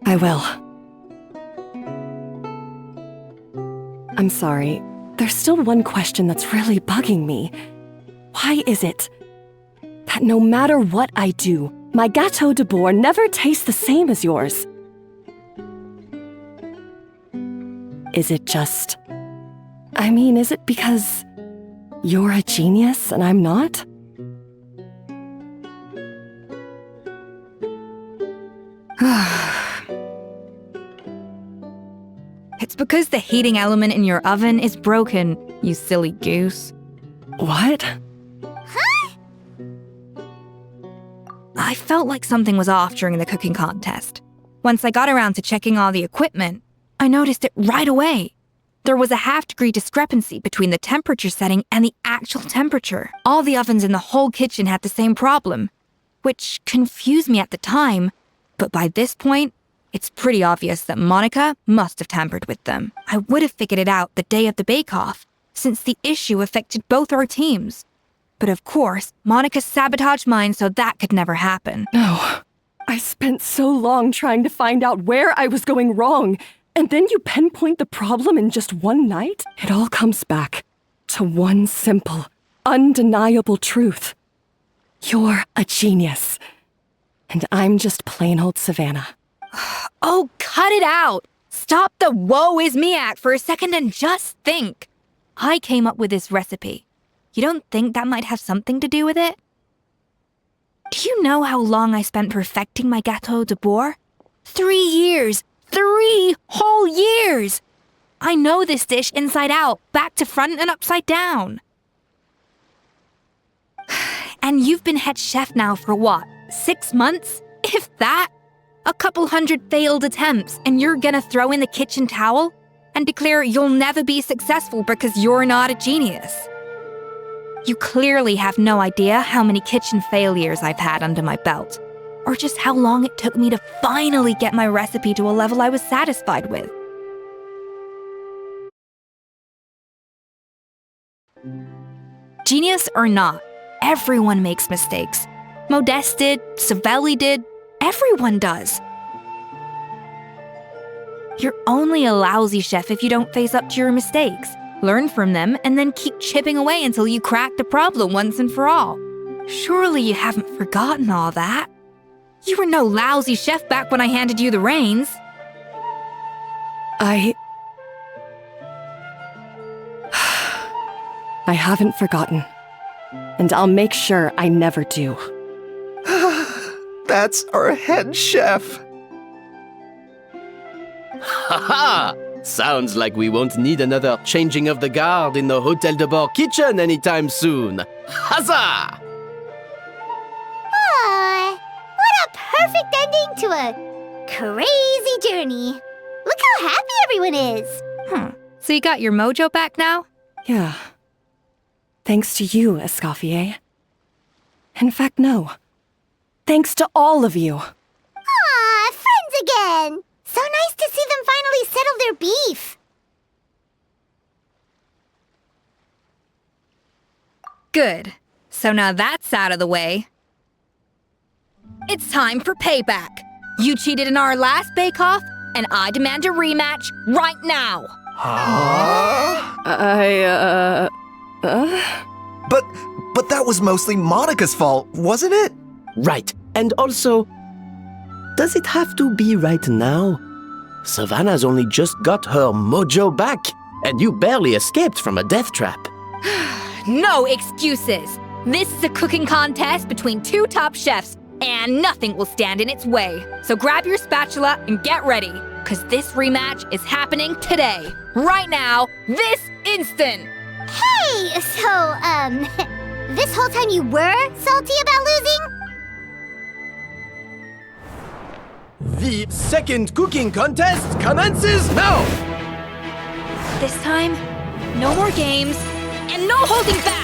I will. I'm sorry. There's still one question that's really bugging me. Why is it that no matter what I do, my Gâteau de Bourg never tastes the same as yours? Is it just... I mean, is it because you're a genius and I'm not? It's because the heating element in your oven is broken, you silly goose. What? Huh? I felt like something was off during the cooking contest. Once I got around to checking all the equipment, I noticed it right away. There was a half-degree discrepancy between the temperature setting and the actual temperature. All the ovens in the whole kitchen had the same problem, which confused me at the time, but by this point, it's pretty obvious that Monica must have tampered with them. I would have figured it out the day of the bake-off, since the issue affected both our teams. But of course, Monica sabotaged mine so that could never happen. No. I spent so long trying to find out where I was going wrong, and then you pinpoint the problem in just one night? It all comes back to one simple, undeniable truth. You're a genius, and I'm just plain old Savannah. Oh, cut it out! Stop the woe is me act for a second and just think. I came up with this recipe. You don't think that might have something to do with it? Do you know how long I spent perfecting my Gâteau de Bourg? 3 years! 3 whole years! I know this dish inside out, back to front and upside down. And you've been head chef now for what, 6 months? If that, a couple hundred failed attempts, and you're gonna throw in the kitchen towel and declare you'll never be successful because you're not a genius. You clearly have no idea how many kitchen failures I've had under my belt, or just how long it took me to finally get my recipe to a level I was satisfied with. Genius or not, everyone makes mistakes. Modeste did, Savelli did, everyone does. You're only a lousy chef if you don't face up to your mistakes, learn from them, and then keep chipping away until you crack the problem once and for all. Surely you haven't forgotten all that. You were no lousy chef back when I handed you the reins. I haven't forgotten. And I'll make sure I never do. That's our head chef. Haha! Sounds like we won't need another changing of the guard in the Hotel de Bord kitchen anytime soon. Huzzah! Aw, what a perfect ending to a crazy journey. Look how happy everyone is. So you got your mojo back now? Yeah. Thanks to you, Escoffier. In fact, no. Thanks to all of you. Aw, friends again. So nice to see them finally settle their beef. Good. So now that's out of the way. It's time for payback. You cheated in our last bake-off, and I demand a rematch right now. But that was mostly Monica's fault, wasn't it? Right. And also, does it have to be right now? Savannah's only just got her mojo back, and you barely escaped from a death trap. No excuses. This is a cooking contest between two top chefs, and nothing will stand in its way. So grab your spatula and get ready, because this rematch is happening today. Right now, this instant. Hey, so, this whole time you were salty about losing? The second cooking contest commences now! This time, no more games, and no holding back!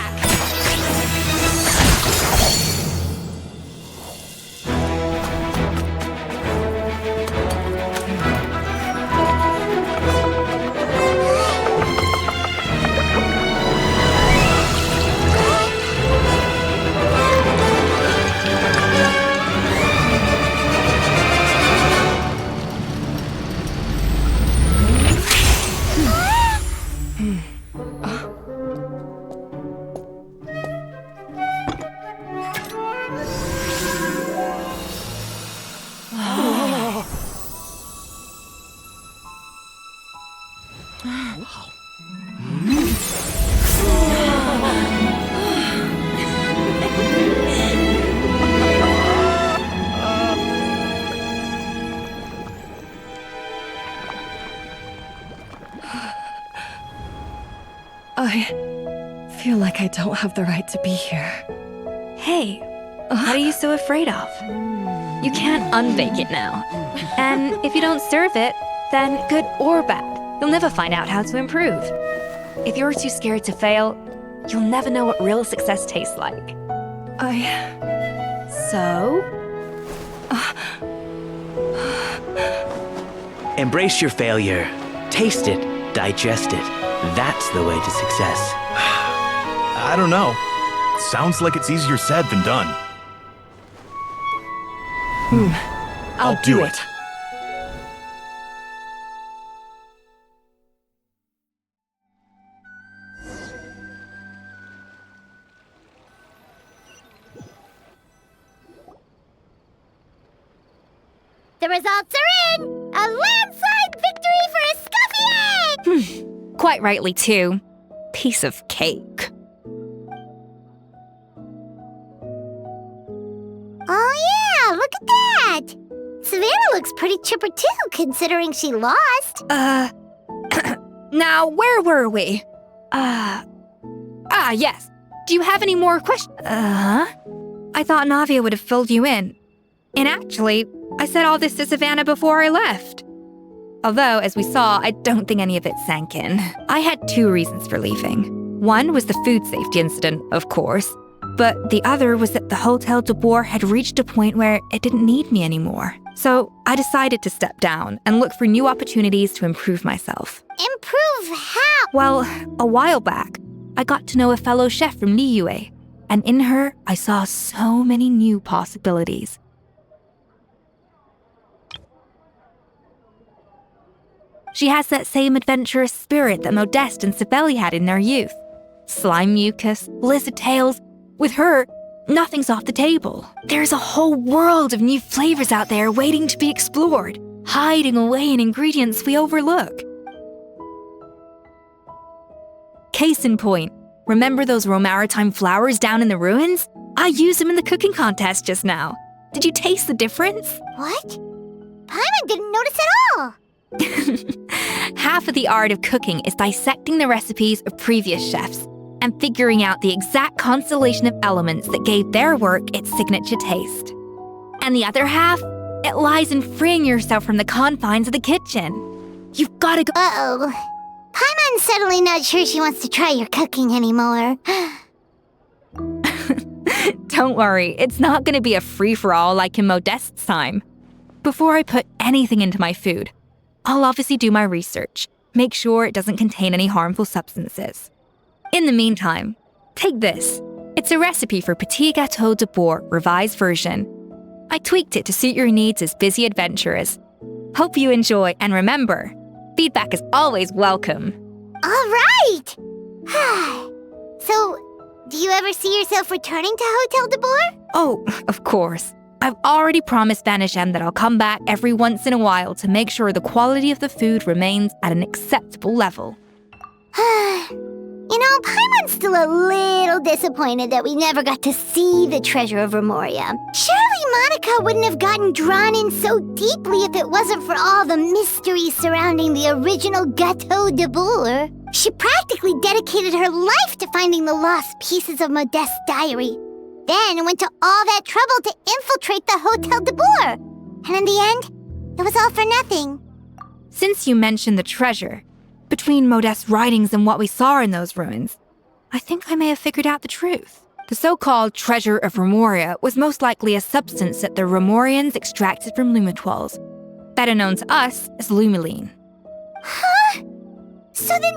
I feel like I don't have the right to be here. Hey, what are you so afraid of? You can't unbake it now. And if you don't serve it, then good or bad, you'll never find out how to improve. If you're too scared to fail, you'll never know what real success tastes like. So? Embrace your failure. Taste it. Digest it. That's the way to success. I don't know. Sounds like it's easier said than done. I'll do it. The results are in! A landslide victory for Escoffier! Quite rightly, too. Piece of cake. Oh yeah, look at that! Savannah looks pretty chipper too, considering she lost. Now, where were we? Yes. Do you have any more questions? I thought Navia would have filled you in. And actually, I said all this to Savannah before I left. Although, as we saw, I don't think any of it sank in. I had 2 reasons for leaving. One was the food safety incident, of course, but the other was that the Hotel de Boer had reached a point where it didn't need me anymore. So I decided to step down and look for new opportunities to improve myself. Improve how? Well, a while back, I got to know a fellow chef from Liyue, and in her, I saw so many new possibilities. She has that same adventurous spirit that Modeste and Sibeli had in their youth. Slime mucus, lizard tails. With her, nothing's off the table. There's a whole world of new flavors out there waiting to be explored, hiding away in ingredients we overlook. Case in point, remember those Romaritime flowers down in the ruins? I used them in the cooking contest just now. Did you taste the difference? What? Paimon didn't notice at all. Half of the art of cooking is dissecting the recipes of previous chefs and figuring out the exact constellation of elements that gave their work its signature taste. And the other half, it lies in freeing yourself from the confines of the kitchen. You've got to go— Uh-oh. Paimon's suddenly not sure she wants to try your cooking anymore. Don't worry, it's not going to be a free-for-all like in Modeste's time. Before I put anything into my food, I'll obviously do my research, make sure it doesn't contain any harmful substances. In the meantime, take this. It's a recipe for Petit Gâteau de Boer revised version. I tweaked it to suit your needs as busy adventurers. Hope you enjoy, and remember, feedback is always welcome. All right! So, do you ever see yourself returning to Hotel de Boer? Oh, of course. I've already promised Vanishem that I'll come back every once in a while to make sure the quality of the food remains at an acceptable level. You know, Paimon's still a little disappointed that we never got to see the treasure of Remoria. Surely Monica wouldn't have gotten drawn in so deeply if it wasn't for all the mystery surrounding the original Gâteau de Boer. She practically dedicated her life to finding the lost pieces of Modeste's diary. Then went to all that trouble to infiltrate the Hotel de Boer. And in the end, it was all for nothing. Since you mentioned the treasure, between Modeste's writings and what we saw in those ruins, I think I may have figured out the truth. The so-called treasure of Remoria was most likely a substance that the Remorians extracted from Lumitoiles, better known to us as Lumiline. Huh? So then,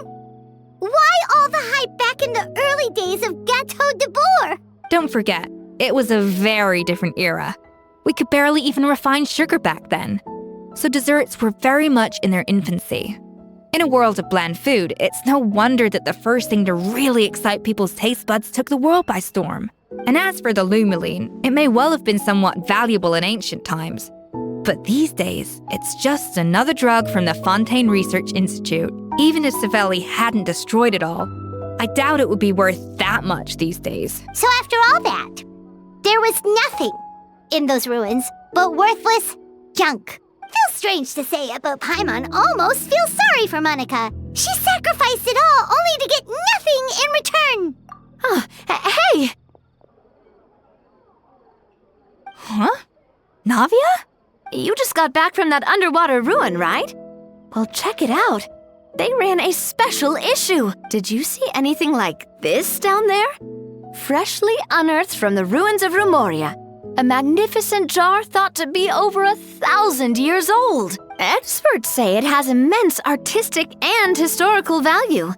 why all the hype back in the early days of Gâteau de Boer? Don't forget, it was a very different era. We could barely even refine sugar back then, so desserts were very much in their infancy. In a world of bland food, it's no wonder that the first thing to really excite people's taste buds took the world by storm. And as for the Lumiline, it may well have been somewhat valuable in ancient times. But these days, it's just another drug from the Fontaine Research Institute. Even if Sibeli hadn't destroyed it all, I doubt it would be worth that much these days. So after all that, there was nothing in those ruins but worthless junk. Feels strange to say it, but Paimon almost feels sorry for Monica. She sacrificed it all only to get nothing in return. Hey! Huh? Navia? You just got back from that underwater ruin, right? Well, check it out. They ran a special issue. Did you see anything like this down there? Freshly unearthed from the ruins of Remoria. A magnificent jar thought to be over 1,000 years old. Experts say it has immense artistic and historical value.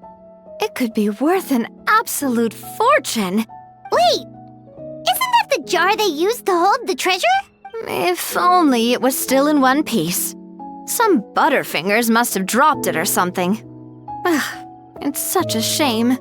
It could be worth an absolute fortune. Wait, isn't that the jar they used to hold the treasure? If only it was still in one piece. Some butterfingers must have dropped it or something. It's such a shame.